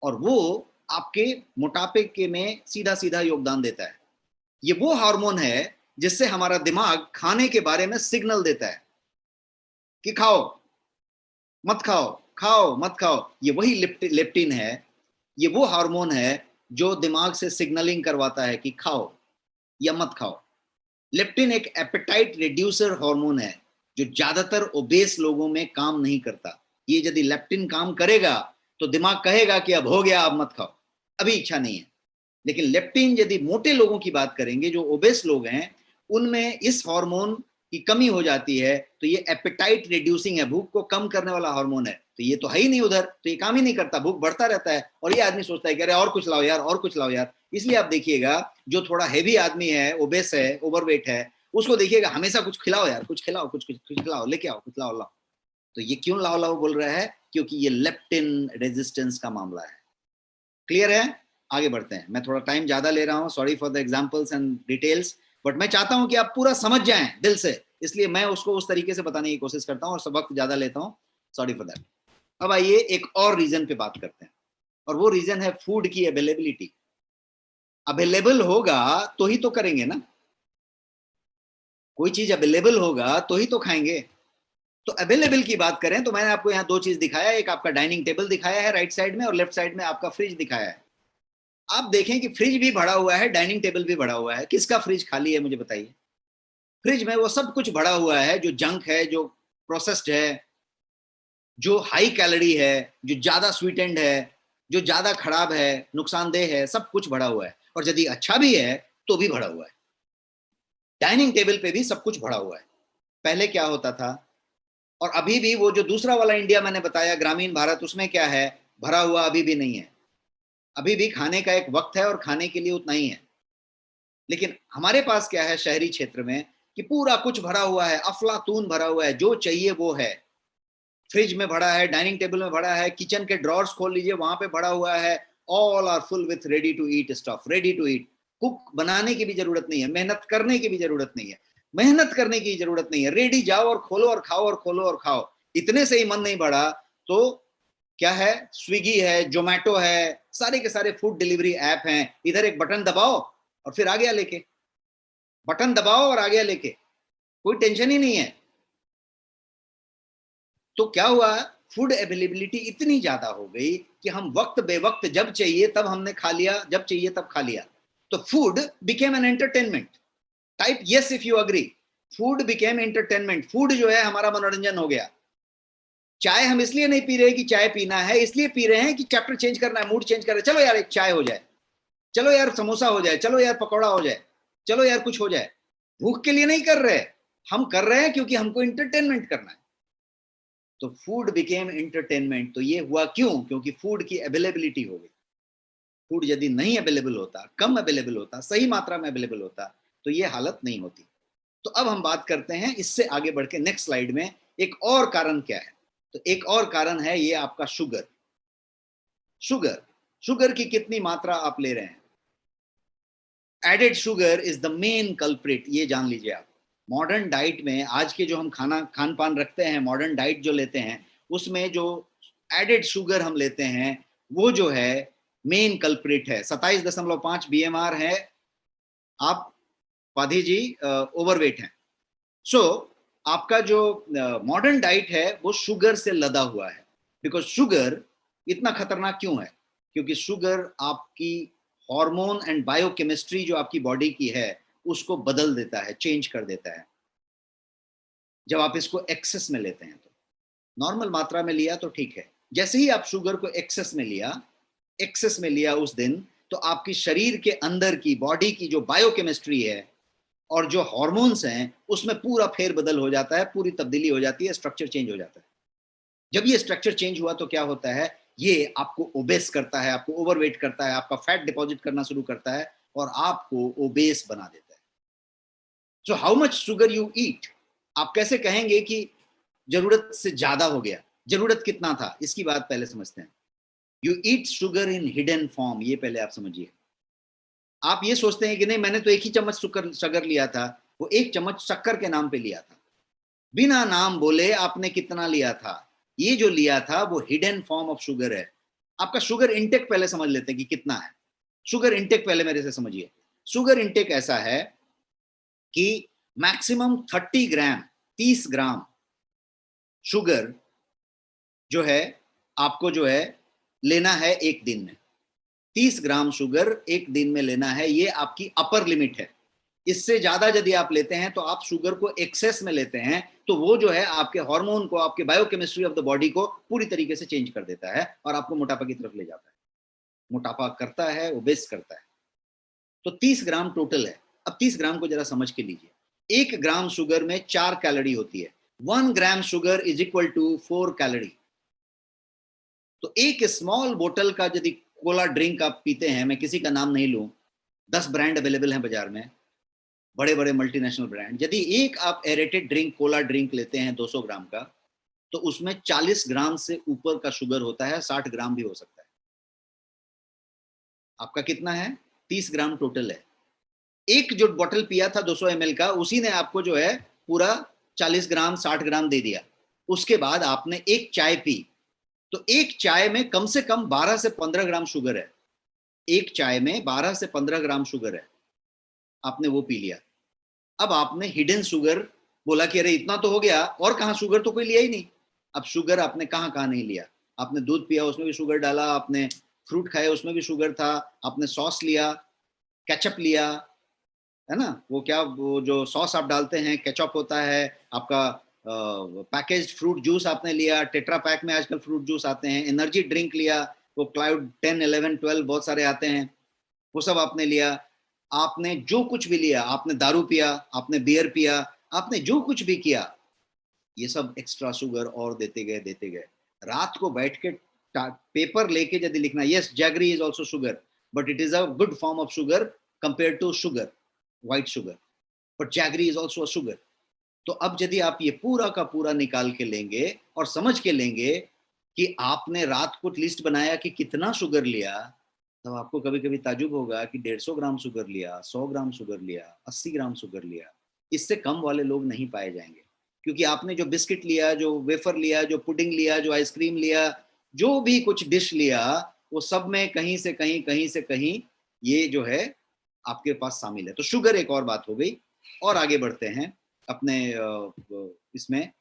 और वो आपके मोटापे के में सीधा सीधा योगदान देता है। ये वो हार्मोन है जिससे हमारा दिमाग खाने के बारे में सिग्नल देता है कि खाओ मत खाओ, खाओ मत खाओ। ये वही लेप्टिन है, ये वो हार्मोन है जो दिमाग से सिग्नलिंग करवाता है कि खाओ या मत खाओ। लेप्टिन एक एपेटाइट रिड्यूसर हार्मोन है जो ज्यादातर ओबेस लोगों में काम नहीं करता। ये यदि लेप्टिन काम करेगा तो दिमाग कहेगा कि अब हो गया, अब मत खाओ, अभी इच्छा नहीं है। लेकिन लेप्टिन यदि मोटे लोगों की बात करेंगे, जो ओबेस लोग हैं, उनमें इस हार्मोन की कमी हो जाती है तो ये एपेटाइट रिड्यूसिंग है, भूख को कम करने वाला हार्मोन है। तो ये तो है ही नहीं उधर, तो ये काम ही नहीं करता, भूख बढ़ता रहता है और ये आदमी सोचता है कि अरे और कुछ लाओ यार, और कुछ लाओ यार। इसलिए आप देखिएगा जो थोड़ा हेवी आदमी है, ओबेस है, ओवरवेट है, उसको देखिएगा हमेशा कुछ खिलाओ यार, कुछ खिलाओ, कुछ खिलाओ, लेके आओ, कुछ लाओ लाओ। तो ये क्यों लाओ लाओ बोल रहा है? क्योंकि ये लेप्टिन रेजिस्टेंस का मामला है। क्लियर है? आगे बढ़ते हैं। मैं थोड़ा टाइम ज्यादा ले रहा हूं, sorry for the examples and details, but मैं चाहता हूं कि आप पूरा समझ जाएं दिल से, इसलिए मैं उसको उस तरीके से बताने की कोशिश करता हूं और सब वक्त ज्यादा लेता हूं, सॉरी फॉर दैट। अब आइए एक और रीजन पे बात करते हैं, और वो रीजन है फूड की अवेलेबिलिटी। अवेलेबल होगा तो ही तो करेंगे ना, कोई चीज अवेलेबल होगा तो ही तो खाएंगे। तो अवेलेबल की बात करें तो मैंने आपको यहाँ दो चीज दिखाया, एक आपका डाइनिंग टेबल दिखाया है राइट साइड में और लेफ्ट साइड में आपका फ्रिज दिखाया है। आप देखें कि फ्रिज भी भरा हुआ है, डाइनिंग टेबल भी भरा हुआ है। किसका फ्रिज खाली है मुझे बताइए? फ्रिज में वो सब कुछ भरा हुआ है जो जंक है, जो प्रोसेस्ड है, जो हाई कैलोरी है, जो ज्यादा स्वीटेंड है, जो ज्यादा खराब है, नुकसानदेह है, सब कुछ भरा हुआ है। और यदि अच्छा भी है तो भी भरा हुआ है। डाइनिंग टेबल पे भी सब कुछ भरा हुआ है। पहले क्या होता था, और अभी भी वो जो दूसरा वाला इंडिया मैंने बताया, ग्रामीण भारत, उसमें क्या है? भरा हुआ अभी भी नहीं है। अभी भी खाने का एक वक्त है और खाने के लिए उतना ही है। लेकिन हमारे पास क्या है शहरी क्षेत्र में कि पूरा कुछ भरा हुआ है, अफलातून भरा हुआ है, जो चाहिए वो है। फ्रिज में भरा है, डाइनिंग टेबल में भरा है, किचन के ड्रॉर्स खोल लीजिए वहां पे भरा हुआ है। All are full with ready to eat stuff, ready to eat. Cook बनाने की भी जरूरत नहीं है, मेहनत करने की भी जरूरत नहीं है, मेहनत करने की जरूरत नहीं है, रेडी जाओ और खोलो और खाओ और खोलो और खाओ। इतने से ही मन नहीं बढ़ा तो क्या है, स्विगी है, जोमेटो है, सारे के सारे फूड डिलीवरी ऐप हैं। इधर एक बटन दबाओ और फिर आ गया लेके, बटन दबाओ और आ गया लेके, कोई टेंशन ही नहीं है। तो क्या हुआ, फूड अवेलेबिलिटी इतनी ज्यादा हो गई कि हम वक्त बेवक्त जब चाहिए तब हमने खा लिया, जब चाहिए तब खा लिया। तो food became an entertainment. Type yes if you agree, food became entertainment. Food जो है हमारा मनोरंजन हो गया। चाय हम इसलिए नहीं पी रहे कि चाय पीना है, इसलिए पी रहे हैं कि चैप्टर चेंज करना है, मूड चेंज कर रहे हैं। चलो यार एक चाय हो जाए, चलो यार समोसा हो जाए, चलो यार पकौड़ा हो जाए, चलो यार कुछ हो जाए। भूख के लिए नहीं कर रहे, हम कर रहे हैं क्योंकि हमको एंटरटेनमेंट करना है। तो फूड बिकेम एंटरटेनमेंट। तो ये हुआ क्यों? क्योंकि फूड की अवेलेबिलिटी हो गई। फूड यदि नहीं अवेलेबल होता, कम अवेलेबल होता, सही मात्रा में अवेलेबल होता, तो ये हालत नहीं होती। तो अब हम बात करते हैं इससे आगे बढ़ के नेक्स्ट स्लाइड में, एक और कारण क्या है। तो एक और कारण है ये आपका शुगर। शुगर, शुगर की कितनी मात्रा आप ले रहे हैं? Added sugar is the main culprit, ये जान लीजिए आप। मॉडर्न डाइट में आज के जो हम खान पान रखते हैं, मॉडर्न डाइट जो लेते हैं, उसमें जो एडेड शुगर हम लेते हैं वो जो है मेन कल्प्रिट है। 27.5 BMR है। आप पाधी जी ओवरवेट हैं। सो आपका जो मॉडर्न डाइट है वो शुगर से लदा हुआ है। बिकॉज शुगर इतना खतरनाक क्यों है? क्योंकि शुगर आपकी हार्मोन एंड बायोकेमिस्ट्री जो आपकी बॉडी की है उसको बदल देता है, चेंज कर देता है जब आप इसको एक्सेस में लेते हैं। तो नॉर्मल मात्रा में लिया तो ठीक है, जैसे ही आप शुगर को एक्सेस में लिया उस दिन, तो आपकी शरीर के अंदर की बॉडी की जो बायोकेमिस्ट्री है और जो हार्मोन्स हैं उसमें पूरा फेरबदल हो जाता है, पूरी तब्दीली हो जाती है, स्ट्रक्चर चेंज हो जाता है। जब ये स्ट्रक्चर चेंज हुआ तो क्या होता है, ये आपको ओबेस करता है, आपको ओवरवेट करता है, आपका फैट डिपॉजिट करना शुरू करता है और आपको ओबेस बना देता है। So how much sugar you eat, आप कैसे कहेंगे कि जरूरत से ज्यादा हो गया? जरूरत कितना था इसकी बात पहले समझते हैं। You eat sugar in hidden form, ये पहले आप समझिए। आप ये सोचते हैं कि नहीं मैंने तो एक ही चम्मच शक्कर लिया था, वो एक चम्मच शक्कर के नाम पे लिया था, बिना नाम बोले आपने कितना लिया था। ये जो लिया था वो हिडन फॉर्म ऑफ शुगर है। आपका शुगर इंटेक पहले समझ लेते हैं कि कितना है। शुगर इंटेक पहले मेरे से समझिए। शुगर इंटेक ऐसा है कि मैक्सिमम 30 ग्राम 30 ग्राम शुगर जो है आपको जो है लेना है एक दिन में। 30 ग्राम शुगर एक दिन में लेना है, ये आपकी अपर लिमिट है। इससे ज्यादा यदि आप लेते हैं तो आप शुगर को एक्सेस में लेते हैं, तो वो जो है आपके हार्मोन को, आपके बायोकेमिस्ट्री ऑफ द बॉडी को पूरी तरीके से चेंज कर देता है और आपको मोटापा की तरफ ले जाता है। मोटापा करता है, ओबेस करता है। तो 30 ग्राम टोटल है। अब 30 ग्राम को जरा समझ के लीजिए। 1 ग्राम शुगर में 4 कैलोरी होती है। 1 gram sugar is equal to 4 calorie. तो एक स्मॉल बोतल का यदि कोला ड्रिंक आप पीते हैं, मैं किसी का नाम नहीं लूं, 10 ब्रांड अवेलेबल हैं बाजार में, बड़े बड़े मल्टीनेशनल ब्रांड। यदि एक आप एरेटेड ड्रिंक, कोला ड्रिंक लेते हैं 200 ग्राम का, तो उसमें 40 ग्राम से ऊपर का शुगर होता है, 60 ग्राम भी हो सकता है। आपका कितना है? 30 ग्राम टोटल है। एक जो बोतल पिया था 200 ml का, उसी ने आपको जो है पूरा 40 ग्राम 60 ग्राम दे दिया। उसके बाद आपने एक चाय पी, तो एक चाय में कम से कम 12 से 15 ग्राम शुगर है। एक चाय में 12 से 15 ग्राम शुगर है, आपने वो पी लिया। अब आपने हिडन शुगर बोला कि अरे इतना तो हो गया, और कहाँ, शुगर तो कोई लिया ही नहीं। अब शुगर आपने कहाँ कहाँ नहीं लिया। आपने दूध पिया, उसमें भी शुगर डाला, आपने फ्रूट खाए, उसमें भी शुगर था, आपने सॉस लिया, केचप लिया, है ना, वो क्या, वो जो सॉस आप डालते हैं केचप होता है। आपका पैकेज्ड फ्रूट जूस आपने लिया, टेट्रा पैक में आजकल फ्रूट जूस आते हैं। एनर्जी ड्रिंक लिया, वो क्लाउड 10, 11, 12 बहुत सारे आते हैं, वो सब आपने लिया। आपने जो कुछ भी लिया, आपने दारू पिया, आपने बियर पिया, आपने जो कुछ भी किया, ये सब एक्स्ट्रा शुगर और देते गए देते गए। रात को बैठ के पेपर लेके यदि लिखना, yes jaggery is also sugar, but it is a good form of sugar compare to sugar, white sugar, but jaggery is also a sugar. तो अब यदि आप ये पूरा का पूरा निकाल के लेंगे और समझ के लेंगे कि आपने रात को लिस्ट बनाया कि कितना शुगर लिया, तो आपको कभी कभी ताजुब होगा कि 150 ग्राम शुगर लिया, 100 ग्राम शुगर लिया, 80 ग्राम शुगर लिया। इससे कम वाले लोग नहीं पाए जाएंगे, क्योंकि आपने जो बिस्किट लिया, जो वेफर लिया, जो पुडिंग लिया, जो आइसक्रीम लिया, जो भी कुछ डिश लिया, वो सब में कहीं से कहीं ये जो है आपके पास शामिल है। तो शुगर एक और बात हो गई। और आगे बढ़ते हैं अपने इसमें।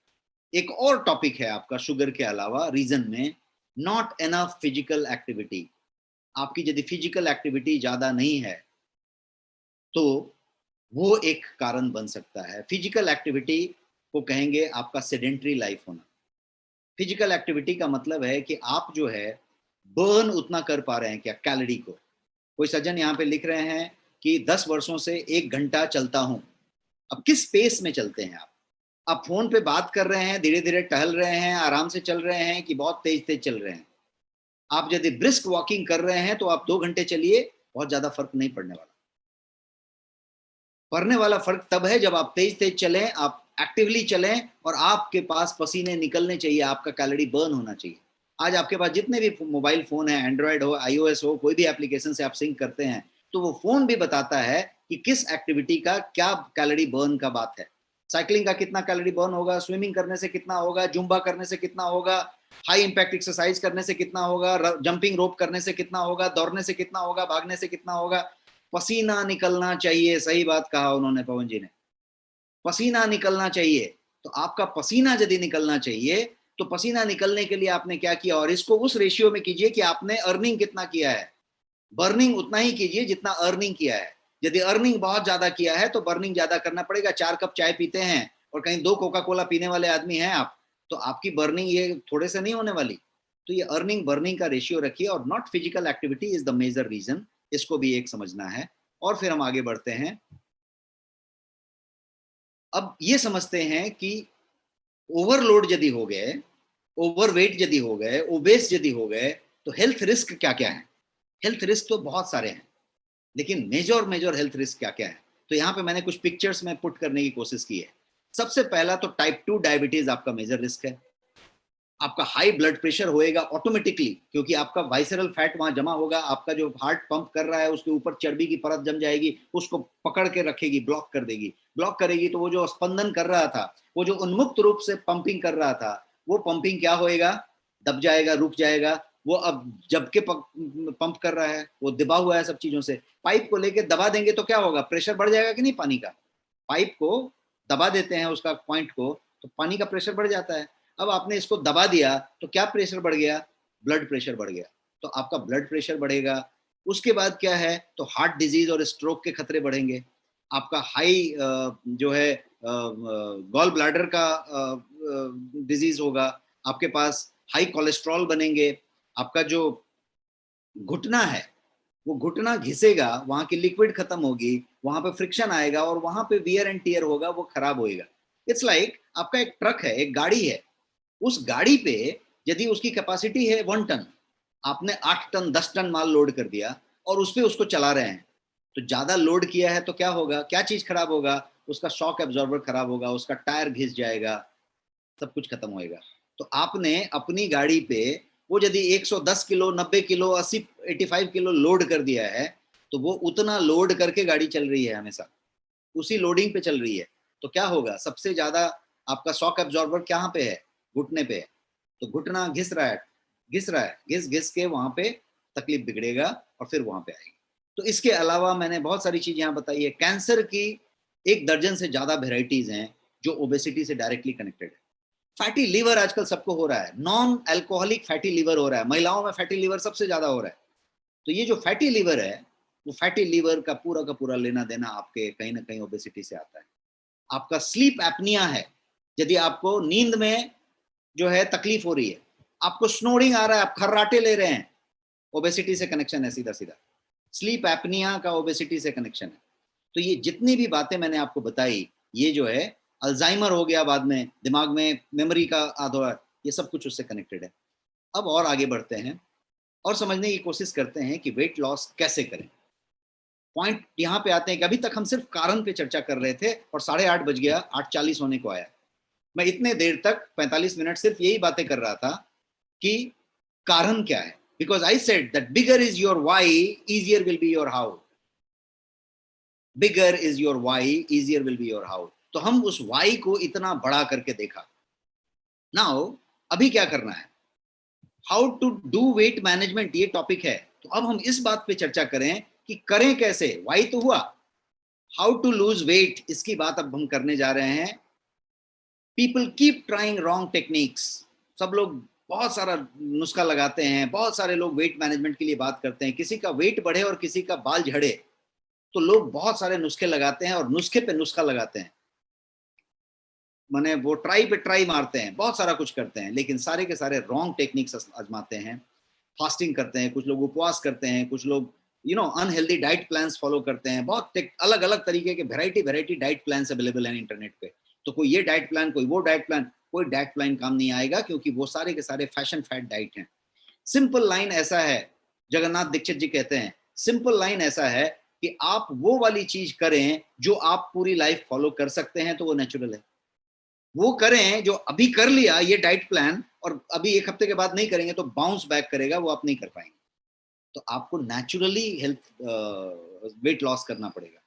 एक और टॉपिक है आपका शुगर के अलावा रीजन में, नॉट एनफ फिजिकल एक्टिविटी। आपकी यदि फिजिकल एक्टिविटी ज्यादा नहीं है तो वो एक कारण बन सकता है। फिजिकल एक्टिविटी को कहेंगे आपका सेडेंटरी लाइफ होना। फिजिकल एक्टिविटी का मतलब है कि आप जो है बर्न उतना कर पा रहे हैं क्या कैलोरी को। कोई सज्जन यहाँ पे लिख रहे हैं कि 10 वर्षों से 1 घंटा चलता हूं। अब किस पेस में चलते हैं आप फोन पे बात कर रहे हैं, धीरे धीरे टहल रहे हैं, आराम से चल रहे हैं, कि बहुत तेज तेज चल रहे हैं। आप यदि ब्रिस्क वॉकिंग कर रहे हैं तो आप 2 घंटे चलिए, बहुत ज्यादा फर्क नहीं पड़ने वाला। पड़ने वाला फर्क तब है जब आप तेज तेज चलें, आप एक्टिवली चलें और आपके पास पसीने निकलने चाहिए, आपका कैलोरी बर्न होना चाहिए। आज आपके पास जितने भी मोबाइल फोन है, एंड्रॉयड हो, iOS हो, कोई भी एप्लीकेशन से आप सिंक करते हैं, तो वो फोन भी बताता है कि किस एक्टिविटी का क्या कैलोरी बर्न का बात है। साइकिलिंग का कितना कैलोरी बर्न होगा, स्विमिंग करने से कितना होगा, जुम्बा करने से कितना होगा, हाई इंपैक्ट एक्सरसाइज करने से कितना होगा, जंपिंग रोप करने से कितना होगा, दौड़ने से कितना होगा, भागने से कितना होगा। पसीना निकलना चाहिए। सही बात कहा उन्होंने, पवन जी ने, पसीना निकलना चाहिए। तो आपका पसीना यदि निकलना चाहिए तो पसीना निकलने के लिए आपने क्या किया, और इसको उस रेशियो में कीजिए कि आपने अर्निंग कितना किया है। बर्निंग उतना ही कीजिए जितना अर्निंग किया है। यदि अर्निंग बहुत ज्यादा किया है तो बर्निंग ज्यादा करना पड़ेगा। 4 कप चाय पीते हैं और कहीं 2 कोका कोला पीने वाले आदमी हैं आप, तो आपकी बर्निंग ये थोड़े से नहीं होने वाली। तो ये अर्निंग बर्निंग का रेशियो रखिए, और not physical activity is the major reason. इसको भी एक समझना है। और फिर हम आगे बढ़ते हैं। अब ये समझते हैं कि ओवरलोड यदि हो गए, ओवरवेट यदि हो गए, ओबेस यदि हो गए, तो हेल्थ रिस्क क्या क्या है। हेल्थ रिस्क तो बहुत सारे हैं, लेकिन मेजर हेल्थ रिस्क क्या क्या है। तो यहाँ पे मैंने कुछ पिक्चर्स में पुट करने की कोशिश की है। सबसे पहला तो टाइप 2 डायबिटीज आपका मेजर रिस्क है। आपका हाई ब्लड प्रेशर होएगा ऑटोमेटिकली, क्योंकि आपका वाइसरल फैट वहां जमा होगा, आपका जो हार्ट पंप कर रहा है उसके ऊपर चर्बी की परत जम जाएगी, उसको पकड़ के रखेगी, ब्लॉक कर देगी, ब्लॉक करेगी, तो वो जो स्पंदन कर रहा था, वो जो उन्मुक्त रूप से पंपिंग कर रहा था, वो पंपिंग क्या होएगा, दब जाएगा, रुक जाएगा। वो अब जब के पंप कर रहा है, वो दबा हुआ है सब चीजों से, पाइप को लेके दबा देंगे तो क्या होगा, प्रेशर बढ़ जाएगा कि नहीं पानी का, पाइप को दबा देते हैं उसका पॉइंट को, तो पानी का प्रेशर बढ़ जाता है। अब आपने इसको दबा दिया तो क्या प्रेशर बढ़ गया, ब्लड प्रेशर बढ़ गया, तो आपका ब्लड प्रेशर बढ़ेगा। उसके बाद क्या है, तो हार्ट डिजीज और स्ट्रोक के खतरे बढ़ेंगे, आपका हाई जो है गॉल ब्लैडर का डिजीज होगा, आपके पास हाई कोलेस्ट्रॉल बनेंगे, आपका जो घुटना है वो घुटना घिसेगा, वहां की लिक्विड खत्म होगी, वहां पे फ्रिक्शन आएगा और वहां पे वियर एंड टियर होगा, वो खराब होएगा। इट्स लाइक आपका एक ट्रक है, एक गाड़ी है, उस गाड़ी पे यदि उसकी कैपेसिटी है 1 टन, आपने 8 टन 10 टन माल लोड कर दिया और उस पे उसको चला रहे हैं, तो ज्यादा लोड किया है तो क्या होगा, क्या चीज खराब होगा, उसका शॉक एब्जॉर्बर खराब होगा, उसका टायर घिस जाएगा, सब कुछ खत्म होएगा। तो आपने अपनी गाड़ी पे वो यदि 110 किलो 90 किलो 80 85 किलो लोड कर दिया है, तो वो उतना लोड करके गाड़ी चल रही है, हमेशा उसी लोडिंग पे चल रही है, तो क्या होगा, सबसे ज्यादा आपका शॉक एब्जॉर्बर कहाँ पे है, घुटने पे है, तो घुटना घिस रहा है, घिस घिस के वहां पे तकलीफ बिगड़ेगा और फिर वहां पे आएगी। तो इसके अलावा मैंने बहुत सारी चीज यहाँ बताई है, कैंसर की 1 दर्जन से ज्यादा वेराइटीज हैं जो ओबेसिटी से डायरेक्टली कनेक्टेड है। फैटी लीवर आजकल सबको हो रहा है, नॉन अल्कोहलिक फैटी लीवर हो रहा है, महिलाओं में फैटी लीवर सबसे ज्यादा हो रहा है। तो ये जो फैटी लीवर है, वो फैटी लीवर का पूरा लेना देना आपके कहीं ना कहीं ओबेसिटी से आता है। आपका स्लीप एपनिया है, यदि आपको नींद में जो है तकलीफ हो रही है, आपको स्नोरिंग आ रहा है, आप खर्राटे ले रहे हैं, ओबेसिटी से कनेक्शन है सीधा सीधा, स्लीप एपनिया का ओबेसिटी से कनेक्शन है। तो ये जितनी भी बातें मैंने आपको बताई, ये जो है अल्जाइमर हो गया, बाद में दिमाग में मेमोरी का आधा, ये सब कुछ उससे कनेक्टेड है। अब और आगे बढ़ते हैं और समझने की कोशिश करते हैं कि वेट लॉस कैसे करें। पॉइंट यहाँ पे आते हैं कि अभी तक हम सिर्फ कारण पे चर्चा कर रहे थे और 8:30 बज गया, 8:40 होने को आया। मैं इतने देर तक 45 मिनट सिर्फ यही बातें कर रहा था कि कारण क्या है, because I said that bigger is your why, easier will be your how. Bigger is your why, easier will be your how. तो हम उस वाई को इतना बड़ा करके देखा। नाउ अभी क्या करना है, how to do weight management, ये टॉपिक है। तो अब हम इस बात पे चर्चा करें कि करें कैसे, वाई तो हुआ, हाउ टू लूज वेट, इसकी बात अब हम करने जा रहे हैं। People keep trying wrong techniques, सब लोग बहुत सारा नुस्खा लगाते हैं, बहुत सारे लोग वेट मैनेजमेंट के लिए बात करते हैं, किसी का वेट बढ़े और किसी का बाल झड़े, तो लोग बहुत सारे नुस्खे लगाते हैं और नुस्खे पे नुस्खा लगाते हैं, माने वो ट्राई पे ट्राई मारते हैं, बहुत सारा कुछ करते हैं, लेकिन सारे के सारे रॉन्ग टेक्निक्स आजमाते हैं। फास्टिंग करते हैं, कुछ लोग उपवास करते हैं, कुछ लोग अनहेल्दी डाइट प्लान्स फॉलो करते हैं, बहुत अलग अलग तरीके के वेराइटी डाइट प्लान्स अवेलेबल हैं इंटरनेट पे। तो कोई ये डाइट प्लान, कोई वो डाइट प्लान, कोई डाइट प्लान काम नहीं आएगा, क्योंकि वो सारे के सारे फैशन फैट डाइट हैं। सिंपल लाइन ऐसा है, जगन्नाथ दीक्षित जी कहते हैं, सिंपल लाइन ऐसा है कि आप वो वाली चीज करें जो आप पूरी लाइफ फॉलो कर सकते हैं, तो वो नेचुरल है। वो करें जो अभी कर लिया ये डाइट प्लान और अभी 1 हफ्ते के बाद नहीं करेंगे तो बाउंस बैक करेगा, वो आप नहीं कर पाएंगे। तो आपको नेचुरली हेल्थ वेट लॉस करना पड़ेगा।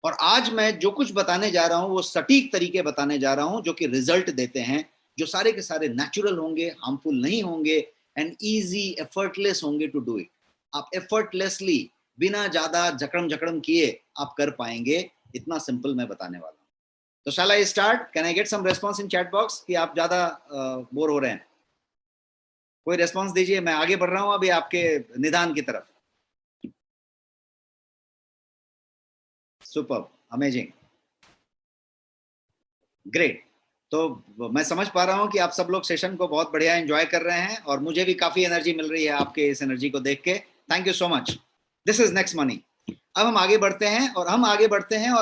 और आज मैं जो कुछ बताने जा रहा हूं वो सटीक तरीके बताने जा रहा हूं जो कि रिजल्ट देते हैं, जो सारे के सारे नेचुरल होंगे, हार्मफुल नहीं होंगे एंड इजी एफर्टलेस होंगे टू डू इट। आप एफर्टलेसली बिना ज्यादा जकड़म किए आप कर पाएंगे, इतना सिंपल मैं बताने वाला हूं। तो shall I start? Can I get some response in chat box कि आप ज्यादा बोर हो रहे हैं? कोई रेस्पॉन्स दीजिए, मैं आगे बढ़ रहा हूं अभी आपके निदान की तरफ। Super, amazing, great. तो मैं समझ पा रहा हूं कि आप सब लोग सेशन को बहुत बढ़िया एंजॉय कर रहे हैं और मुझे भी काफी एनर्जी मिल रही है आपके इस एनर्जी को देख के। Thank you so much. This is next money. अब हम आगे बढ़ते हैं और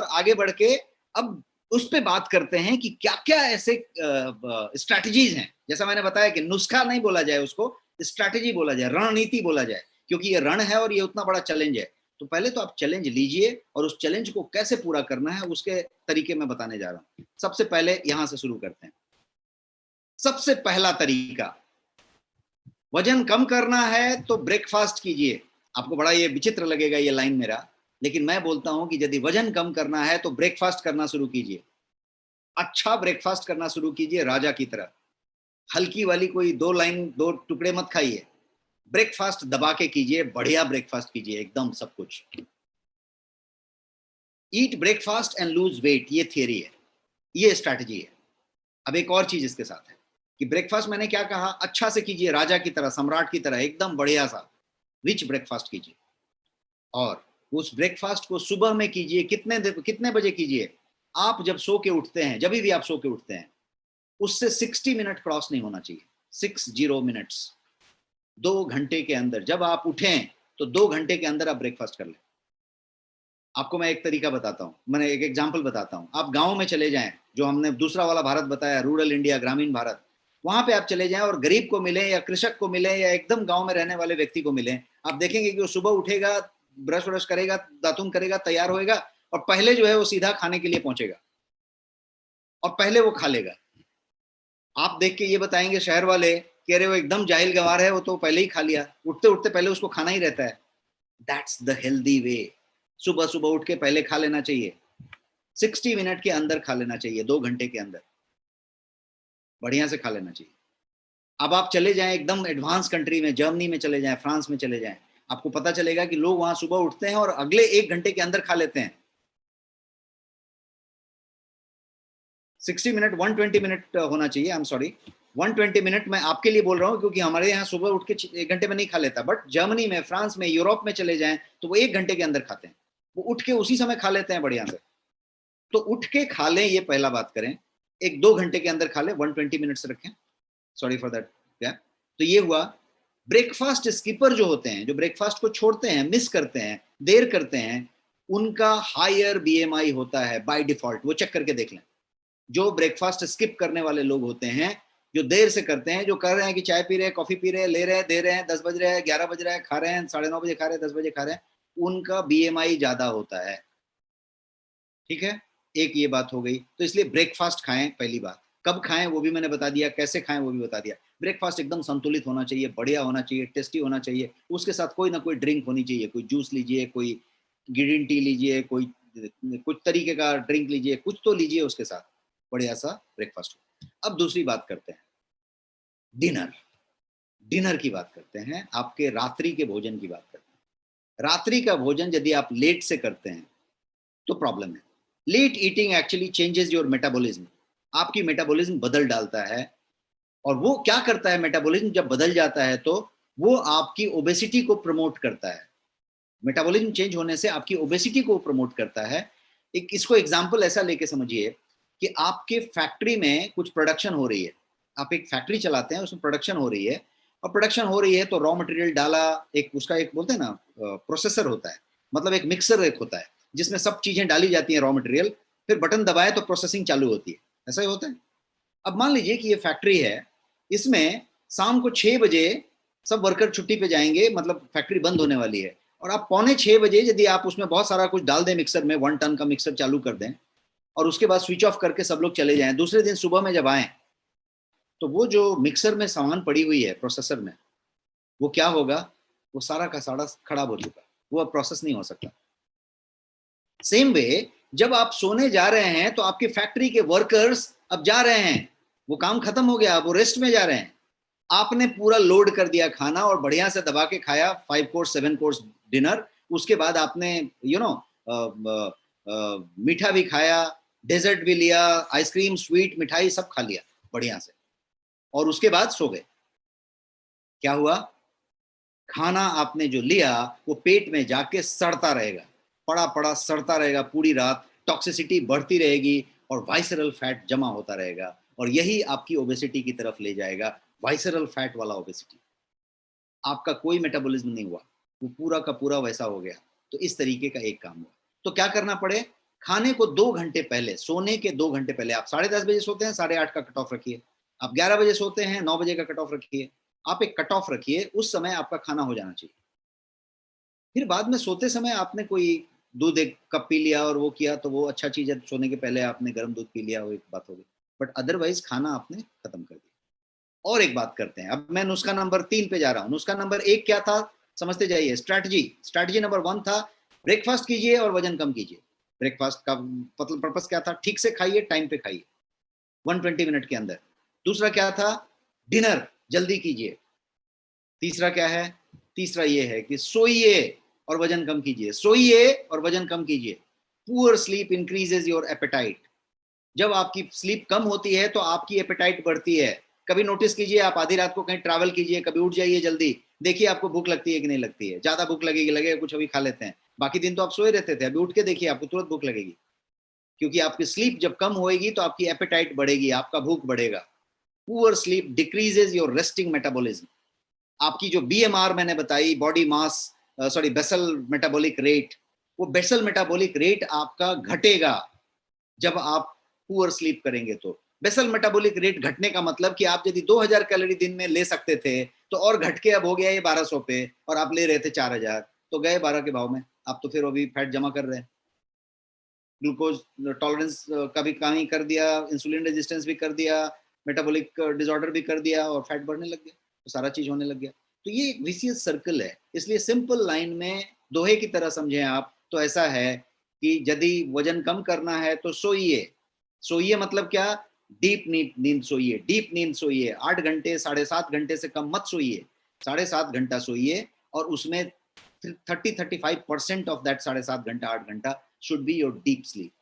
आगे बढ़ के अब उस पे बात करते हैं कि क्या क्या ऐसे स्ट्रैटेजीज हैं। जैसा मैंने बताया कि नुस्खा नहीं बोला जाए, उसको स्ट्रैटेजी बोला जाए, रणनीति बोला जाए, क्योंकि ये रण है और ये उतना बड़ा चैलेंज है। तो पहले तो आप चैलेंज लीजिए और उस चैलेंज को कैसे पूरा करना है उसके तरीके मैं बताने जा रहा हूं। सबसे पहले यहां से शुरू करते हैं। सबसे पहला तरीका, वजन कम करना है तो ब्रेकफास्ट कीजिए। आपको बड़ा ये विचित्र लगेगा ये लाइन मेरा, लेकिन मैं बोलता हूं कि यदि वजन कम करना है तो ब्रेकफास्ट करना शुरू कीजिए। अच्छा ब्रेकफास्ट करना शुरू कीजिए राजा की तरह। हल्की वाली कोई दो टुकड़े मत खाइए, ब्रेकफास्ट दबा के कीजिए, बढ़िया ब्रेकफास्ट कीजिए एकदम सब कुछ। Eat breakfast and lose weight, ये थियरी है, ये स्ट्रैटेजी है। अब एक और चीज इसके साथ है कि ब्रेकफास्ट मैंने क्या कहा, अच्छा से कीजिए, राजा की तरह, सम्राट की तरह, एकदम बढ़िया सा रिच ब्रेकफास्ट कीजिए। और उस ब्रेकफास्ट को सुबह में कीजिए। कितने बजे कीजिए? आप जब सो के उठते हैं, जब भी आप सो के उठते हैं, उससे 60 मिनट क्रॉस नहीं होना चाहिए। 60 मिनट्स, 2 घंटे के अंदर जब आप उठें तो 2 घंटे के अंदर आप ब्रेकफास्ट कर लें। आपको मैं एक तरीका बताता हूँ, मैंने एक एग्जाम्पल बताता हूँ। आप गांव में चले जाएं, जो हमने दूसरा वाला भारत बताया, रूरल इंडिया, ग्रामीण भारत, वहां पे आप चले जाएं और गरीब को मिलें या कृषक को मिलें या एकदम गांव में रहने वाले व्यक्ति को मिलें, आप देखेंगे कि वो सुबह उठेगा, ब्रश व्रश करेगा, दातुन करेगा, तैयार होएगा और पहले जो है वो सीधा खाने के लिए पहुंचेगा और पहले वो खा लेगा। आप देख के ये बताएंगे शहर वाले कि अरे वो एकदम जाहिल गंवार है, वो तो पहले ही खा लिया, उठते उठते पहले उसको खाना ही रहता है। That's the healthy way. सुबह सुबह उठ के पहले खा लेना चाहिए, 60 मिनट के अंदर खा लेना चाहिए, 2 घंटे के अंदर बढ़िया से खा लेना चाहिए। अब आप चले जाएं एकदम एडवांस कंट्री में, जर्मनी में चले जाएं, फ्रांस में चले जाएं, आपको पता चलेगा कि लोग वहां सुबह उठते हैं और अगले 1 घंटे के अंदर खा लेते हैं। 60 मिनट, 120 मिनट होना चाहिए, आई एम सॉरी, 120 मिनट मैं आपके लिए बोल रहा हूं क्योंकि हमारे यहाँ सुबह उठ के 1 घंटे में नहीं खा लेता, बट जर्मनी में, फ्रांस में, यूरोप में चले जाएं तो वो 1 घंटे के अंदर खाते हैं, वो उठ के उसी समय खा लेते हैं बढ़िया से। तो उठ के खा लें, ये पहला बात करें। 1-2 घंटे के अंदर खा लें, 120 मिनट्स रखें, सॉरी फॉर दैट गैप। तो ये हुआ। ब्रेकफास्ट स्किपर जो होते हैं, जो ब्रेकफास्ट को छोड़ते हैं, मिस करते हैं, देर करते हैं, उनका हायर बीएमआई होता है बाय डिफॉल्ट। वो चेक करके देख लें। जो ब्रेकफास्ट स्किप करने वाले लोग होते हैं, जो देर से करते हैं, जो कर रहे हैं कि चाय पी रहे हैं, कॉफी पी रहे हैं, ले रहे हैं, दे रहे हैं, 10 बज रहे हैं, 11 बज रहा है, खा रहे हैं, 9:30 बजे खा रहे हैं, 10 बजे खा रहे हैं, उनका बीएमआई ज्यादा होता है। ठीक है, एक ये बात हो गई। तो इसलिए ब्रेकफास्ट खाएं, पहली बात। कब खाएं वो भी मैंने बता दिया, कैसे खाएं वो भी बता दिया। ब्रेकफास्ट एकदम संतुलित होना चाहिए, बढ़िया होना चाहिए, टेस्टी होना चाहिए। उसके साथ कोई ना कोई ड्रिंक होनी चाहिए, कोई जूस लीजिए, कोई ग्रीन टी लीजिए, कोई कुछ तरीके का ड्रिंक लीजिए, कुछ तो लीजिए उसके साथ, बढ़िया सा ब्रेकफास्ट हो। अब दूसरी बात करते हैं, डिनर। डिनर की बात करते हैं, आपके रात्रि के भोजन की बात करते हैं। रात्रि का भोजन यदि आप लेट से करते हैं तो प्रॉब्लम है। Late eating actually changes your metabolism. आपकी मेटाबॉलिज्म बदल डालता है। और वो क्या करता है, मेटाबॉलिज्म जब बदल जाता है तो वो आपकी ओबेसिटी को प्रमोट करता है। मेटाबॉलिज्म चेंज होने से आपकी ओबेसिटी को प्रमोट करता है। एक इसको एग्जांपल ऐसा लेके समझिए कि आपके फैक्ट्री में कुछ प्रोडक्शन हो रही है। आप एक फैक्ट्री चलाते हैं, उसमें प्रोडक्शन हो रही है, और प्रोडक्शन हो रही है तो रॉ मटेरियल डाला, एक उसका एक बोलते हैं ना प्रोसेसर होता है, मतलब एक मिक्सर एक होता है जिसमें सब चीजें डाली जाती हैं, रॉ मटेरियल, फिर बटन दबाए तो प्रोसेसिंग चालू होती है, ऐसा ही होता है। अब मान लीजिए कि ये फैक्ट्री है, इसमें शाम को 6 बजे सब वर्कर छुट्टी पे जाएंगे, मतलब फैक्ट्री बंद होने वाली है, और आप 5:45 यदि आप उसमें बहुत सारा कुछ डाल दें मिक्सर में, 1 टन का मिक्सर चालू कर दें और उसके बाद स्विच ऑफ करके सब लोग चले जाएं, दूसरे दिन सुबह में जब आए तो वो जो मिक्सर में सामान पड़ी हुई है प्रोसेसर में, वो क्या होगा, वो सारा का सारा खराब हो चुका, वो अब प्रोसेस नहीं हो सकता। सेम वे जब आप सोने जा रहे हैं तो आपकी फैक्ट्री के वर्कर्स अब जा रहे हैं, वो काम खत्म हो गया, अब वो रेस्ट में जा रहे हैं। आपने पूरा लोड कर दिया खाना और बढ़िया से दबा के खाया, 5 कोर्स 7 कोर्स डिनर। उसके बाद आपने मीठा भी खाया, डेजर्ट भी लिया, आइसक्रीम, स्वीट, मिठाई सब खा लिया बढ़िया से, और उसके बाद सो गए। क्या हुआ, खाना आपने जो लिया वो पेट में जाके सड़ता रहेगा, पड़ा पड़ा सड़ता रहेगा पूरी रात, टॉक्सिसिटी बढ़ती रहेगी और वाइसरल फैट जमा होता रहेगा, और यही आपकी ओबेसिटी की तरफ ले जाएगा, वाइसरल फैट वाला ओबेसिटी। आपका कोई मेटाबॉलिज्म नहीं हुआ, वो पूरा का पूरा वैसा हो गया। तो इस तरीके का एक काम हुआ। तो क्या करना पड़े, खाने को 2 घंटे पहले, सोने के 2 घंटे पहले, आप 10:30 बजे सोते हैं, 8:30 का कट ऑफ रखिए। आप 11 बजे सोते हैं, 9 बजे का कट ऑफ रखिए। आप एक कट ऑफ रखिए, उस समय आपका खाना हो जाना चाहिए। फिर बाद में सोते समय आपने कोई दूध 1 कप पी लिया और वो किया तो वो अच्छा चीज है, सोने के पहले आपने गर्म दूध पी लिया, वो एक बात हो गई, बट अदरवाइज खाना आपने खत्म कर दिया। और एक बात करते हैं, अब मैं नुस्खा नंबर 3 पे जा रहा हूँ। नुस्खा नंबर 1 क्या था, समझते जाइए। स्ट्रैटेजी नंबर 1 था ब्रेकफास्ट कीजिए और वजन कम कीजिए। ब्रेकफास्ट का पर्पस क्या था, ठीक से खाइए, टाइम पे खाइए, 120 मिनट के अंदर। दूसरा क्या था, डिनर जल्दी कीजिए। तीसरा क्या है, तीसरा ये है कि सोइए और वजन कम कीजिए, सोइए और वजन कम कीजिए। Poor sleep increases your apatite. जब आपकी स्लीप कम होती है तो आपकी एपेटाइट बढ़ती है। कभी नोटिस कीजिए, आप आधी रात को कहीं ट्रैवल कीजिए, कभी उठ जाइए जल्दी, देखिए आपको भूख लगती है कि नहीं लगती है। ज्यादा भूख लगेगी, लगेगा कुछ अभी खा लेते हैं, बाकी दिन तो आप सोए रहते थे, अभी उठ के देखिए आपको तुरंत भूख लगेगी, क्योंकि आपकी स्लीप जब कम होएगी तो आपकी एपेटाइट बढ़ेगी, आपका भूख बढ़ेगा। Poor sleep decreases your resting metabolism. आपकी जो बीएमआर मैंने बताई, body mass sorry basal metabolic rate, वो बेसल मेटाबॉलिक रेट आपका घटेगा जब आप पुअर स्लीप करेंगे। तो बेसल मेटाबॉलिक रेट घटने का मतलब कि आप यदि 2000 कैलोरी दिन में ले सकते थे तो और घट के अब हो गया ये 1200 पे, और आप ले रहे थे 4000, तो गए 12 के भाव में। आप तो फिर अभी फैट जमा कर रहे हैं, ग्लूकोज टॉलरेंस का भी कमी कर दिया, इंसुलिन रेजिस्टेंस भी कर दिया, मेटाबॉलिक डिसऑर्डर भी कर दिया, और फैट बढ़ने लग गया, तो सारा चीज होने लग गया। तो ये एक विशियस सर्कल है। इसलिए सिंपल लाइन में दोहे की तरह समझें आप तो ऐसा है कि यदि वजन कम करना है तो सोइए। सोइए मतलब क्या, डीप नींद सोइए, डीप नींद सोइए। 8 घंटे 7.5 घंटे से कम मत सोइए, 7.5 घंटा सोइए, और उसमें 30-35% ऑफ दैट 7.5 घंटा 8 घंटा should be your deep sleep.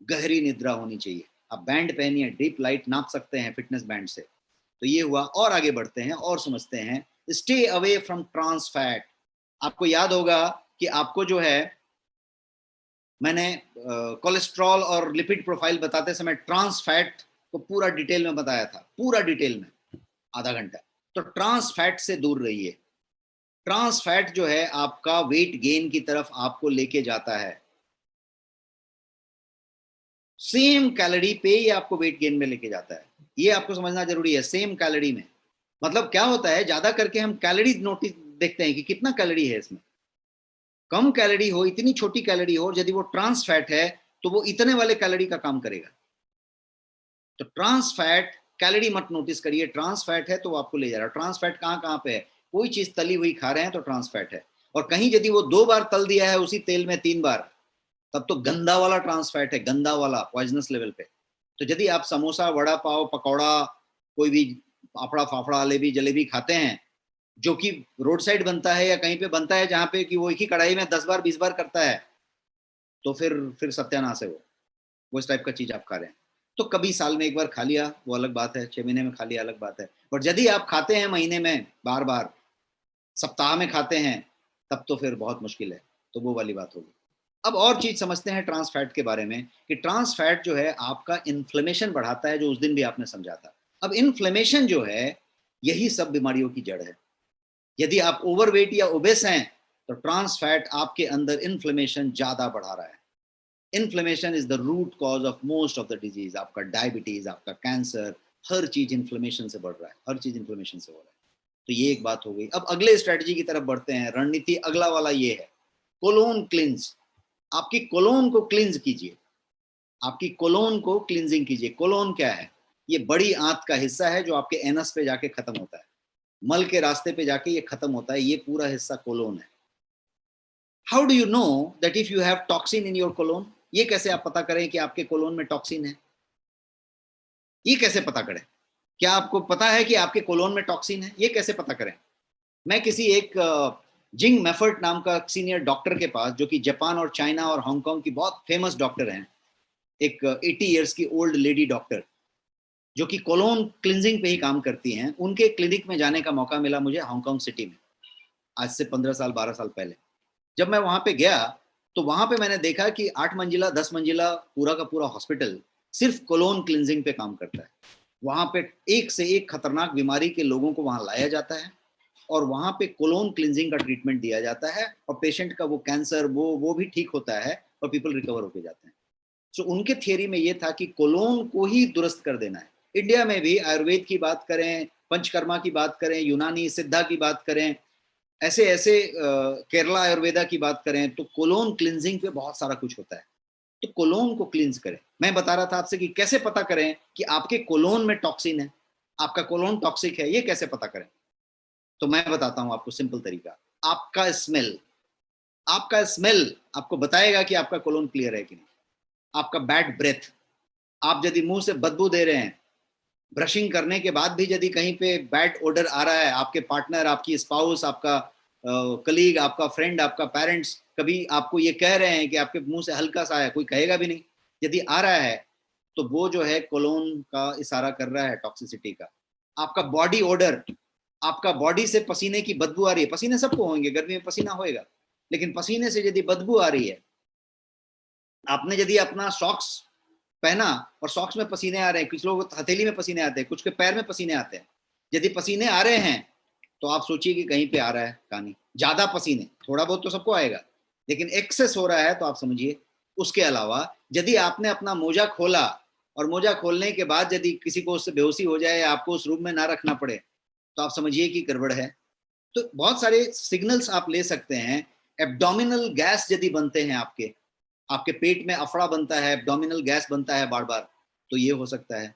गहरी निद्रा होनी चाहिए। आप बैंड पहनिए, डीप लाइट नाप सकते हैं फिटनेस बैंड से। तो ये हुआ, और आगे बढ़ते हैं और समझते हैं। Stay away from trans fat. आपको याद होगा कि आपको जो है, मैंने कोलेस्ट्रॉल और लिपिड प्रोफाइल बताते समय ट्रांस फैट को पूरा डिटेल में बताया था, पूरा डिटेल में, आधा घंटा। तो ट्रांस फैट से दूर रहिए। ट्रांस फैट जो है आपका वेट गेन की तरफ आपको लेके जाता है। सेम कैलोरी पे ये आपको वेट गेन में लेके जाता है, ये आपको समझना जरूरी है। सेम कैलोरी में मतलब क्या होता है, ज्यादा करके हम कैलोरी नोटिस देखते हैं कि कितना कैलोरी है इसमें। कम कैलोरी हो, इतनी छोटी कैलोरी हो, यदि वो ट्रांस फैट है तो वो इतने वाले कैलोरी का काम करेगा। तो ट्रांस फैट कैलोरी मत नोटिस करिए, ट्रांस फैट है तो वो आपको ले जा रहा है। ट्रांस फैट कहाँ कहाँ पे है, कोई चीज तली हुई खा रहे हैं तो ट्रांस फैट है, और कहीं यदि वो 2 बार तल दिया है उसी तेल में 3 बार, तब तो गंदा वाला ट्रांस फैट है, गंदा वाला, पॉइजनस लेवल पे। तो यदि आप समोसा, वड़ा पाव, पकौड़ा, कोई भी फाफड़ा फाफड़ा जलेबी जलेबी खाते हैं जो कि रोड साइड बनता है या कहीं पे बनता है जहां पे कि वो एक ही कढ़ाई में 10 बार 20 बार करता है, तो फिर सत्यानाश है वो इस टाइप का चीज आप खा रहे हैं। तो कभी साल में एक बार खा लिया वो अलग बात है, 6 महीने में खा लिया अलग बात है, और यदि आप खाते हैं महीने में बार बार, सप्ताह में खाते हैं, तब तो फिर बहुत मुश्किल है, तो वो वाली बात होगी। अब और चीज समझते हैं ट्रांस फैट के बारे में, कि ट्रांस फैट जो है आपका इन्फ्लेमेशन बढ़ाता है, जो उस दिन भी आपने समझा था। अब इन्फ्लेमेशन जो है यही सब बीमारियों की जड़ है। यदि आप ओवरवेट या ओबेस हैं तो ट्रांस फैट आपके अंदर इन्फ्लेमेशन ज्यादा बढ़ा रहा है। Inflammation is the root cause of most of the disease. आपका डायबिटीज, आपका कैंसर, हर चीज इन्फ्लेमेशन से बढ़ रहा है, हर चीज इन्फ्लेमेशन से हो रहा है। तो ये एक बात हो गई। अब अगले स्ट्रेटजी की तरफ बढ़ते हैं, रणनीति अगला वाला ये है, कोलोन क्लिंज। आपकी कोलोन को क्लिंज कीजिए, आपकी कोलोन को क्लिंजिंग कीजिए। कोलोन क्या है, ये बड़ी आंत का हिस्सा है जो आपके एनस पे जाके खत्म होता है, मल के रास्ते पे जाके ये खत्म होता है, ये पूरा हिस्सा कोलोन है। How do you know that if you have toxin in your colon? ये कैसे आप पता करें कि आपके कोलोन में टॉक्सिन है? ये कैसे पता करें? क्या आपको पता है कि आपके कोलोन में टॉक्सिन है? ये कैसे पता करें? मैं किसी एक जिंग मेफर्ट नाम का सीनियर डॉक्टर के पास, जो कि जापान और चाइना और हांगकांग की बहुत फेमस डॉक्टर हैं, एक 80 इयर्स की ओल्ड लेडी डॉक्टर जो कि कोलोन क्लिंजिंग पे ही काम करती हैं, उनके क्लिनिक में जाने का मौका मिला मुझे हांगकांग सिटी में, आज से 15 साल 12 साल पहले। जब मैं वहां पे गया तो वहां पे मैंने देखा कि 8 मंजिला 10 मंजिला पूरा का पूरा हॉस्पिटल सिर्फ कोलोन क्लिंजिंग पे काम करता है। वहां पे एक से एक खतरनाक बीमारी के लोगों को वहां लाया जाता है और वहां पे कोलोन क्लिंजिंग का ट्रीटमेंट दिया जाता है, और पेशेंट का वो कैंसर वो भी ठीक होता है और पीपल रिकवर होके जाते हैं। सो उनके थियरी में ये था कि कोलोन को ही दुरुस्त कर देना है। इंडिया में भी आयुर्वेद की बात करें, पंचकर्मा की बात करें, यूनानी सिद्धा की बात करें, ऐसे ऐसे केरला आयुर्वेदा की बात करें, तो कोलोन क्लिंजिंग पे बहुत सारा कुछ होता है। तो कोलोन को क्लिंज करें। मैं बता रहा था आपसे कि कैसे पता करें कि आपके कोलोन में टॉक्सिन है। आपका कोलोन टॉक्सिक है, ये कैसे पता करें? तो मैं बताता हूं आपको सिंपल तरीका। आपका स्मेल आपको बताएगा कि आपका कोलोन क्लियर है कि नहीं। आपका बैड ब्रेथ, आप यदि मुंह से बदबू दे रहे हैं, ब्रशिंग करने के बाद भी यदि कहीं पे बैड ओडर आ रहा है, आपके पार्टनर, आपकी स्पाउस, आपका कलीग, आपका फ्रेंड, आपका पेरेंट्स कभी आपको ये कह रहे हैं कि आपके मुंह से हल्का सा है, कोई कहेगा भी नहीं, यदि आ रहा है तो वो जो है कोलोन का इशारा कर रहा है टॉक्सिसिटी का। आपका बॉडी ओडर, आपका बॉडी से पसीने की बदबू आ रही है, पसीने सबको होंगे, गर्मी में पसीना होएगा, लेकिन पसीने से यदि बदबू आ रही है, आपने यदि अपना सॉक्स पहना और सॉक्स में पसीने आ रहे हैं, कुछ लोग हथेली में पसीने आते हैं, कुछ के पैर में पसीने आते हैं, यदि पसीने आ रहे हैं तो आप सोचिए कि कहीं पे आ रहा है कहानी। ज्यादा पसीने, थोड़ा बहुत तो सबको आएगा, लेकिन एक्सेस हो रहा है तो आप समझिए। उसके अलावा यदि आपने अपना मोजा खोला और मोजा खोलने के बाद यदि किसी को उससे बेहोशी हो जाए या आपको उस रूम में ना रखना पड़े, तो आप समझिए कि गड़बड़ है। तो बहुत सारे सिग्नल्स आप ले सकते हैं। एब्डोमिनल गैस यदि बनते हैं, आपके पेट में अफड़ा बनता है, एब्डोमिनल गैस बनता है बार बार, तो ये हो सकता है।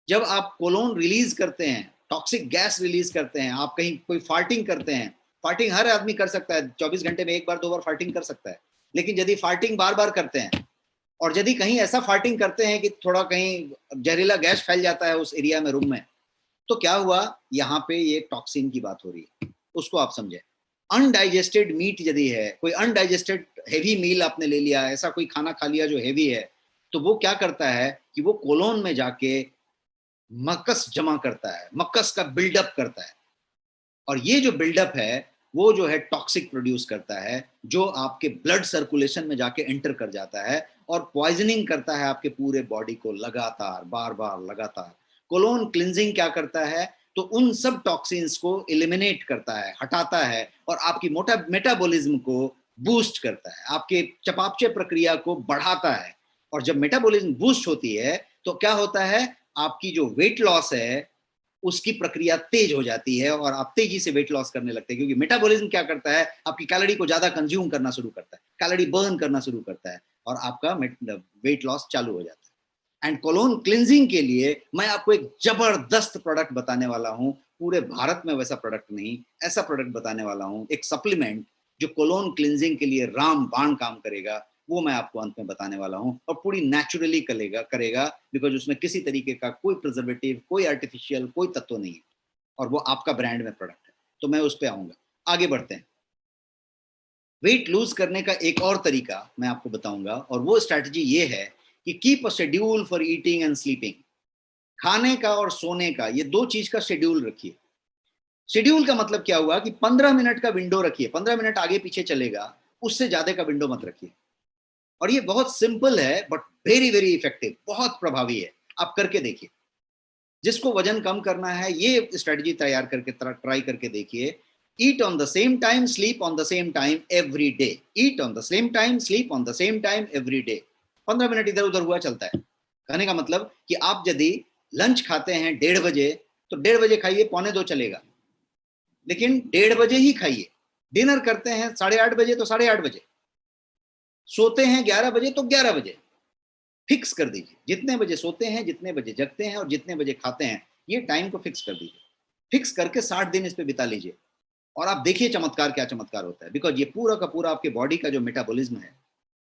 जब आप कोलोन रिलीज करते हैं, टॉक्सिक गैस रिलीज करते हैं, आप कहीं कोई फार्टिंग करते हैं, फार्टिंग हर आदमी कर सकता है, 24 घंटे में एक बार 2 बार फार्टिंग कर सकता है, लेकिन यदि फार्टिंग बार बार करते हैं और यदि कहीं ऐसा फार्टिंग करते हैं कि थोड़ा कहीं जहरीला गैस फैल जाता है उस एरिया में, रूम में, तो क्या हुआ, यहाँ पे ये टॉक्सिन की बात हो रही है, उसको आप समझे। अनडाइजेस्टेड मीट यदि है, कोई अनडाइजेस्टेड हेवी मील आपने ले लिया, ऐसा कोई खाना खा लिया जो हेवी है, तो वो क्या करता है कि वो कोलोन में जाके मक्कस जमा करता है, मक्कस का बिल्डअप करता है, और ये जो बिल्डअप है वो जो है टॉक्सिक प्रोड्यूस करता है, जो आपके ब्लड सर्कुलेशन में जाके एंटर कर जाता है और पॉइजनिंग करता है आपके पूरे बॉडी को लगातार, बार बार लगातार। कोलोन क्लिंजिंग क्या करता है, तो उन सब टॉक्सिन्स को एलिमिनेट करता है, हटाता है, और आपकी मेटाबॉलिज्म को बूस्ट करता है, आपके चयापचय प्रक्रिया को बढ़ाता है। और जब मेटाबॉलिज्म बूस्ट होती है तो क्या होता है, आपकी जो वेट लॉस है उसकी प्रक्रिया तेज हो जाती है और आप तेजी से वेट लॉस करने लगते हैं, क्योंकि मेटाबॉलिज्म क्या करता है, आपकी कैलोरी को ज्यादा कंज्यूम करना शुरू करता है, कैलोरी बर्न करना शुरू करता है, और आपका वेट लॉस चालू हो जाता है। एंड कोलोन क्लिंजिंग के लिए मैं आपको एक जबरदस्त प्रोडक्ट बताने वाला हूं, पूरे भारत में वैसा प्रोडक्ट नहीं, ऐसा प्रोडक्ट बताने वाला हूं, एक सप्लीमेंट जो कोलोन क्लिंजिंग के लिए रामबाण काम करेगा, वो मैं आपको अंत में बताने वाला हूं, और पूरी नेचुरली करेगा बिकॉज उसमें किसी तरीके का कोई प्रिजर्वेटिव, कोई आर्टिफिशियल, कोई तत्व नहीं है, और वो आपका ब्रांड में प्रोडक्ट है। तो मैं उस पर आऊंगा। आगे बढ़ते हैं। वेट लूज करने का एक और तरीका मैं आपको बताऊंगा, और वो स्ट्रैटेजी ये है कि keep a schedule for eating and sleeping. खाने का और सोने का, ये दो चीज का शेड्यूल रखिए। शेड्यूल का मतलब क्या हुआ कि 15 मिनट का विंडो रखिए, 15 मिनट आगे पीछे चलेगा, उससे ज्यादा का विंडो मत रखिए। और ये बहुत सिंपल है बट वेरी वेरी इफेक्टिव, बहुत प्रभावी है, आप करके देखिए। जिसको वजन कम करना है ये स्ट्रेटजी तैयार करके ट्राई करके देखिए। ईट on the same time, sleep on the same time every day. Eat on the same time, sleep on the same time every day. 15 minute इधर उधर हुआ चलता है। कहने का मतलब कि आप यदि लंच खाते हैं 1:30 बजे तो 1:30 बजे खाइए, 1:45 चलेगा, लेकिन 1:30 बजे ही खाइए। डिनर करते हैं 8:30 बजे तो 8:30 बजे, सोते हैं 11 बजे तो 11 बजे। फिक्स कर दीजिए, जितने बजे सोते हैं, जितने बजे जगते हैं और जितने बजे खाते हैं, ये टाइम को फिक्स कर दीजिए। फिक्स करके 60 दिन इस पे बिता लीजिए, और आप देखिए चमत्कार, क्या चमत्कार होता है। बिकॉज ये पूरा का पूरा आपके बॉडी का जो मेटाबॉलिज्म है,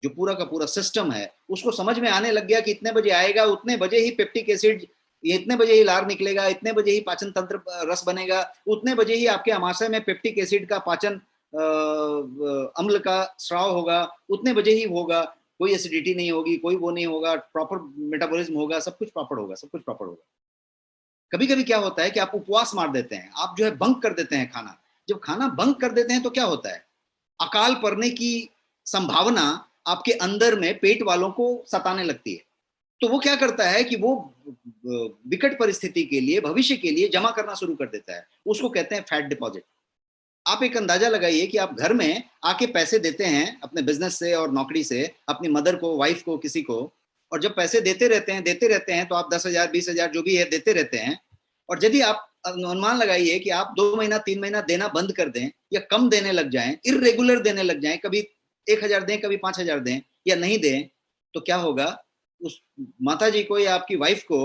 जो पूरा का पूरा सिस्टम है, उसको समझ में आने लग गया कि इतने बजे आएगा, उतने बजे ही पेप्टिक एसिड, इतने बजे ही लार निकलेगा, इतने बजे ही पाचन तंत्र रस बनेगा, उतने बजे ही आपके आमाशय में पेप्टिक एसिड का पाचन अम्ल का स्राव होगा, उतने बजे ही होगा, कोई एसिडिटी नहीं होगी, कोई वो नहीं होगा, प्रॉपर मेटाबॉलिज्म होगा, सब कुछ प्रॉपर होगा, सब कुछ प्रॉपर होगा। कभी कभी क्या होता है कि आप उपवास मार देते हैं, आप जो है बंक कर देते हैं खाना। जब खाना बंक कर देते हैं तो क्या होता है, अकाल पड़ने की संभावना आपके अंदर में पेट वालों को सताने लगती है। तो वो क्या करता है कि वो विकट परिस्थिति के लिए, भविष्य के लिए जमा करना शुरू कर देता है, उसको कहते हैं फैट डिपॉजिट। आप एक अंदाजा लगाइए कि आप घर में आके पैसे देते हैं अपने बिजनेस से और नौकरी से, अपनी मदर को, वाइफ को, किसी को, और जब पैसे देते रहते हैं तो आप 10,000 20,000 जो भी है देते रहते हैं। और यदि आप अनुमान लगाइए कि आप 2 महीना 3 महीना देना बंद कर दें या कम देने लग जाएं, इर्रेगुलर देने लग जाएं, कभी 1,000 दें, कभी 5,000 दें या नहीं दें, तो क्या होगा, उस माता जी को या आपकी वाइफ को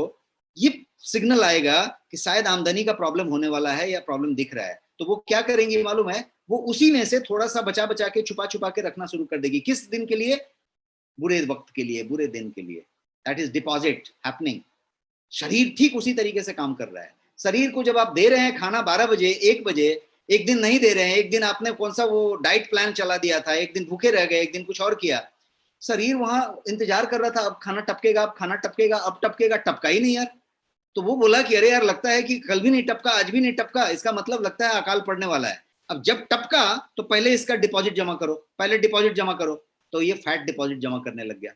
ये सिग्नल आएगा कि शायद आमदनी का प्रॉब्लम होने वाला है या प्रॉब्लम दिख रहा है, तो वो क्या करेंगी मालूम है, वो उसी में से थोड़ा सा बचा बचा के छुपा छुपा के रखना शुरू कर देगी। किस दिन के लिए? बुरे वक्त के लिए, बुरे दिन के लिए। That is deposit happening. शरीर ठीक उसी तरीके से काम कर रहा है। शरीर को जब आप दे रहे हैं खाना 12 बजे 1 बजे, एक दिन नहीं दे रहे हैं, एक दिन आपने कौन सा वो डाइट प्लान चला दिया था, एक दिन भूखे रह गए, एक दिन कुछ और किया, शरीर वहां इंतजार कर रहा था अब खाना टपकेगा, अब खाना टपकेगा, अब टपकेगा, टपका ही नहीं यार। तो वो बोला कि अरे यार लगता है कि कल भी नहीं टपका, आज भी नहीं टपका, इसका मतलब लगता है अकाल पड़ने वाला है। अब जब टपका तो पहले इसका डिपॉजिट जमा करो, पहले डिपॉजिट जमा करो। तो ये फैट डिपॉजिट जमा करने लग गया।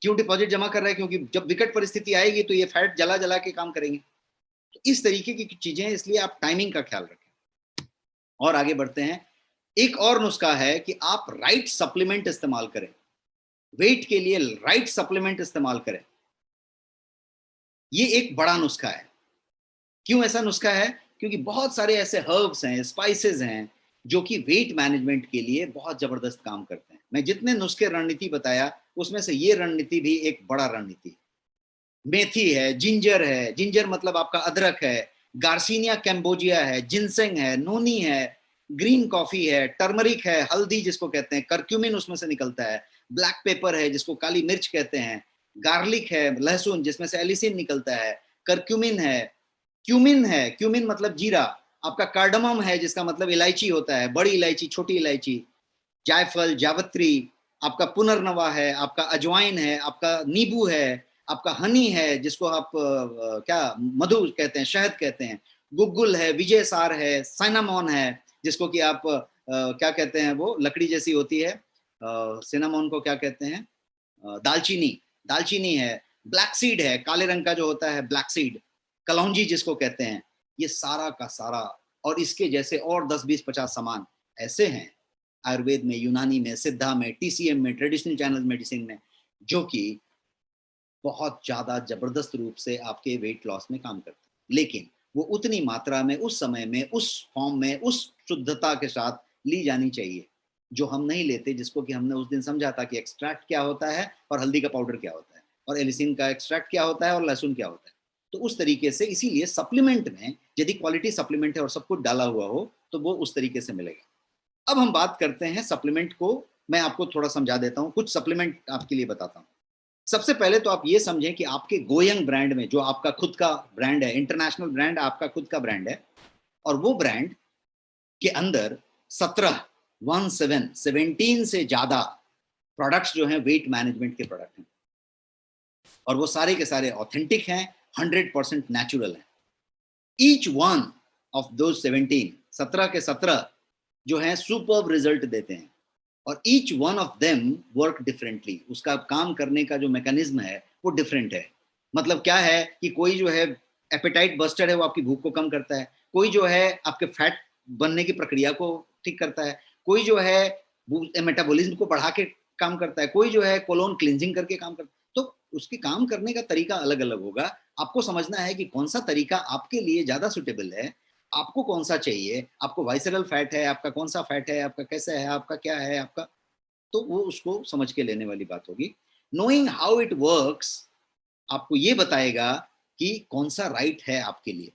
क्यों डिपॉजिट जमा कर रहा है? क्योंकि जब विकट परिस्थिति आएगी तो ये फैट जला जला के काम करेंगे। तो इस तरीके की चीजें हैं, इसलिए आप टाइमिंग का ख्याल रखें। और आगे बढ़ते हैं। एक और नुस्खा है कि आप राइट सप्लीमेंट इस्तेमाल करें, वेट के लिए राइट सप्लीमेंट इस्तेमाल करें। ये एक बड़ा नुस्खा है। क्यों ऐसा नुस्खा है? क्योंकि बहुत सारे ऐसे हर्ब्स हैं, स्पाइसेस हैं जो कि वेट मैनेजमेंट के लिए बहुत जबरदस्त काम करते हैं। मैं जितने नुस्खे रणनीति बताया उसमें से ये रणनीति भी एक बड़ा रणनीति है। मेथी है, जिंजर है, जिंजर मतलब आपका अदरक है, गार्सिनिया कैम्बोजिया है, जिनसेंग है, नोनी है, ग्रीन कॉफी है, टर्मरिक है, हल्दी जिसको कहते हैं, करक्यूमिन उसमें से निकलता है, ब्लैक पेपर है जिसको काली मिर्च कहते हैं, गार्लिक है, लहसुन जिसमें से एलिसिन निकलता है, करक्यूमिन है, क्यूमिन है, क्यूमिन मतलब जीरा, आपका कार्डमम है जिसका मतलब इलायची होता है, बड़ी इलायची, छोटी इलायची, जायफल, जावित्री, आपका पुनर्नवा है, आपका अजवाइन है, आपका नींबू है, आपका हनी है जिसको आप क्या मधु कहते हैं, शहद कहते हैं, गुग्गुल है, विजय सार है, साइनामोन है जिसको कि आप क्या कहते हैं, वो लकड़ी जैसी होती है, सिनामोन को क्या कहते हैं, दालचीनी, दालचीनी है, ब्लैक सीड है, काले रंग का जो होता है ब्लैक सीड, कलौंजी जिसको कहते हैं। ये सारा का सारा और इसके जैसे और 10 20 50 सामान ऐसे हैं आयुर्वेद में, यूनानी में, सिद्धा में, टीसीएम में, ट्रेडिशनल चाइनीज मेडिसिन में, जो कि बहुत ज्यादा जबरदस्त रूप से आपके वेट लॉस में काम करते हैं। लेकिन वो उतनी मात्रा में, उस समय में, उस फॉर्म में, उस शुद्धता के साथ ली जानी चाहिए जो हम नहीं लेते, जिसको कि हमने उस दिन समझा था कि एक्सट्रैक्ट क्या होता है और हल्दी का पाउडर क्या होता है और एलिसिन का एक्सट्रैक्ट क्या होता है और लहसुन क्या होता है। तो उस तरीके से, इसीलिए सप्लीमेंट में यदि क्वालिटी सप्लीमेंट है और सब कुछ डाला हुआ हो तो वो उस तरीके से मिलेगा। अब हम बात करते हैं सप्लीमेंट को, मैं आपको थोड़ा समझा देता हूँ, कुछ सप्लीमेंट आपके लिए बताता हूँ। सबसे पहले तो आप ये समझें कि आपके गोयंग ब्रांड में, जो आपका खुद का ब्रांड है, इंटरनेशनल ब्रांड आपका खुद का ब्रांड है, और वो ब्रांड के अंदर 17 से ज्यादा प्रोडक्ट्स जो हैं वेट मैनेजमेंट के प्रोडक्ट हैं, और वो सारे के सारे ऑथेंटिक हैं, 100% नेचुरल हैं। ईच वन ऑफ दोज 17 के 17 जो हैं सुपर्ब रिजल्ट देते हैं, और each one of them work differently. उसका काम करने का जो मैकेनिज्म है वो डिफरेंट है। मतलब क्या है कि कोई जो है एपेटाइट बस्टर है, वो आपकी भूख को कम करता है, कोई जो है आपके फैट बनने की प्रक्रिया को ठीक करता है, कोई जो है मेटाबॉलिज्म को बढ़ा के काम करता है, कोई जो है कोलोन क्लिनजिंग करके काम करता है। तो उसके काम करने का तरीका अलग अलग होगा। आपको समझना है कि कौन सा तरीका आपके लिए ज्यादा सुटेबल है, आपको कौन सा चाहिए, आपको वाइसरल फैट है, आपका कौन सा फैट है, आपका कैसा है, आपका क्या है आपका, तो वो उसको समझ के लेने वाली बात होगी। नोइंग हाउ इट वर्क्स आपको ये बताएगा कि कौन सा राइट है आपके लिए।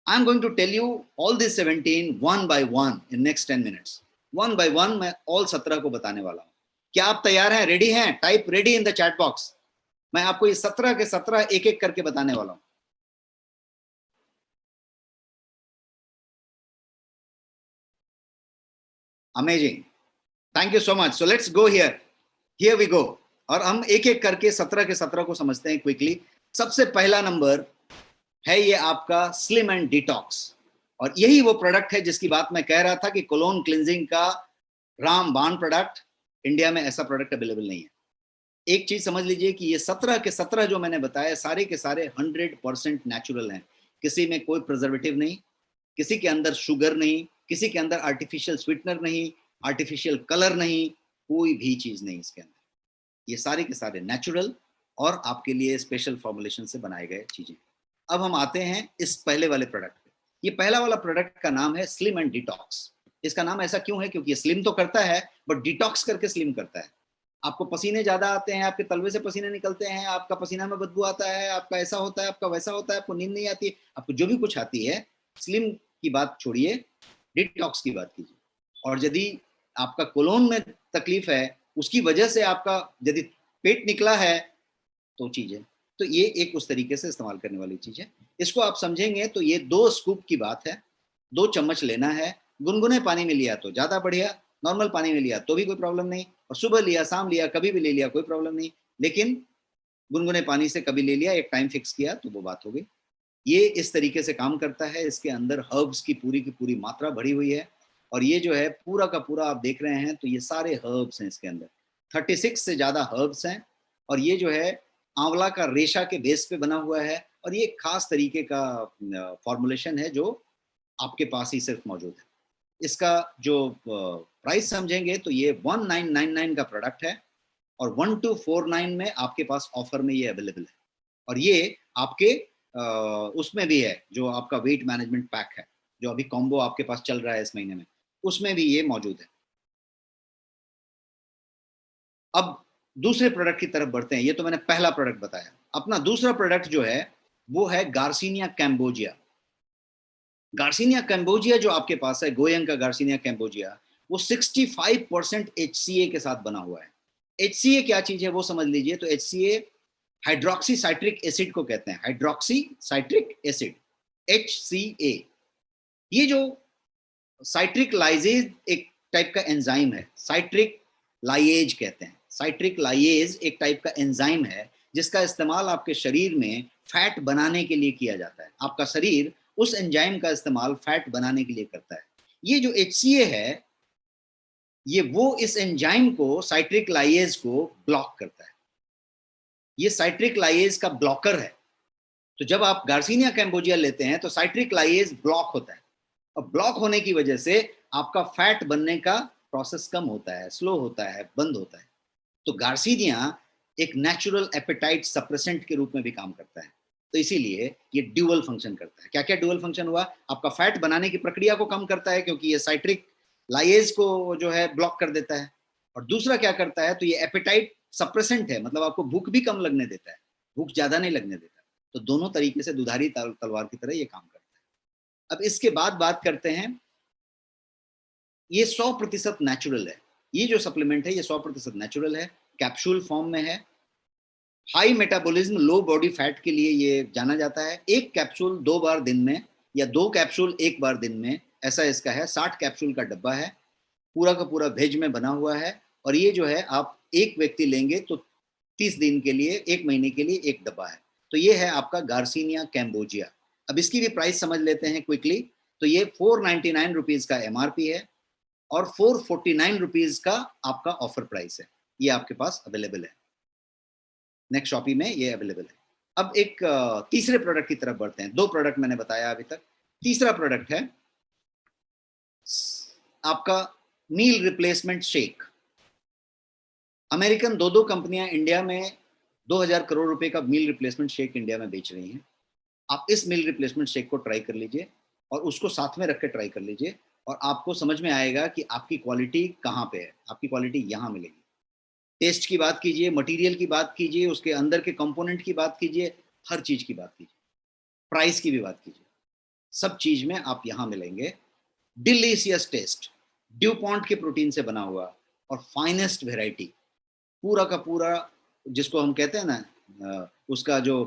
I am going to tell you all this 17 one by one in next 10 minutes. One by one मैं ऑल 17 को बताने वाला हूं। क्या आप तैयार हैं? रेडी हैं? Type ready in the chat box. मैं आपको ये 17 के 17 एक एक करके बताने वाला हूं। Amazing, thank you so much. So let's go here we go, और हम एक एक करके 17 के 17 को समझते हैं क्विकली। सबसे पहला नंबर है ये आपका स्लिम एंड डिटॉक्स, और यही वो प्रोडक्ट है जिसकी बात मैं कह रहा था कि कोलोन क्लिनजिंग का रामबाण प्रोडक्ट। इंडिया में ऐसा प्रोडक्ट अवेलेबल नहीं है। एक चीज समझ लीजिए कि ये 17 के 17 जो मैंने बताया सारे के सारे 100% नेचुरल हैं। किसी में कोई प्रिजर्वेटिव नहीं, किसी के अंदर शुगर नहीं, किसी के अंदर आर्टिफिशियल स्वीटनर नहीं, आर्टिफिशियल कलर नहीं, कोई भी चीज नहीं इसके अंदर। ये सारे के सारे नेचुरल और आपके लिए स्पेशल फॉर्मुलेशन से बनाए गए चीजें। अब हम आते हैं इस पहले वाले प्रोडक्ट पे। ये पहला वाला प्रोडक्ट का नाम है स्लिम एंड डिटॉक्स। इसका नाम ऐसा क्यों है? क्योंकि ये स्लिम तो करता है बट डिटॉक्स करके स्लिम करता है। आपको पसीने ज्यादा आते हैं, आपके तलवे से पसीने निकलते हैं, आपका पसीना में बदबू आता है, आपका ऐसा होता है, आपका वैसा होता है, आपको नींद नहीं आती, आपको जो भी कुछ आती है, स्लिम की बात छोड़िए, डिटॉक्स की बात कीजिए। और यदि आपका कोलोन में तकलीफ है, उसकी वजह से आपका यदि पेट निकला है, तो चीज है। तो ये एक उस तरीके से इस्तेमाल करने वाली चीज है। इसको आप समझेंगे तो ये 2 स्कूप की बात है, 2 चम्मच लेना है। गुनगुने पानी में लिया तो ज्यादा बढ़िया, नॉर्मल पानी में लिया तो भी कोई प्रॉब्लम नहीं, और सुबह लिया, शाम लिया, कभी भी ले लिया, कोई प्रॉब्लम नहीं। लेकिन गुनगुने पानी से कभी ले लिया, एक टाइम फिक्स किया, तो वो बात हो गई। ये इस तरीके से काम करता है। इसके अंदर हर्ब्स की पूरी मात्रा भरी हुई है, और ये जो है पूरा का पूरा आप देख रहे हैं, तो ये सारे हर्ब्स हैं इसके अंदर, 36 से ज्यादा हर्ब्स हैं। और ये जो है आंवला का रेशा के बेस पे बना हुआ है, और ये खास तरीके का फॉर्मुलेशन है जो आपके पास ही सिर्फ मौजूद है। इसका जो प्राइस समझेंगे तो ये 1999 का प्रोडक्ट है, और 1249 में आपके पास ऑफर में ये अवेलेबल है। और ये आपके उसमें भी है, जो आपका वेट मैनेजमेंट पैक है, जो अभी कॉम्बो आपके पास चल रहा है इस महीने में, उसमें भी ये मौजूद है। अब दूसरे प्रोडक्ट की तरफ बढ़ते हैं। ये तो मैंने पहला प्रोडक्ट बताया। अपना दूसरा प्रोडक्ट जो है वो है गार्सिनिया कैम्बोजिया। गार्सिनिया कैम्बोजिया जो आपके पास है, गोयंग का गार्सिनिया कैम्बोजिया, वो 65% HCA के साथ बना हुआ है। HCA क्या चीज है वो समझ लीजिए। तो HCA हाइड्रोक्सी साइट्रिक एसिड को कहते हैं, हाइड्रोक्सी साइट्रिक एसिड, HCA। ये जो साइट्रिक लाइजेज एक टाइप का एंजाइम है, साइट्रिक लाइएज कहते हैं। साइट्रिक लाइएज एक टाइप का एंजाइम है जिसका इस्तेमाल आपके शरीर में फैट बनाने के लिए किया जाता है। आपका शरीर उस एंजाइम का इस्तेमाल फैट बनाने के लिए करता है। ये जो HCA है, ये वो इस एंजाइम को, साइट्रिक लाइएज को ब्लॉक करता है। ये साइट्रिक लाइएज का ब्लॉकर है। तो जब आप गार्सिनिया कैम्बोजिया लेते हैं तो साइट्रिक लाइएज ब्लॉक होता है, और ब्लॉक होने की वजह से आपका फैट बनने का प्रोसेस कम होता है, स्लो होता है, बंद होता है। तो गार्सिनिया एक नेचुरल एपेटाइट सप्रेसेंट के रूप में भी काम करता है। तो इसीलिए ये ड्यूअल फंक्शन करता है। क्या क्या ड्यूअल फंक्शन हुआ? आपका फैट बनाने की प्रक्रिया को कम करता है, क्योंकि ये साइट्रिक लाइएज को जो है ब्लॉक कर देता है। और दूसरा क्या करता है, तो ये एपेटाइट सप्रेसेंट है, मतलब आपको भूख भी कम लगने देता है, भूख ज्यादा नहीं लगने देता। तो दोनों तरीके से दुधारी तलवार की तरह ये काम करता है। अब इसके बाद बात करते हैं, ये 100% नेचुरल है। ये जो सप्लीमेंट है ये 100% नेचुरल है, कैप्सूल फॉर्म में है। हाई मेटाबॉलिज्म, लो बॉडी फैट के लिए ये जाना जाता है। एक कैप्सूल 2 बार दिन में, या 2 कैप्सूल 1 बार दिन में, ऐसा इसका है। 60 कैप्सूल का डब्बा है, पूरा का पूरा वेज में बना हुआ है। और ये जो है आप एक व्यक्ति लेंगे तो 30 दिन के लिए, 1 महीने के लिए एक डब्बा है। तो ये है आपका गार्सिनिया कैम्बोजिया। अब इसकी भी प्राइस समझ लेते हैं क्विकली। तो ये 499 रुपीज का MRP है, और 449 रुपीज का आपका ऑफर प्राइस है। ये आपके पास अवेलेबल है, नेक्स्ट शॉपी में ये अवेलेबल है। अब एक तीसरे प्रोडक्ट की तरफ बढ़ते हैं। 2 प्रोडक्ट मैंने बताया अभी तक। तीसरा प्रोडक्ट है आपका मील रिप्लेसमेंट शेक। अमेरिकन 2 कंपनियां इंडिया में 2000 करोड़ रुपए का मील रिप्लेसमेंट शेक इंडिया में बेच रही हैं। आप इस मील रिप्लेसमेंट शेक को ट्राई कर लीजिए, और उसको साथ में रख के ट्राई कर लीजिए, और आपको समझ में आएगा कि आपकी क्वालिटी कहाँ पे है। आपकी क्वालिटी यहाँ मिलेगी। टेस्ट की बात कीजिए, मटेरियल की बात कीजिए, उसके अंदर के कंपोनेंट की बात कीजिए, हर चीज की बात कीजिए, प्राइस की भी बात कीजिए, सब चीज में आप यहाँ मिलेंगे। डिलीशियस टेस्ट, ड्यू पॉइंट के प्रोटीन से बना हुआ, और फाइनेस्ट वेराइटी, पूरा का पूरा, जिसको हम कहते हैं ना, उसका जो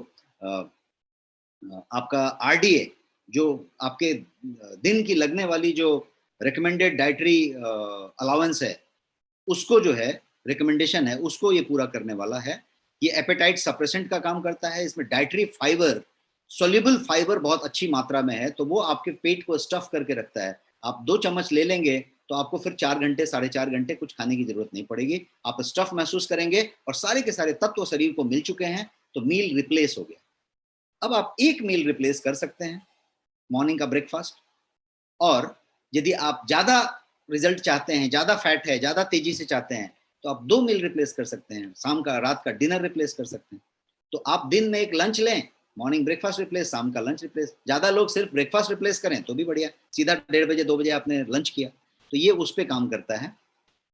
आपका RDA, जो आपके दिन की लगने वाली जो रिकमेंडेड डाइटरी अलाउंस है, उसको जो है रिकमेंडेशन है, उसको ये पूरा करने वाला है। ये एपेटाइट सप्रेसेंट का काम करता है। इसमें डाइटरी फाइबर, सोल्यूबल फाइबर बहुत अच्छी मात्रा में है, तो वो आपके पेट को स्टफ करके रखता है। आप 2 चम्मच ले लेंगे तो आपको फिर 4 घंटे, 4.5 घंटे कुछ खाने की जरूरत नहीं पड़ेगी। आप स्टफ महसूस करेंगे, और सारे के सारे तत्व शरीर को मिल चुके हैं, तो मील रिप्लेस हो गया। अब आप एक मील रिप्लेस कर सकते हैं, मॉर्निंग का ब्रेकफास्ट। और यदि आप ज्यादा रिजल्ट चाहते हैं, ज्यादा फैट है, ज्यादा तेजी से चाहते हैं, तो आप 2 मील रिप्लेस कर सकते हैं। शाम का, रात का डिनर रिप्लेस कर सकते हैं। तो आप दिन में एक लंच लें, मॉर्निंग ब्रेकफास्ट रिप्लेस, शाम का लंच रिप्लेस। ज्यादा लोग सिर्फ ब्रेकफास्ट रिप्लेस करें तो भी बढ़िया, सीधा 1:30 बजे 2 बजे आपने लंच किया, तो ये उस पर काम करता है।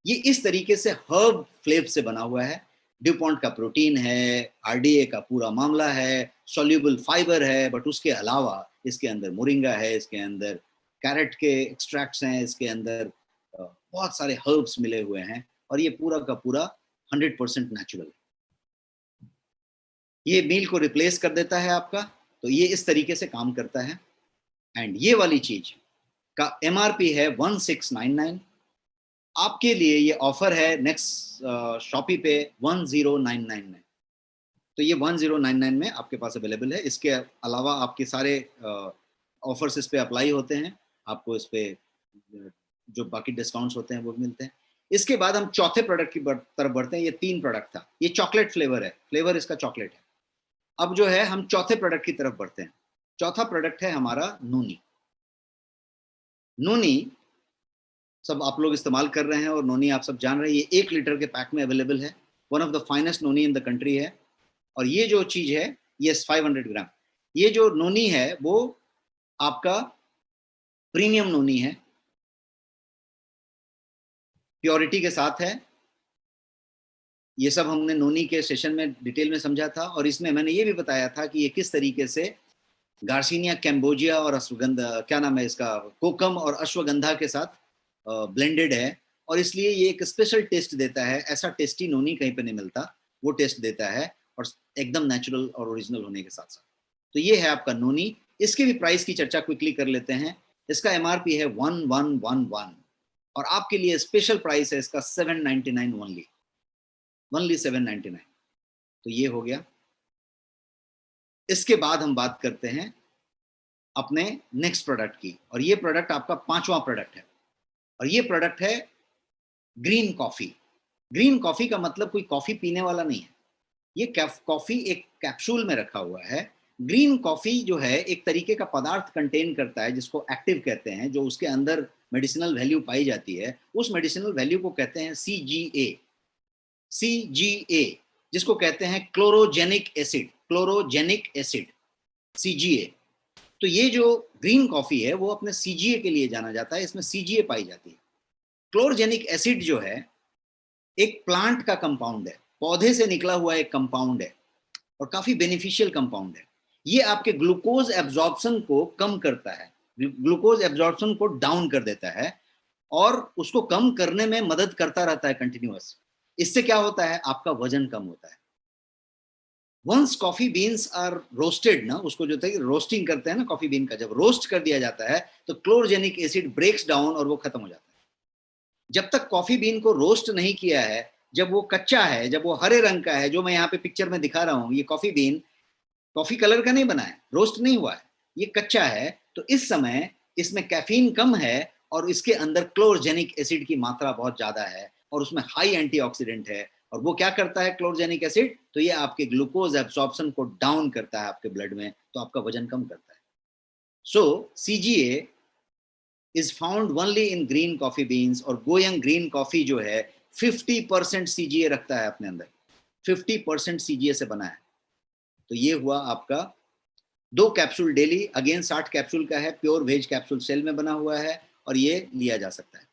ये इस तरीके से हर्ब फ्लेव से बना हुआ है। ड्यूपॉन्ट का प्रोटीन है, आरडीए का पूरा मामला है, सॉल्युबल फाइबर है, बट उसके अलावा इसके अंदर मोरिंगा है, इसके अंदर कैरेट के एक्सट्रैक्ट्स हैं, इसके अंदर बहुत सारे हर्ब्स मिले हुए हैं, और ये पूरा का पूरा 100% नेचुरल है। ये मील को रिप्लेस कर देता है आपका, तो ये इस तरीके से काम करता है। एंड ये वाली चीज का एमआरपी है 1699। आपके लिए ये ऑफर है नेक्स्ट शॉपी पे 1099 में, तो ये 1099 में आपके पास अवेलेबल है। इसके अलावा आपके सारे ऑफर्स इस पे अप्लाई होते हैं, आपको इस पे जो बाकी डिस्काउंट्स होते हैं वो मिलते हैं। इसके बाद हम चौथे प्रोडक्ट की तरफ बढ़ते हैं। ये 3 प्रोडक्ट था, ये चॉकलेट फ्लेवर है, फ्लेवर इसका चॉकलेट है। अब जो है हम चौथे प्रोडक्ट की तरफ बढ़ते हैं। चौथा प्रोडक्ट है हमारा नोनी। नोनी सब आप लोग इस्तेमाल कर रहे हैं, और नोनी आप सब जान रहे हैं, ये 1 लीटर के पैक में अवेलेबल है। One of the finest noni in the country है। और ये जो चीज है ये 500 ग्राम, ये जो नोनी है वो आपका प्रीमियम नोनी है, प्योरिटी के साथ है। ये सब हमने नोनी के सेशन में डिटेल में समझा था, और इसमें मैंने ये भी बताया था कि ये किस तरीके से गार्सिनिया कैम्बोजिया और अश्वगंधा, क्या नाम है इसका, कोकम और अश्वगंधा के साथ ब्लेंडेड है, और इसलिए ये एक स्पेशल टेस्ट देता है। ऐसा टेस्टी नोनी कहीं पे नहीं मिलता, वो टेस्ट देता है, और एकदम नेचुरल और ओरिजिनल होने के साथ साथ। तो ये है आपका नोनी। इसके भी प्राइस की चर्चा क्विकली कर लेते हैं। इसका एमआरपी है 1111, और आपके लिए स्पेशल प्राइस है इसका 799 ओनली 799। तो ये हो गया। इसके बाद हम बात करते हैं अपने नेक्स्ट प्रोडक्ट की, और ये प्रोडक्ट आपका 5वां प्रोडक्ट है, और ये प्रोडक्ट है ग्रीन कॉफी। ग्रीन कॉफी का मतलब कोई कॉफी पीने वाला नहीं है, ये कॉफी एक कैप्सूल में रखा हुआ है। ग्रीन कॉफी जो है एक तरीके का पदार्थ कंटेन करता है जिसको एक्टिव कहते हैं, जो उसके अंदर मेडिसिनल वैल्यू पाई जाती है। उस मेडिसिनल वैल्यू को कहते हैं CGA, जिसको कहते हैं क्लोरोजेनिक एसिड, CGA। तो ये जो ग्रीन कॉफी है वो अपने CGA के लिए जाना जाता है, इसमें CGA पाई जाती है। क्लोरोजेनिक एसिड जो है एक प्लांट का कंपाउंड है, पौधे से निकला हुआ एक कंपाउंड है, और काफी बेनिफिशियल कंपाउंड है। ये आपके ग्लूकोज एब्जॉर्प्शन को कम करता है, ग्लूकोज एब्जॉर्प्शन को डाउन कर देता है, और उसको कम करने में मदद करता रहता है कंटिन्यूअस। इससे क्या होता है, आपका वजन कम होता है। Once coffee beans are roasted ना, उसको जो है रोस्टिंग करते हैं ना कॉफी बीन का, जब रोस्ट कर दिया जाता है तो क्लोरोजेनिक एसिड ब्रेक्स डाउन और वो खत्म हो जाता है। जब तक कॉफी बीन को रोस्ट नहीं किया है, जब वो कच्चा है, जब वो हरे रंग का है, जो मैं यहाँ पे पिक्चर में दिखा रहा हूँ, ये कॉफी बीन कॉफी कलर का नहीं बना है, रोस्ट नहीं हुआ है, ये कच्चा है, तो इस समय इसमें कैफीन कम है और इसके अंदर क्लोरोजेनिक एसिड की मात्रा बहुत ज्यादा है, और उसमें हाई एंटीऑक्सीडेंट है। और वो क्या करता है क्लोरोजेनिक एसिड, तो ये आपके ग्लूकोज एब्सॉर्प्शन को डाउन करता है आपके ब्लड में, तो आपका वजन कम करता है। सो CGA is found only in green coffee beans, और गोयंग ग्रीन कॉफी जो है 50% CGA रखता है अपने अंदर, 50% CGA से बना है। तो ये हुआ आपका 2 कैप्सूल डेली, अगेन 60 कैप्सूल का है, प्योर वेज कैप्सूल सेल में बना हुआ है, और ये लिया जा सकता है।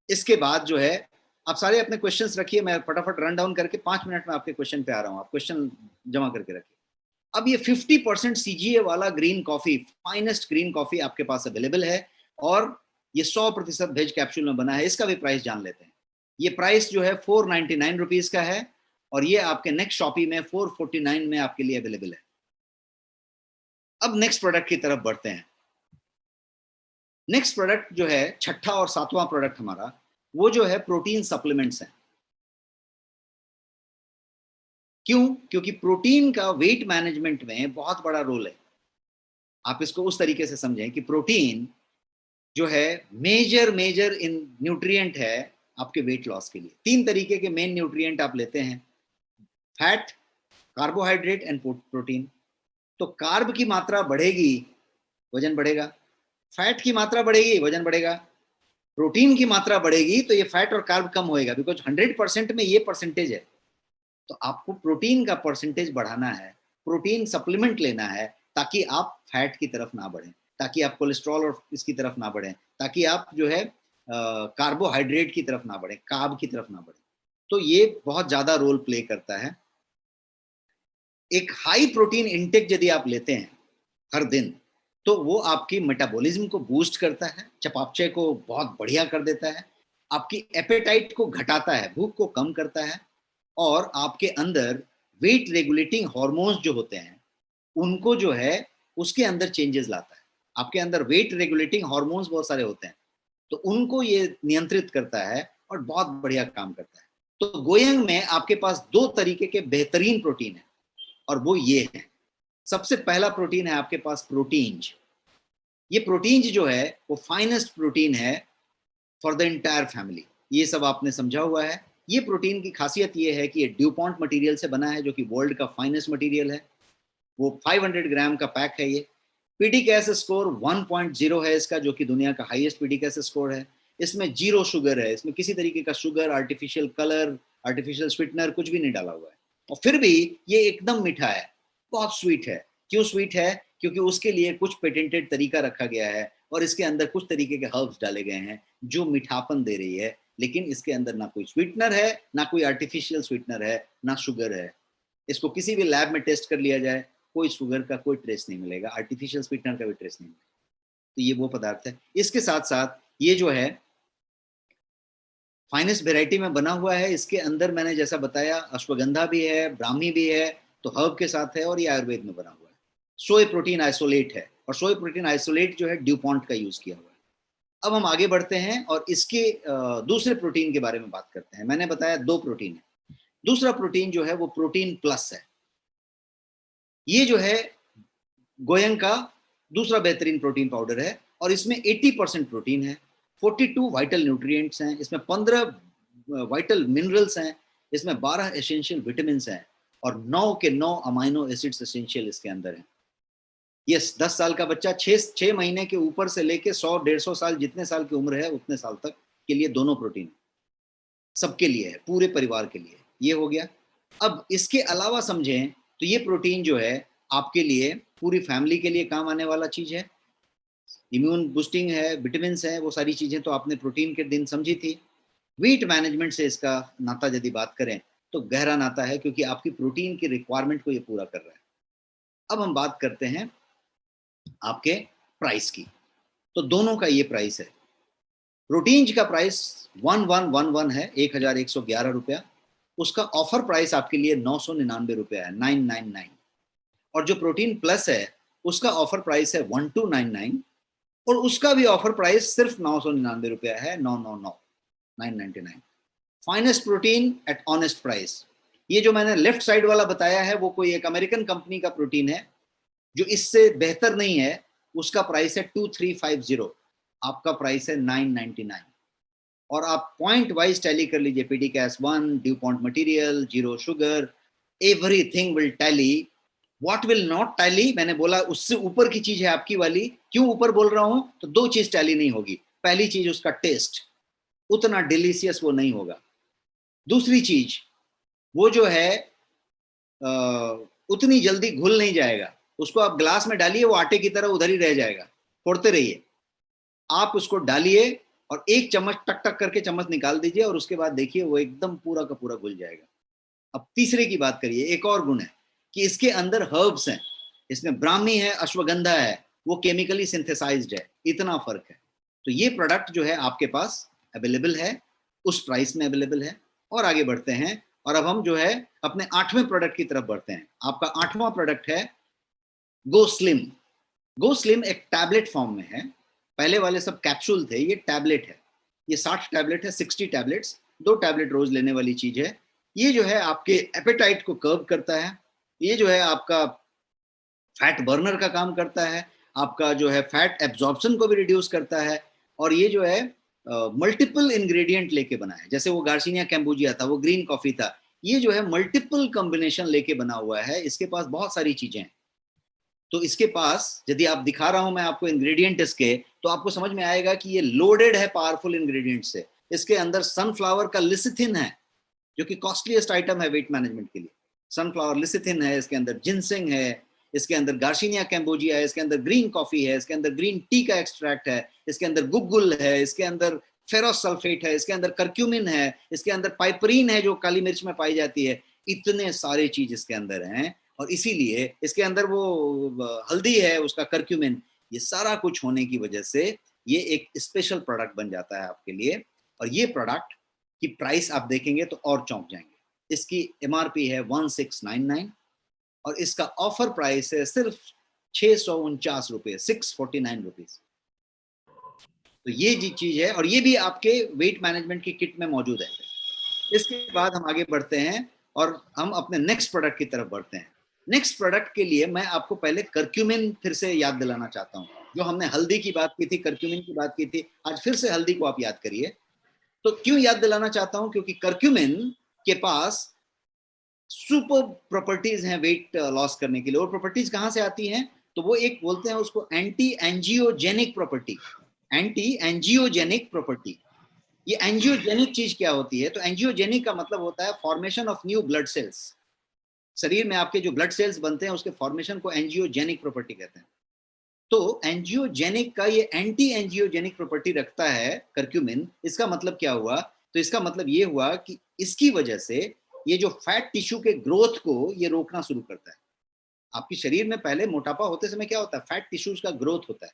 इसके बाद जो है आप सारे अपने क्वेश्चंस रखिए, मैं फटाफट रन डाउन करके 5 मिनट में आपके क्वेश्चन पे आ रहा हूँ, आप क्वेश्चन जमा करके रखिए। अब ये 50% CGA वाला green coffee, finest green coffee आपके पास अवेलेबल है, और ये 100% वेज कैप्सूल में बना है। इसका भी प्राइस जान लेते हैं। ये प्राइस जो है 499 रुपीज का है, और ये आपके नेक्स्ट शॉपी में 449 में आपके लिए अवेलेबल है। अब नेक्स्ट प्रोडक्ट की तरफ बढ़ते हैं। नेक्स्ट प्रोडक्ट जो है, छठा और 7वां प्रोडक्ट हमारा, वो जो है प्रोटीन सप्लीमेंट्स हैं। क्यों? क्योंकि प्रोटीन का वेट मैनेजमेंट में बहुत बड़ा रोल है। आप इसको उस तरीके से समझें कि प्रोटीन जो है मेजर इन न्यूट्रिएंट है आपके वेट लॉस के लिए। 3 तरीके के मेन न्यूट्रिएंट आप लेते हैं, फैट, कार्बोहाइड्रेट एंड प्रोटीन। तो कार्ब की मात्रा बढ़ेगी, वजन बढ़ेगा, फैट की मात्रा बढ़ेगी, वजन बढ़ेगा, प्रोटीन की मात्रा बढ़ेगी तो ये फैट और कार्ब कम होएगा, बिकॉज 100% में ये परसेंटेज है। तो आपको प्रोटीन का परसेंटेज बढ़ाना है, प्रोटीन सप्लीमेंट लेना है, ताकि आप फैट की तरफ ना बढ़ें, ताकि आप कोलेस्ट्रॉल और इसकी तरफ ना बढ़ें, ताकि आप जो है कार्बोहाइड्रेट की तरफ ना बढ़े, कार्ब की तरफ ना बढ़े। तो ये बहुत ज्यादा रोल प्ले करता है। एक हाई प्रोटीन इंटेक यदि आप लेते हैं हर दिन, तो वो आपकी मेटाबॉलिज्म को बूस्ट करता है, चयापचय को बहुत बढ़िया कर देता है, आपकी एपेटाइट को घटाता है, भूख को कम करता है, और आपके अंदर वेट रेगुलेटिंग हार्मोन्स जो होते हैं उनको जो है उसके अंदर चेंजेस लाता है। आपके अंदर वेट रेगुलेटिंग हार्मोन्स बहुत सारे होते हैं, तो उनको ये नियंत्रित करता है और बहुत बढ़िया काम करता है। तो गोयंग में आपके पास 2 तरीके के बेहतरीन प्रोटीन है, और वो ये है। सबसे पहला प्रोटीन है आपके पास प्रोटीन्स। ये प्रोटीन्स जो है वो फाइनेस्ट प्रोटीन है फॉर द एंटायर फैमिली। ये सब आपने समझा हुआ है। ये प्रोटीन की खासियत ये है कि ये ड्यूपॉन्ट मटेरियल से बना है, जो कि वर्ल्ड का फाइनेस्ट मटेरियल है। वो 500 ग्राम का पैक है। ये पीडीकेएस स्कोर 1.0 है इसका, जो कि दुनिया का हाईएस्ट पीडीकेएस स्कोर है। इसमें 0 शुगर है, इसमें किसी तरीके का sugar, artificial colour, artificial sweetener कुछ भी नहीं डाला हुआ है। और फिर भी ये एकदम मीठा है, बहुत स्वीट है। क्यों स्वीट है? क्योंकि उसके लिए कुछ पेटेंटेड तरीका रखा गया है और इसके अंदर कुछ तरीके के हर्ब्स डाले गए हैं जो मीठापन दे रही है, लेकिन इसके अंदर ना कोई स्वीटनर है, ना कोई आर्टिफिशियल स्वीटनर है, ना शुगर है। इसको किसी भी लैब में टेस्ट कर लिया जाए, कोई शुगर का कोई ट्रेस नहीं मिलेगा, आर्टिफिशियल स्वीटनर का भी ट्रेस नहीं मिलेगा। तो ये वो पदार्थ है। इसके साथ साथ ये जो है फाइनेस्ट वेराइटी में बना हुआ है। इसके अंदर मैंने जैसा बताया अश्वगंधा भी है, ब्राह्मी भी है, तो हर्ब के साथ है, और ये आयुर्वेद में बना हुआ है। सोए प्रोटीन आइसोलेट है, और सोए प्रोटीन आइसोलेट जो है ड्यूपॉन्ट का यूज किया हुआ है। अब हम आगे बढ़ते हैं और इसके दूसरे प्रोटीन के बारे में बात करते हैं। मैंने बताया 2 प्रोटीन है। दूसरा प्रोटीन जो है वो प्रोटीन प्लस है। ये जो है गोयंग का दूसरा बेहतरीन प्रोटीन पाउडर है, और इसमें 80% प्रोटीन है, 42 वाइटल न्यूट्रिएंट्स हैं, इसमें 15 वाइटल मिनरल्स हैं, इसमें 12 एसेंशियल विटामिन हैं, और 9 के 9 अमाइनो एसिड्स एसेंशियल इसके अंदर हैं। यस, 10 साल का बच्चा 6 महीने के ऊपर से लेके 100-150 साल, जितने साल की उम्र है उतने साल तक के लिए दोनों प्रोटीन सबके लिए है, पूरे परिवार के लिए। ये हो गया। अब इसके अलावा समझें तो ये प्रोटीन जो है आपके लिए पूरी फैमिली के लिए काम आने वाला चीज है। इम्यून बूस्टिंग है, विटामिन है, वो सारी चीजें तो आपने प्रोटीन के दिन समझी थी। वेट मैनेजमेंट से इसका नाता यदि बात करें तो गहरा नाता है, क्योंकि आपकी प्रोटीन की रिक्वायरमेंट को ये पूरा कर रहा है। अब हम बात करते हैं आपके प्राइस की। तो दोनों का ये प्राइस है। प्रोटीन का प्राइस 1111 है, 1111 रुपया। उसका ऑफर प्राइस आपके लिए 999 रुपया है, 999। और जो प्रोटीन प्लस है उसका ऑफर प्राइस है 1299, और उसका भी ऑफर प्राइस सिर्फ 999 रुपया है, 999। Finest protein at honest price. ये जो मैंने लेफ्ट साइड वाला बताया है वो कोई एक अमेरिकन कंपनी का प्रोटीन है, जो इससे बेहतर नहीं है। उसका प्राइस है 2350, आपका प्राइस है 999। और आप पॉइंट वाइज टैली कर लीजिए, पीडीकेएस 1, Dupont material, 0 sugar, everything will tally. What will not tally, मैंने बोला उससे ऊपर की चीज है आपकी वाली। क्यों ऊपर बोल रहा हूं? तो 2 चीज टैली नहीं होगी। पहली चीज उसका टेस्ट, उतना डिलीशियस वो नहीं होगा। दूसरी चीज वो जो है उतनी जल्दी घुल नहीं जाएगा। उसको आप ग्लास में डालिए, वो आटे की तरह उधर ही रह जाएगा, फोड़ते रहिए। आप उसको डालिए और एक चम्मच टक टक करके चम्मच निकाल दीजिए, और उसके बाद देखिए वो एकदम पूरा का पूरा घुल जाएगा। अब तीसरे की बात करिए। एक और गुण है कि इसके अंदर हर्ब्स हैं, इसमें ब्राह्मी है, अश्वगंधा है, वो केमिकली सिंथेसाइज्ड है। इतना फर्क है। तो ये प्रोडक्ट जो है आपके पास अवेलेबल है, उस प्राइस में अवेलेबल है। और आगे बढ़ते हैं, और अब हम जो है अपने 8वें प्रोडक्ट की तरफ बढ़ते हैं। आपका 8वां प्रोडक्ट है गो स्लिम। गो स्लिम एक टैबलेट फॉर्म में है। पहले वाले सब कैप्सूल थे, ये टैबलेट है। ये 60 टैबलेट है, 60 टैबलेट्स, 2 टैबलेट रोज लेने वाली चीज है। ये जो है आपके एपेटाइट को कर्व करता है। ये जो है आपका फैट बर्नर का काम करता है, आपका जो है फैट एब्जॉर्प्शन को भी रिड्यूस करता है। और ये जो है मल्टीपल इंग्रेडिएंट लेके बना है। जैसे वो गार्सिनिया कैम्बोजिया था, वो ग्रीन कॉफी था, ये जो है मल्टीपल कॉम्बिनेशन लेके बना हुआ है। इसके पास बहुत सारी चीजें हैं। तो इसके पास यदि आप दिखा रहा हूं मैं आपको इंग्रेडिएंट इसके, तो आपको समझ में आएगा कि ये लोडेड है पावरफुल इंग्रेडिएंट से। इसके अंदर सनफ्लावर का लिसिथिन है, जो कि कॉस्टलीस्ट आइटम है वेट मैनेजमेंट के लिए। सनफ्लावर लिसिथिन है, इसके अंदर जिनसेंग है, इसके अंदर गार्सिनिया कैम्बोजिया है, इसके अंदर ग्रीन कॉफी है, इसके अंदर ग्रीन टी का एक्सट्रैक्ट है, इसके अंदर गुगुल है, इसके अंदर फेरस सल्फेट है, इसके अंदर करक्यूमिन है, इसके अंदर पाइपरीन है जो काली मिर्च में पाई जाती है, इतने सारे चीज इसके अंदर हैं। और इसीलिए इसके अंदर वो हल्दी है, उसका करक्यूमिन, ये सारा कुछ होने की वजह से ये एक स्पेशल प्रोडक्ट बन जाता है आपके लिए। और ये प्रोडक्ट की प्राइस आप देखेंगे तो और चौंक जाएंगे। इसकी एमआरपी है 1699 और इसका ऑफर प्राइस है सिर्फ 649 रुपये, 649 रुपीज। तो ये जी चीज है, और ये भी आपके वेट मैनेजमेंट की किट में मौजूद है। इसके बाद हम आगे बढ़ते हैं और हम अपने नेक्स्ट प्रोडक्ट की तरफ बढ़ते हैं। नेक्स्ट प्रोडक्ट के लिए मैं आपको पहले करक्यूमिन फिर से याद दिलाना चाहता हूँ। जो हमने हल्दी की बात की थी, करक्यूमिन की बात की थी, आज फिर से हल्दी को आप याद करिए। तो क्यों याद दिलाना चाहता हूं? क्योंकि करक्यूमिन के पास सुपर प्रॉपर्टीज हैं वेट लॉस करने के लिए। और प्रॉपर्टीज कहां से आती हैं? तो वो एक बोलते हैं उसको anti angiogenic property. Anti angiogenic property, ये एंजियोजेनिक चीज क्या होती है? तो एंजियोजेनिक का मतलब होता है formation of new blood cells. शरीर में आपके जो ब्लड सेल्स बनते हैं उसके फॉर्मेशन को एंजियोजेनिक प्रॉपर्टी कहते हैं। तो एंजियोजेनिक का ये एंटी एंजियोजेनिक प्रॉपर्टी रखता है करक्यूमिन। इसका मतलब क्या हुआ? तो इसका मतलब ये हुआ कि इसकी वजह से ये जो फैट टिश्यू के ग्रोथ को ये रोकना शुरू करता है। आपके शरीर में पहले मोटापा होते समय क्या होता है? फैट टिश्यूज का ग्रोथ होता है।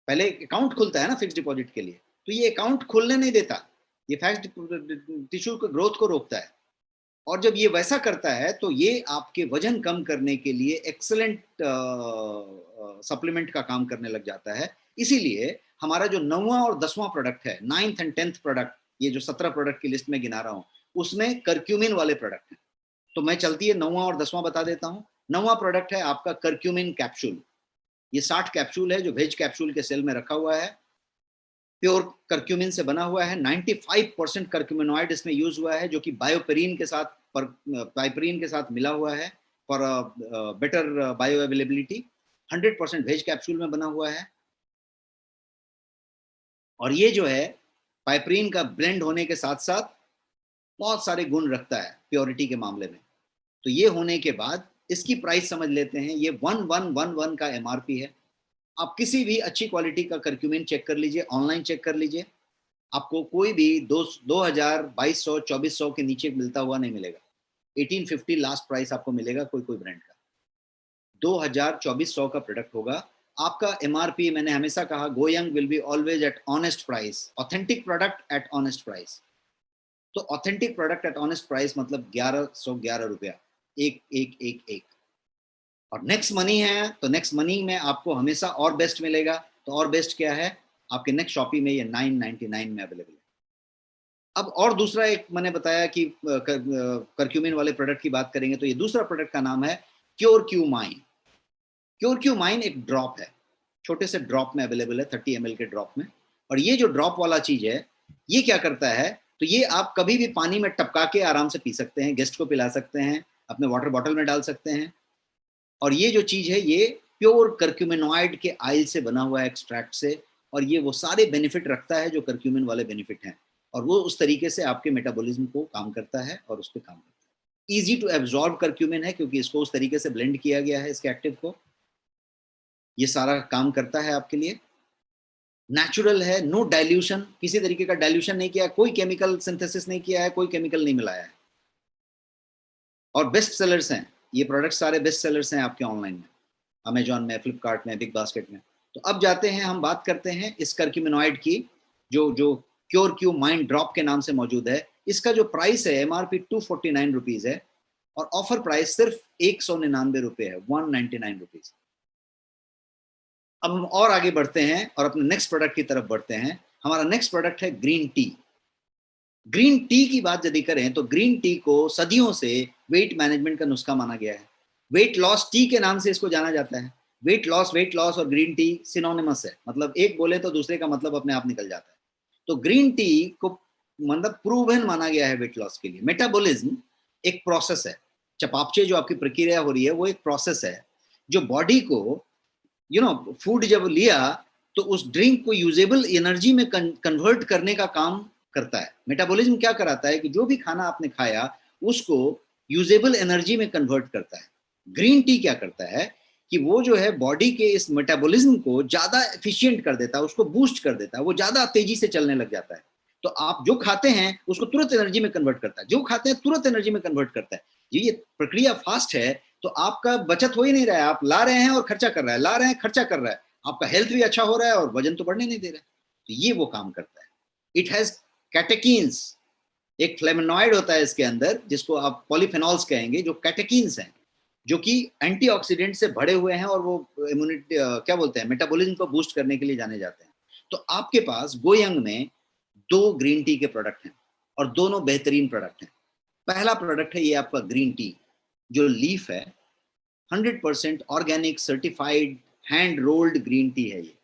पहले अकाउंट खुलता है ना फिक्स डिपॉजिट के लिए, तो ये अकाउंट खोलने नहीं देता, ये फैट टिश्यू के ग्रोथ को रोकता है। और जब ये वैसा करता है तो ये आपके वजन कम करने के लिए एक्सेलेंट सप्लीमेंट का काम करने लग जाता है। इसीलिए हमारा जो 9वां और 10वां प्रोडक्ट है, 9th एंड 10th प्रोडक्ट, ये जो 17 प्रोडक्ट की लिस्ट में गिना रहा हूं, उसमें करक्यूमिन वाले प्रोडक्ट हैं। तो मैं चलती है 9वां और 10वां बता देता हूं। 9वां प्रोडक्ट है आपका करक्यूमिन कैप्सूल। ये 60 कैप्सूल है जो वेज कैप्सूल के सेल में रखा हुआ है, प्योर करक्यूमिन से बना हुआ है। 95% करक्यूमिनॉइड इसमें यूज हुआ है, जो कि बायोपेरिन के साथ पाइपरीन के साथ मिला हुआ है for better bioavailability. 100% veg capsule में बना हुआ है। और ये जो है पाइपरीन का ब्लेंड होने के साथ साथ बहुत सारे गुण रखता है प्योरिटी के मामले में। तो ये होने के बाद इसकी प्राइस समझ लेते हैं। ये 1111 का एमआरपी है। आप किसी भी अच्छी क्वालिटी का करक्यूमिन चेक कर लीजिए, ऑनलाइन चेक कर लीजिए, आपको कोई भी 2000, 2200, 2400 के नीचे मिलता हुआ नहीं मिलेगा। 1850 लास्ट प्राइस आपको मिलेगा कोई ब्रांड का। 2000, 2400 का प्रोडक्ट होगा। आपका एमआरपी, मैंने हमेशा कहा, Goyang will be always at honest price. Authentic product at honest price. तो authentic product at honest price मतलब 1111 रुपया, एक। और नेक्स्ट मनी है, तो नेक्स्ट मनी में आपको हमेशा और बेस्ट मिलेगा। तो और बेस्ट क्या है? आपके नेक्स्ट शॉपिंग में ये 999 में अवेलेबल है। अब और दूसरा एक मैंने बताया कि करक्यूमिन वाले प्रोडक्ट की बात करेंगे, तो ये दूसरा प्रोडक्ट का नाम है क्योरक्यूमाइन। क्योरक्यूमाइन एक ड्रॉप है, छोटे से ड्रॉप में अवेलेबल है, 30 ml के ड्रॉप में। और ये जो ड्रॉप वाला चीज है, ये क्या करता है? तो ये आप कभी भी पानी में टपका के आराम से पी सकते हैं, गेस्ट को पिला सकते हैं, अपने वाटर बॉटल में डाल सकते हैं। और ये जो चीज है ये प्योर करक्यूमिनॉइड के ऑयल से बना हुआ है, एक्सट्रैक्ट से। और ये वो सारे बेनिफिट रखता है जो करक्यूमिन वाले बेनिफिट हैं, और वो उस तरीके से आपके मेटाबॉलिज्म को काम करता है और उस पर काम करता है। इजी टू एब्जॉर्ब करक्यूमिन है क्योंकि इसको उस तरीके से ब्लेंड किया गया है, इसके एक्टिव को। ये सारा काम करता है आपके लिए। नेचुरल है, नो डाइल्यूशन, किसी तरीके का डाइल्यूशन नहीं किया, कोई केमिकल सिंथेसिस नहीं किया है, कोई केमिकल नहीं मिलाया है। और बेस्ट सेलर्स हैं ये प्रोडक्ट, सारे बेस्ट सेलर्स हैं आपके ऑनलाइन में, अमेजॉन में, फ्लिपकार्ट में, बिग बास्केट में। तो अब जाते हैं, हम बात करते हैं इस करक्यूमिनॉइड की, जो क्योरक्यूमाइन ड्रॉप के नाम से मौजूद है। इसका जो प्राइस है एमआरपी 249 रुपीज है, और ऑफर प्राइस सिर्फ 199 रुपये है, 199 रुपीज। अब हम और आगे बढ़ते हैं और अपने नेक्स्ट प्रोडक्ट की तरफ बढ़ते हैं। हमारा नेक्स्ट प्रोडक्ट है ग्रीन टी। ग्रीन टी की बात यदि करें तो ग्रीन टी को सदियों से वेट मैनेजमेंट का नुस्खा माना गया है। वेट लॉस टी के नाम से इसको जाना जाता है। वेट लॉस और ग्रीन टी सिनोनिमस है, मतलब एक बोले तो दूसरे का मतलब अपने आप निकल जाता है। तो ग्रीन टी को मतलब प्रूवन माना गया है वेट लॉस के लिए। मेटाबॉलिज्म एक प्रोसेस है, चपापचे जो आपकी प्रक्रिया हो रही है वो एक प्रोसेस है, जो बॉडी को फूड जब लिया तो उस ड्रिंक को यूजेबल एनर्जी में कन्वर्ट करने का काम करता है। मेटाबॉलिज्म क्या कराता है कि जो भी खाना आपने खाया उसको यूजेबल एनर्जी में कन्वर्ट करता है। ग्रीन टी क्या करता है? कि वो जो है बॉडी के इस मेटाबॉलिज्म को ज्यादा एफिशिएंट कर देता है, उसको बूस्ट कर देता है, वो ज्यादा तेजी से चलने लग जाता है। तो आप जो खाते हैं उसको तुरंत एनर्जी में कन्वर्ट करता है, जो खाते हैं तुरंत एनर्जी में कन्वर्ट करता है। ये प्रक्रिया फास्ट है, तो आपका बचत हो ही नहीं रहा है, आप ला रहे हैं और खर्चा कर रहा है, ला रहे हैं खर्चा कर रहा है, आपका हेल्थ भी अच्छा हो रहा है और वजन तो बढ़ने नहीं दे रहा है। तो ये वो काम करता है। इट हैज कैटेकीन्स, एक फ्लेवोनॉइड होता है इसके अंदर जिसको आप पॉलीफेनॉल्स कहेंगे, जो कैटेकीन्स हैं, जो कि एंटीऑक्सीडेंट से भरे हुए हैं और वो इम्यूनिटी क्या बोलते हैं, मेटाबॉलिज्म को बूस्ट करने के लिए जाने जाते हैं। तो आपके पास गोयंग में 2 ग्रीन टी के प्रोडक्ट हैं और दोनों बेहतरीन प्रोडक्ट हैं। पहला प्रोडक्ट है ये आपका ग्रीन टी, जो लीफ है, 100% organic certified hand rolled green tea है ये।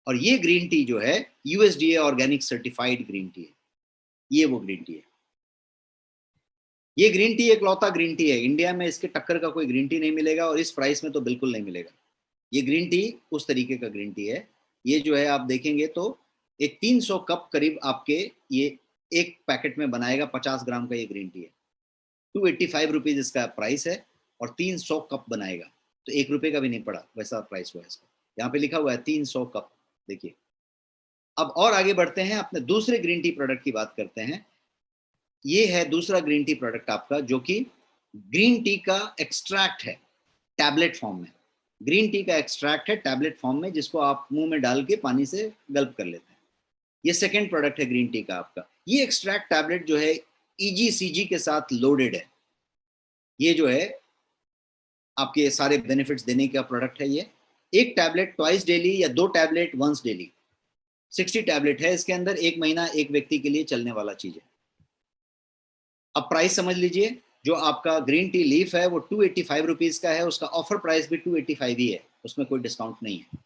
और ये ग्रीन टी जो है USDA organic certified green tea है, ये वो ग्रीन टी है। ये ग्रीन टी एकलौता ग्रीन टी है, इंडिया में इसके टक्कर का कोई ग्रीन टी नहीं मिलेगा और इस प्राइस में तो बिल्कुल नहीं मिलेगा। ये ग्रीन टी उस तरीके का ग्रीन टी है। ये जो है आप देखेंगे तो एक 300 कप करीब आपके ये एक पैकेट में बनाएगा, 50 ग्राम का ये ग्रीन टी है। 285 रुपीज इसका प्राइस है और 300 कप बनाएगा, तो 1 रुपए का भी नहीं पड़ा, वैसा प्राइस हुआ है इसका। यहाँ पे लिखा हुआ है 300 कप, देखिए। अब और आगे बढ़ते हैं, अपने दूसरे ग्रीन टी प्रोडक्ट की बात करते हैं। ये है दूसरा ग्रीन टी प्रोडक्ट आपका, जो कि ग्रीन टी का एक्सट्रैक्ट है टैबलेट फॉर्म में। ग्रीन टी का एक्सट्रैक्ट है टैबलेट फॉर्म में, जिसको आप मुंह में डाल के पानी से गल्प कर लेते हैं। ये सेकेंड प्रोडक्ट है ग्रीन टी का आपका। ये एक्सट्रैक्ट टैबलेट जो है EGCG के साथ लोडेड है। ये जो है आपके सारे बेनिफिट्स देने का प्रोडक्ट है। ये एक टैबलेट ट्वाइस डेली या 2 टैबलेट वंस डेली, 60 टैबलेट है इसके अंदर, 1 महीना एक व्यक्ति के लिए चलने वाला चीज है। अब प्राइस समझ लीजिए, जो आपका ग्रीन टी लीफ है वो 285 रुपीज का है, उसका ऑफर प्राइस भी 285 ही है, उसमें कोई डिस्काउंट नहीं है।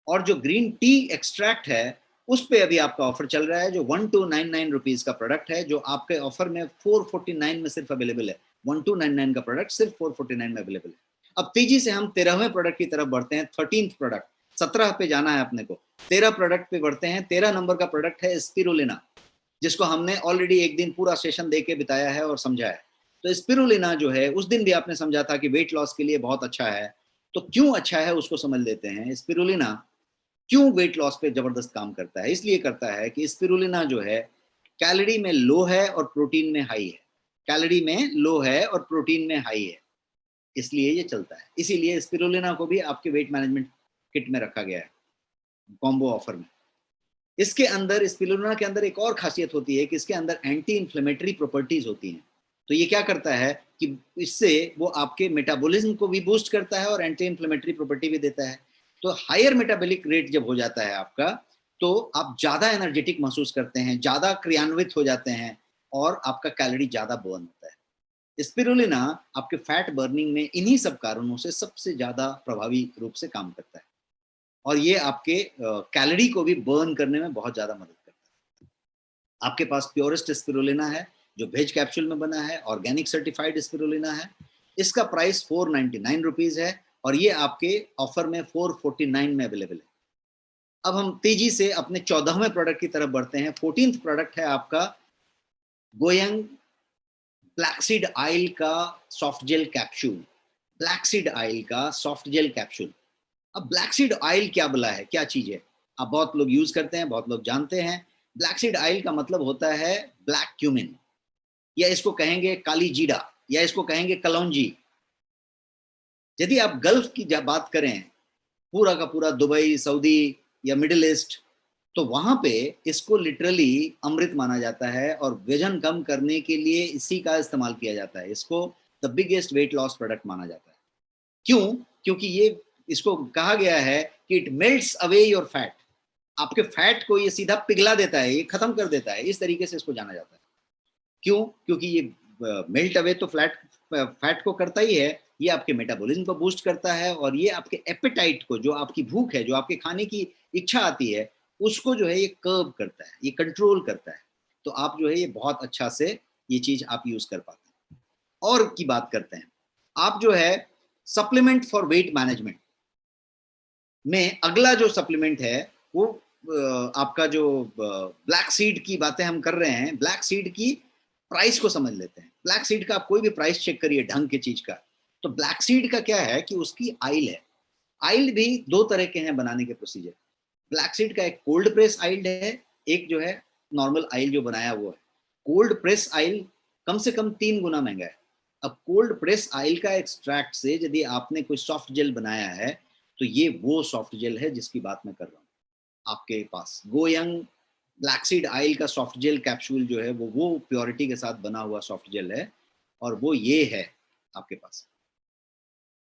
और जो ग्रीन टी एक्सट्रैक्ट है उस पे अभी आपका ऑफर चल रहा है, जो 1299 रुपीज का प्रोडक्ट है, जो आपके ऑफर में 449 में सिर्फ अवेलेबल है। 1299 का प्रोडक्ट सिर्फ 449 में अवेलेबल है। अब तेजी से हम 13वें प्रोडक्ट की तरफ बढ़ते हैं। 13th प्रोडक्ट, 17 पे जाना है अपने को, 13 प्रोडक्ट पे बढ़ते हैं। 13 नंबर का प्रोडक्ट है स्पिरुलिना, जिसको हमने ऑलरेडी एक दिन पूरा सेशन दे के बिताया है और समझा है। तो स्पिरुलिना जो है, उस दिन भी आपने समझा था कि वेट लॉस के लिए बहुत अच्छा है। तो क्यों अच्छा है उसको समझ लेते हैं। स्पिरुलिना क्यों वेट लॉस पे जबरदस्त काम करता है? इसलिए करता है कि स्पिरुलिना जो है कैलोरी में लो है और प्रोटीन में हाई है। कैलोरी में लो है और प्रोटीन में हाई है, इसलिए ये चलता है। इसीलिए स्पिरुलिना को भी आपके वेट मैनेजमेंट किट में रखा गया है कॉम्बो ऑफर में। इसके अंदर, स्पिरुलिना के अंदर एक और खासियत होती है कि इसके अंदर एंटी इन्फ्लेमेटरी प्रॉपर्टीज होती हैं। तो ये क्या करता है कि इससे वो आपके मेटाबॉलिज्म को भी बूस्ट करता है और एंटी इन्फ्लेमेटरी प्रॉपर्टी भी देता है। तो हायर मेटाबॉलिक रेट जब हो जाता है आपका, तो आप ज्यादा एनर्जेटिक महसूस करते हैं, ज्यादा क्रियान्वित हो जाते हैं और आपका कैलोरी ज्यादा बर्न होता है। स्पिरुलिना आपके फैट बर्निंग में इन्हीं सब कारणों से सबसे ज्यादा प्रभावी रूप से काम करता है और ये आपके कैलोरी को भी बर्न करने में बहुत ज्यादा मदद करता है। आपके पास प्योरेस्ट स्पिरुलिना है, जो वेज कैप्सूल में बना है, ऑर्गेनिक सर्टिफाइड स्पिरुलिना है। इसका प्राइस 499 रुपीज है और ये आपके ऑफर में 449 में अवेलेबल है। अब हम तेजी से अपने 14वें प्रोडक्ट की तरफ बढ़ते हैं। 14th प्रोडक्ट है आपका गोयंग ब्लैकसीड ऑयल का सॉफ्ट जेल कैप्सूल। ब्लैकसीड ऑयल का सॉफ्ट जेल कैप्सूल। अब ब्लैकसीड ऑयल क्या बोला है, क्या चीज है? अब बहुत लोग यूज करते हैं, बहुत लोग जानते हैं। ब्लैकसीड ऑयल का मतलब होता है ब्लैक क्यूमिन, या इसको कहेंगे काली जीरा, या इसको कहेंगे कलौंजी। यदि आप गल्फ की बात करें, पूरा का पूरा दुबई, सऊदी या मिडिल ईस्ट, तो वहां पे इसको लिटरली अमृत माना जाता है और वजन कम करने के लिए इसी का इस्तेमाल किया जाता है। इसको the biggest weight loss product माना जाता है। क्यों? क्योंकि ये, इसको कहा गया है कि it melts away your fat. आपके फैट को ये सीधा पिघला देता है, ये खत्म कर देता है, इस तरीके से इसको जाना जाता है। क्यों? क्योंकि ये मेल्ट अवे तो फैट को करता ही है, ये आपके मेटाबॉलिज्म को बूस्ट करता है और ये आपके एपेटाइट को, जो आपकी भूख है, जो आपके खाने की इच्छा आती है, उसको जो है ये कर्ब करता है, ये कंट्रोल करता है। तो आप जो है ये बहुत अच्छा से ये चीज आप यूज कर पाते हैं। और की बात करते हैं, आप जो है सप्लीमेंट फॉर वेट मैनेजमेंट में अगला जो सप्लीमेंट है वो आपका जो ब्लैक सीड की बातें हम कर रहे हैं, ब्लैक सीड की प्राइस को समझ लेते हैं। ब्लैक सीड का आप कोई भी प्राइस चेक करिए ढंग की चीज का, तो ब्लैक सीड का क्या है कि उसकी आइल है, आइल भी दो तरह के हैं बनाने के प्रोसीजर। ब्लैक सीड का एक कोल्ड प्रेस आइल है, एक जो है नॉर्मल आइल जो बनाया वो है। कोल्ड प्रेस आइल कम से कम 3 गुना महंगा है। अब कोल्ड प्रेस आइल का एक्सट्रैक्ट से यदि आपने कोई सॉफ्ट जेल बनाया है तो ये वो सॉफ्ट जेल है जिसकी बात मैं कर रहा हूँ। आपके पास गोयंग ब्लैक सीड आइल का सॉफ्ट जेल कैप्सूल जो है वो प्योरिटी के साथ बना हुआ सॉफ्ट जेल है, और वो ये है आपके पास।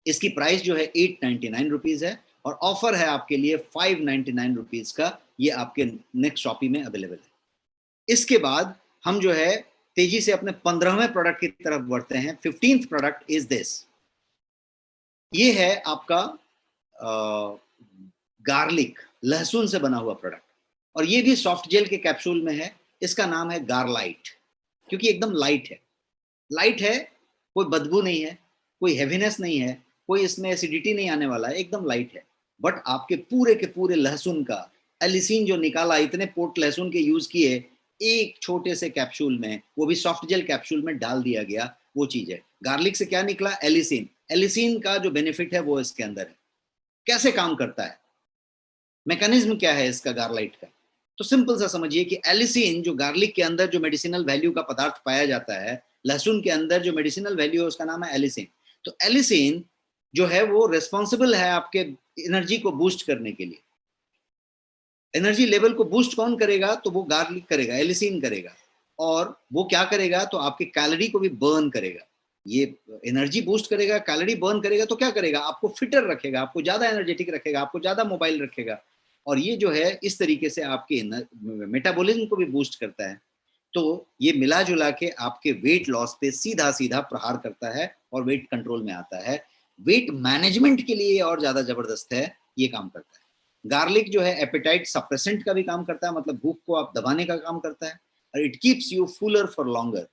इसकी प्राइस जो है 899 रुपीज है, और ऑफर है आपके लिए 599 रुपीज का, ये आपके नेक्स्ट शॉपी में अवेलेबल है। इसके बाद हम जो है तेजी से अपने 15वें प्रोडक्ट की तरफ बढ़ते हैं। 15th प्रोडक्ट इज दिस, ये है आपका गार्लिक, लहसुन से बना हुआ प्रोडक्ट, और ये भी सॉफ्ट जेल के कैप्सूल में है। इसका नाम है गारलाइट, क्योंकि एकदम लाइट है। लाइट है, कोई बदबू नहीं है, कोई हेवीनेस नहीं है, कोई इसमें एसिडिटी नहीं आने वाला है, एकदम लाइट है। बट आपके के पूरे लहसुन का एलिसिन जो निकाला, इतने पोट लहसुन के यूज किए, एक छोटे से कैप्सूल में, वो भी सॉफ्ट जेल कैप्सूल में डाल दिया गया, वो चीज है। गार्लिक से क्या निकला? एलिसिन। एलिसिन का जो बेनिफिट है वो इसके अंदर है। कैसे काम करता है, मैकेनिज्म क्या है इसका गार्लाइट का? तो सिंपल सा समझिए कि एलिसिन जो गार्लिक के अंदर जो मेडिसिनल वैल्यू का पदार्थ पाया जाता है, लहसुन के अंदर जो मेडिसिनल वैल्यू है उसका नाम है एलिसिन। तो एलिसिन जो है वो रिस्पॉन्सिबल है आपके एनर्जी को बूस्ट करने के लिए। एनर्जी लेवल को बूस्ट कौन करेगा? तो वो गार्लिक करेगा, एलिसिन करेगा। और वो क्या करेगा? तो आपके कैलोरी को भी बर्न करेगा। ये एनर्जी बूस्ट करेगा, कैलोरी बर्न करेगा, तो क्या करेगा? आपको फिटर रखेगा, आपको ज्यादा एनर्जेटिक रखेगा, आपको ज्यादा मोबाइल रखेगा। और ये जो है इस तरीके से आपके मेटाबॉलिज्म को भी बूस्ट करता है। तो ये मिला जुला के आपके वेट लॉस पे सीधा सीधा प्रहार करता है और वेट कंट्रोल में आता है। वेट मैनेजमेंट के लिए और ज्यादा जबरदस्त है, ये काम करता है। गार्लिक जो है एपेटाइट सप्रेसेंट का भी काम करता है, मतलब भूख को आप दबाने का काम करता है। और it keeps you Fuller for longer,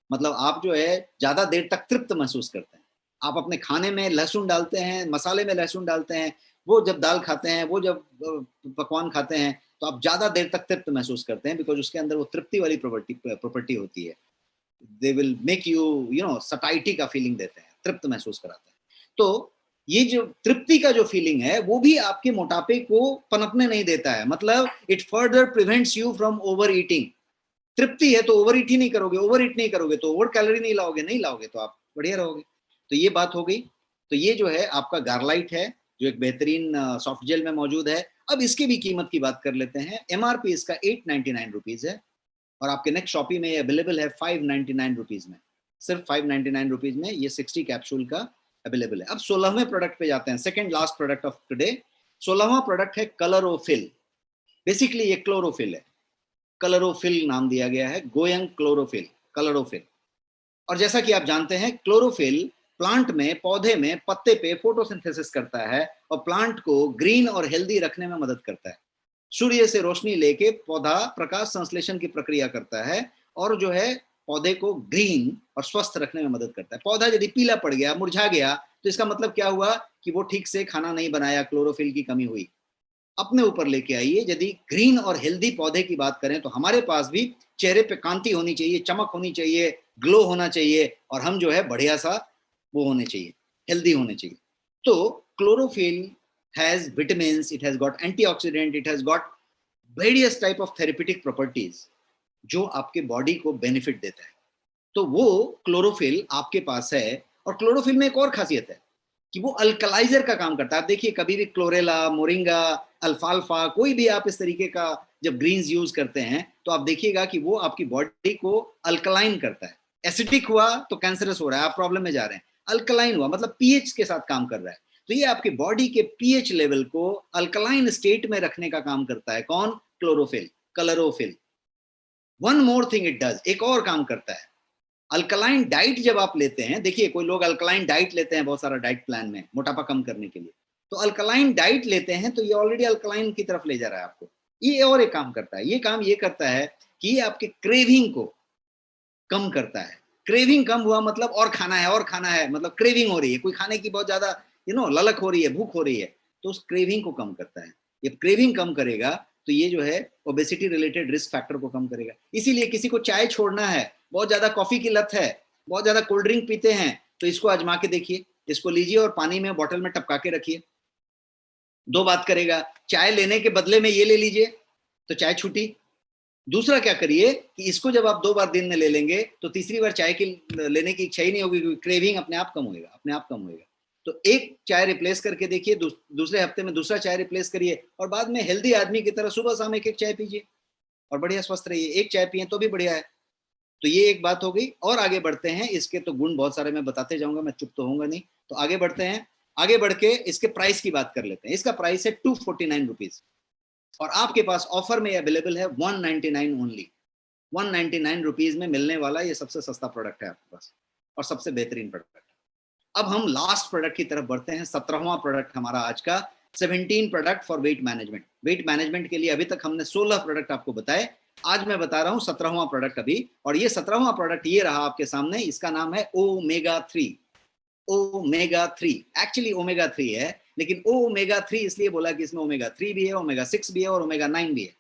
मतलब आप जो है ज्यादा देर तक तृप्त महसूस करते हैं। आप अपने खाने में लहसुन डालते हैं, मसाले में लहसुन डालते हैं, वो जब दाल खाते हैं, वो जब पकवान खाते हैं, तो आप ज्यादा देर तक तृप्त महसूस करते हैं, बिकॉज उसके अंदर वो तृप्ति वाली प्रॉपर्टी होती है। They will make you satiety का फीलिंग देते हैं, तृप्त महसूस कराते हैं। तो ये जो तृप्ति का जो फीलिंग है वो भी आपके मोटापे को पनपने नहीं देता है, मतलब it further prevents you from over eating. तृप्ति है तो ओवर ईट ही नहीं करोगे, ओवर ईट नहीं करोगे तो ओवर कैलोरी नहीं लाओगे तो आप बढ़िया रहोगे। तो ये बात हो गई। तो ये जो है आपका गार्लाइट है, जो एक बेहतरीन सॉफ्ट जेल में मौजूद है। अब इसकी भी कीमत की बात कर लेते हैं। एमआरपी इसका 899 रुपीज है, और आपके नेक्स्ट शॉपी में ये अवेलेबल है 599 रुपीज में। सिर्फ 599 रुपीज में ये 60 कैप्सूल का अवेलेबल है। अब 16वें प्रोडक्ट पे जाते हैं, second last product of today. 16वां प्रोडक्ट है क्लोरोफिल। बेसिकली ये क्लोरोफिल है, क्लोरोफिल नाम दिया गया है, गोयंग क्लोरोफिल, क्लोरोफिल। और जैसा कि आप जानते हैं, क्लोरोफिल प्लांट में, पौधे में, पत्ते पे फोटोसिंथेसिस करता है और प्लांट को ग्रीन और हेल्दी रखने में मदद करता है। सूर्य से रोशनी लेके पौधा प्रकाश संश्लेषण की प्रक्रिया करता है और जो है पौधे को ग्रीन और स्वस्थ रखने में मदद करता है। पौधा यदि पीला पड़ गया, मुरझा गया, तो इसका मतलब क्या हुआ कि वो ठीक से खाना नहीं बनाया, क्लोरोफिल की कमी हुई। अपने ऊपर लेके आइए, यदि ग्रीन और हेल्दी पौधे की बात करें तो हमारे पास भी चेहरे पे कांति होनी चाहिए, चमक होनी चाहिए, ग्लो होना चाहिए, और हम जो है बढ़िया सा वो होने चाहिए, हेल्दी होने चाहिए। तो chlorophyll has vitamins, it has got antioxidant, it has got various type of therapeutic properties जो आपके बॉडी को बेनिफिट देता है। तो वो क्लोरोफिल आपके पास है। और क्लोरोफिल में एक और खासियत है कि वो अल्कलाइजर का काम करता है। आप देखिए कभी भी क्लोरेला, मोरिंगा, अल्फाल्फा, कोई भी आप इस तरीके का जब ग्रीन्स यूज करते हैं तो आप देखिएगा कि वो आपकी बॉडी को अल्कलाइन करता है। एसिडिक हुआ तो कैंसरस हो रहा है, आप प्रॉब्लम में जा रहे हैं। अल्कलाइन हुआ मतलब पीएच के साथ काम कर रहा है। तो ये आपके बॉडी के पीएच लेवल को अल्कलाइन स्टेट में रखने का काम करता है। कौन? Chlorophyll, chlorophyll. One more thing it does, एक और काम करता है। अल्कलाइन डाइट जब आप लेते हैं, देखिए कोई लोग अल्कलाइन डाइट लेते हैं बहुत सारा डाइट प्लान में मोटापा कम करने के लिए, तो अल्कलाइन डाइट लेते हैं तो ये ऑलरेडी अल्कलाइन की तरफ ले जा रहा है आपको। ये और एक काम करता है, ये काम ये करता है कि ये आपके क्रेविंग को कम करता है। क्रेविंग कम हुआ मतलब और खाना है, और खाना है, मतलब क्रेविंग हो रही है, कोई खाने की बहुत ज्यादा ललक हो रही है, भूख हो रही है, तो उस क्रेविंग को कम करता है। ये क्रेविंग कम करेगा तो ये जो है ओबेसिटी रिलेटेड रिस्क फैक्टर को कम करेगा। इसीलिए किसी को चाय छोड़ना है, बहुत ज्यादा कॉफी की लत है, बहुत ज्यादा कोल्ड ड्रिंक पीते हैं, तो इसको आजमा के देखिए, इसको लीजिए और पानी में बॉटल में टपका के रखिए। दो बात करेगा, चाय लेने के बदले में ये ले लीजिए तो चाय छूटी। दूसरा क्या करिए कि इसको जब आप 2 बार दिन में ले लेंगे तो तीसरी बार चाय की लेने की इच्छा ही नहीं होगी, क्योंकि क्रेविंग अपने आप कम होएगा, अपने आप कम होएगा। तो एक चाय रिप्लेस करके देखिए, दूसरे हफ्ते में दूसरा चाय रिप्लेस करिए, और बाद में हेल्दी आदमी की तरह सुबह शाम एक चाय पीजिए और बढ़िया स्वस्थ रहिए। एक चाय पिए तो भी बढ़िया है। तो ये एक बात हो गई। और आगे बढ़ते हैं, इसके तो गुण बहुत सारे मैं बताते जाऊंगा, मैं चुप तो होऊंगा नहीं। तो आगे बढ़ते हैं, आगे बढ़ के इसके प्राइस की बात कर लेते हैं। इसका प्राइस है 249 रुपीज, और आपके पास ऑफर में अवेलेबल है 199 ओनली। 199 रुपीज में मिलने वाला ये सबसे सस्ता प्रोडक्ट है आपके पास और सबसे बेहतरीन प्रोडक्ट है। अब हम लास्ट प्रोडक्ट की तरफ बढ़ते हैं। 17वां प्रोडक्ट हमारा आज का, 17 product for weight management. Weight management के लिए अभी तक हमने 16 प्रोडक्ट आपको बताए, आज मैं बता रहा हूं 17वां प्रोडक्ट अभी। और ये 17वां प्रोडक्ट ये रहा आपके सामने, इसका नाम है ओमेगा 3। ओमेगा 3 एक्चुअली ओमेगा 3 है, लेकिन ओमेगा 3 इसलिए बोला कि इसमें ओमेगा 3 भी है, ओमेगा 6 भी है और ओमेगा 9 भी है,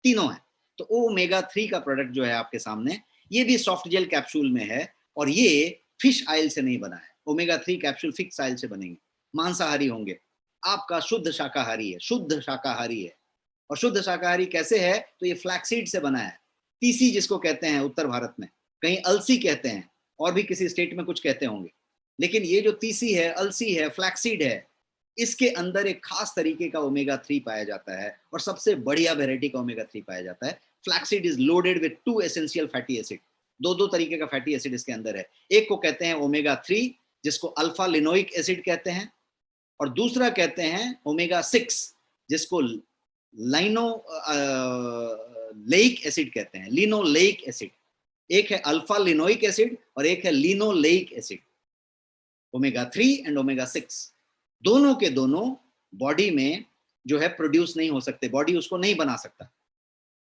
तीनों है। तो ओमेगा 3 का प्रोडक्ट जो है आपके सामने, ये भी सॉफ्ट जेल कैप्सूल में है, और ये फिश ऑयल से नहीं बना है। ओमेगा 3 कैप्सूल फिश ऑयल से बनेंगे, मांसाहारी होंगे। आपका शुद्ध शाकाहारी है, शुद्ध शाकाहारी है। और शुद्ध शाकाहारी कैसे है? तो ये फ्लैक्सीड से बना है, तीसी जिसको कहते हैं उत्तर भारत में, कहीं अलसी कहते हैं, और भी किसी स्टेट में कुछ कहते होंगे। लेकिन ये जो तीसी है, अलसी है, फ्लैक्सीड है, इसके अंदर एक खास तरीके का ओमेगा 3 पाया जाता है, और सबसे बढ़िया वेराइटी का ओमेगा 3 पाया जाता है। Flaxseed is loaded with 2 essential fatty acid. दो तरीके का फैटी एसिड इसके अंदर है। एक को कहते हैं ओमेगा 3, जिसको अल्फा लिनोइक एसिड कहते हैं, और दूसरा कहते हैं ओमेगा 6, जिसको लिनोलेइक एसिड कहते हैं, लिनोलेइक एसिड। एक है अल्फा लिनोइक एसिड और एक है linoleic acid. Omega 3 and omega 6 दोनों के दोनों बॉडी में जो है प्रोड्यूस नहीं हो सकते, बॉडी उसको नहीं बना सकता।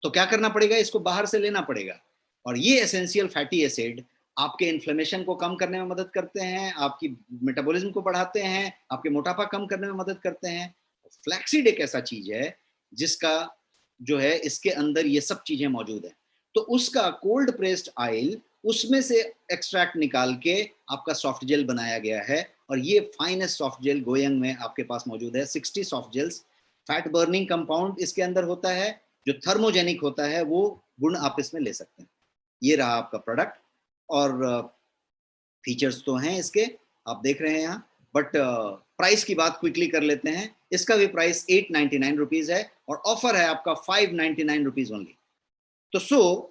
तो क्या करना पड़ेगा? इसको बाहर से लेना पड़ेगा। और ये एसेंशियल फैटी एसिड आपके इन्फ्लेमेशन को कम करने में मदद करते हैं, आपकी मेटाबॉलिज्म को बढ़ाते हैं, आपके मोटापा कम करने में मदद करते हैं। फ्लैक्सीड एक ऐसा चीज है जिसका जो है इसके अंदर ये सब चीजें मौजूद हैं। तो उसका कोल्ड प्रेस्ड ऑयल, उसमें से एक्सट्रैक्ट निकाल के आपका सॉफ्ट जेल बनाया गया है, और ये फाइनेस्ट सॉफ्ट जेल गोयंग में आपके पास मौजूद है। 60 soft gels, fat burning compound इसके अंदर होता है, जो थर्मोजेनिक होता है, वो गुण आप इसमें ले सकते हैं। ये रहा आपका प्रोडक्ट, और फीचर्स तो हैं इसके, आप देख रहे हैं यहाँ। बट प्राइस की बात क्विकली कर लेते हैं। इसका भी प्राइस 899 रुपीज है, और ऑफर है आपका 599 रुपीज ओनली। तो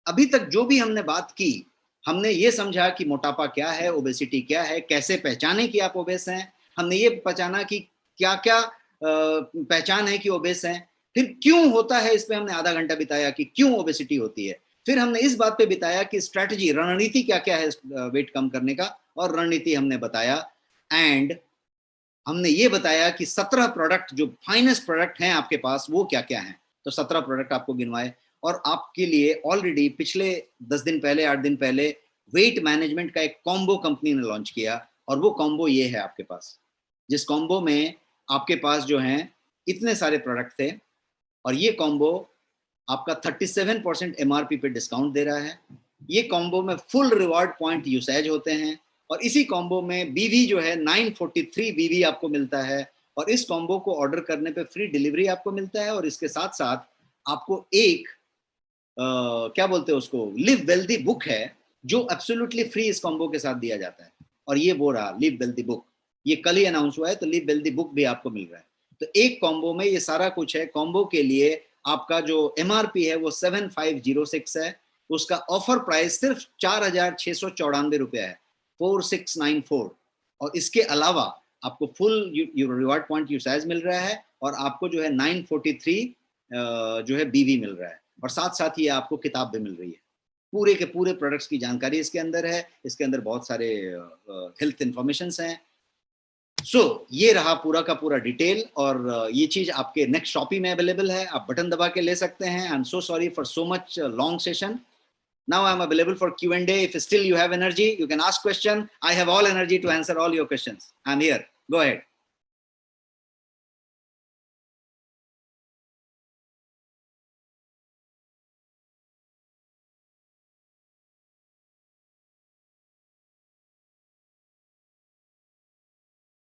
अभी तक जो भी हमने बात की, हमने ये समझा कि मोटापा क्या है, ओबेसिटी क्या है, कैसे पहचाने कि आप ओबेस हैं। हमने ये पहचाना कि क्या क्या पहचान है कि ओबेस हैं। फिर क्यों होता है, इस पे हमने आधा घंटा बिताया कि क्यों ओबेसिटी होती है। फिर हमने इस बात पे बिताया कि स्ट्रैटेजी, रणनीति क्या क्या है वेट कम करने का, और रणनीति हमने बताया। एंड हमने ये बताया कि 17 प्रोडक्ट जो फाइनेस्ट प्रोडक्ट हैं आपके पास, वो क्या क्या हैं। तो 17 प्रोडक्ट आपको गिनवाए, और आपके लिए ऑलरेडी पिछले 10 दिन पहले, 8 दिन पहले वेट मैनेजमेंट का एक कॉम्बो कंपनी ने लॉन्च किया, और वो कॉम्बो ये है आपके पास, जिस कॉम्बो में आपके पास जो हैं इतने सारे प्रोडक्ट थे, और ये कॉम्बो आपका 37% MRP पे डिस्काउंट दे रहा है। ये कॉम्बो में फुल रिवॉर्ड पॉइंट यूसेज होते हैं, और इसी कॉम्बो में BV जो है 943 BV आपको मिलता है, और इस कॉम्बो को ऑर्डर करने पे फ्री डिलीवरी आपको मिलता है। और इसके साथ साथ आपको एक क्या बोलते हैं उसको, लिव वेल्दी बुक है, जो एब्सोल्युटली फ्री इस कॉम्बो के साथ दिया जाता है। और ये वो रहा लिव वेल्दी बुक, ये कल ही अनाउंस हुआ है, तो लिव वेल्दी बुक भी आपको मिल रहा है। तो एक कॉम्बो में ये सारा कुछ है। कॉम्बो के लिए आपका जो MRP है वो 7506 है, उसका ऑफर प्राइस सिर्फ 4694 रुपया है, 4694। और इसके अलावा आपको फुल रिवॉर्ड पॉइंट यूसेज मिल रहा है, और आपको जो है 943 जो है BV मिल रहा है, और साथ साथ ये आपको किताब भी मिल रही है। पूरे के पूरे प्रोडक्ट्स की जानकारी इसके अंदर है। इसके अंदर बहुत सारे हेल्थ इंफॉर्मेशंस हैं। ये रहा पूरा का पूरा डिटेल, और ये चीज आपके नेक्स्ट शॉपी में अवेलेबल है, आप बटन दबा के ले सकते हैं। I am so sorry for so much long session. Now I am available for Q&A. If still you have energy, you can ask question. I have all energy to answer all your questions. I am here. Go ahead.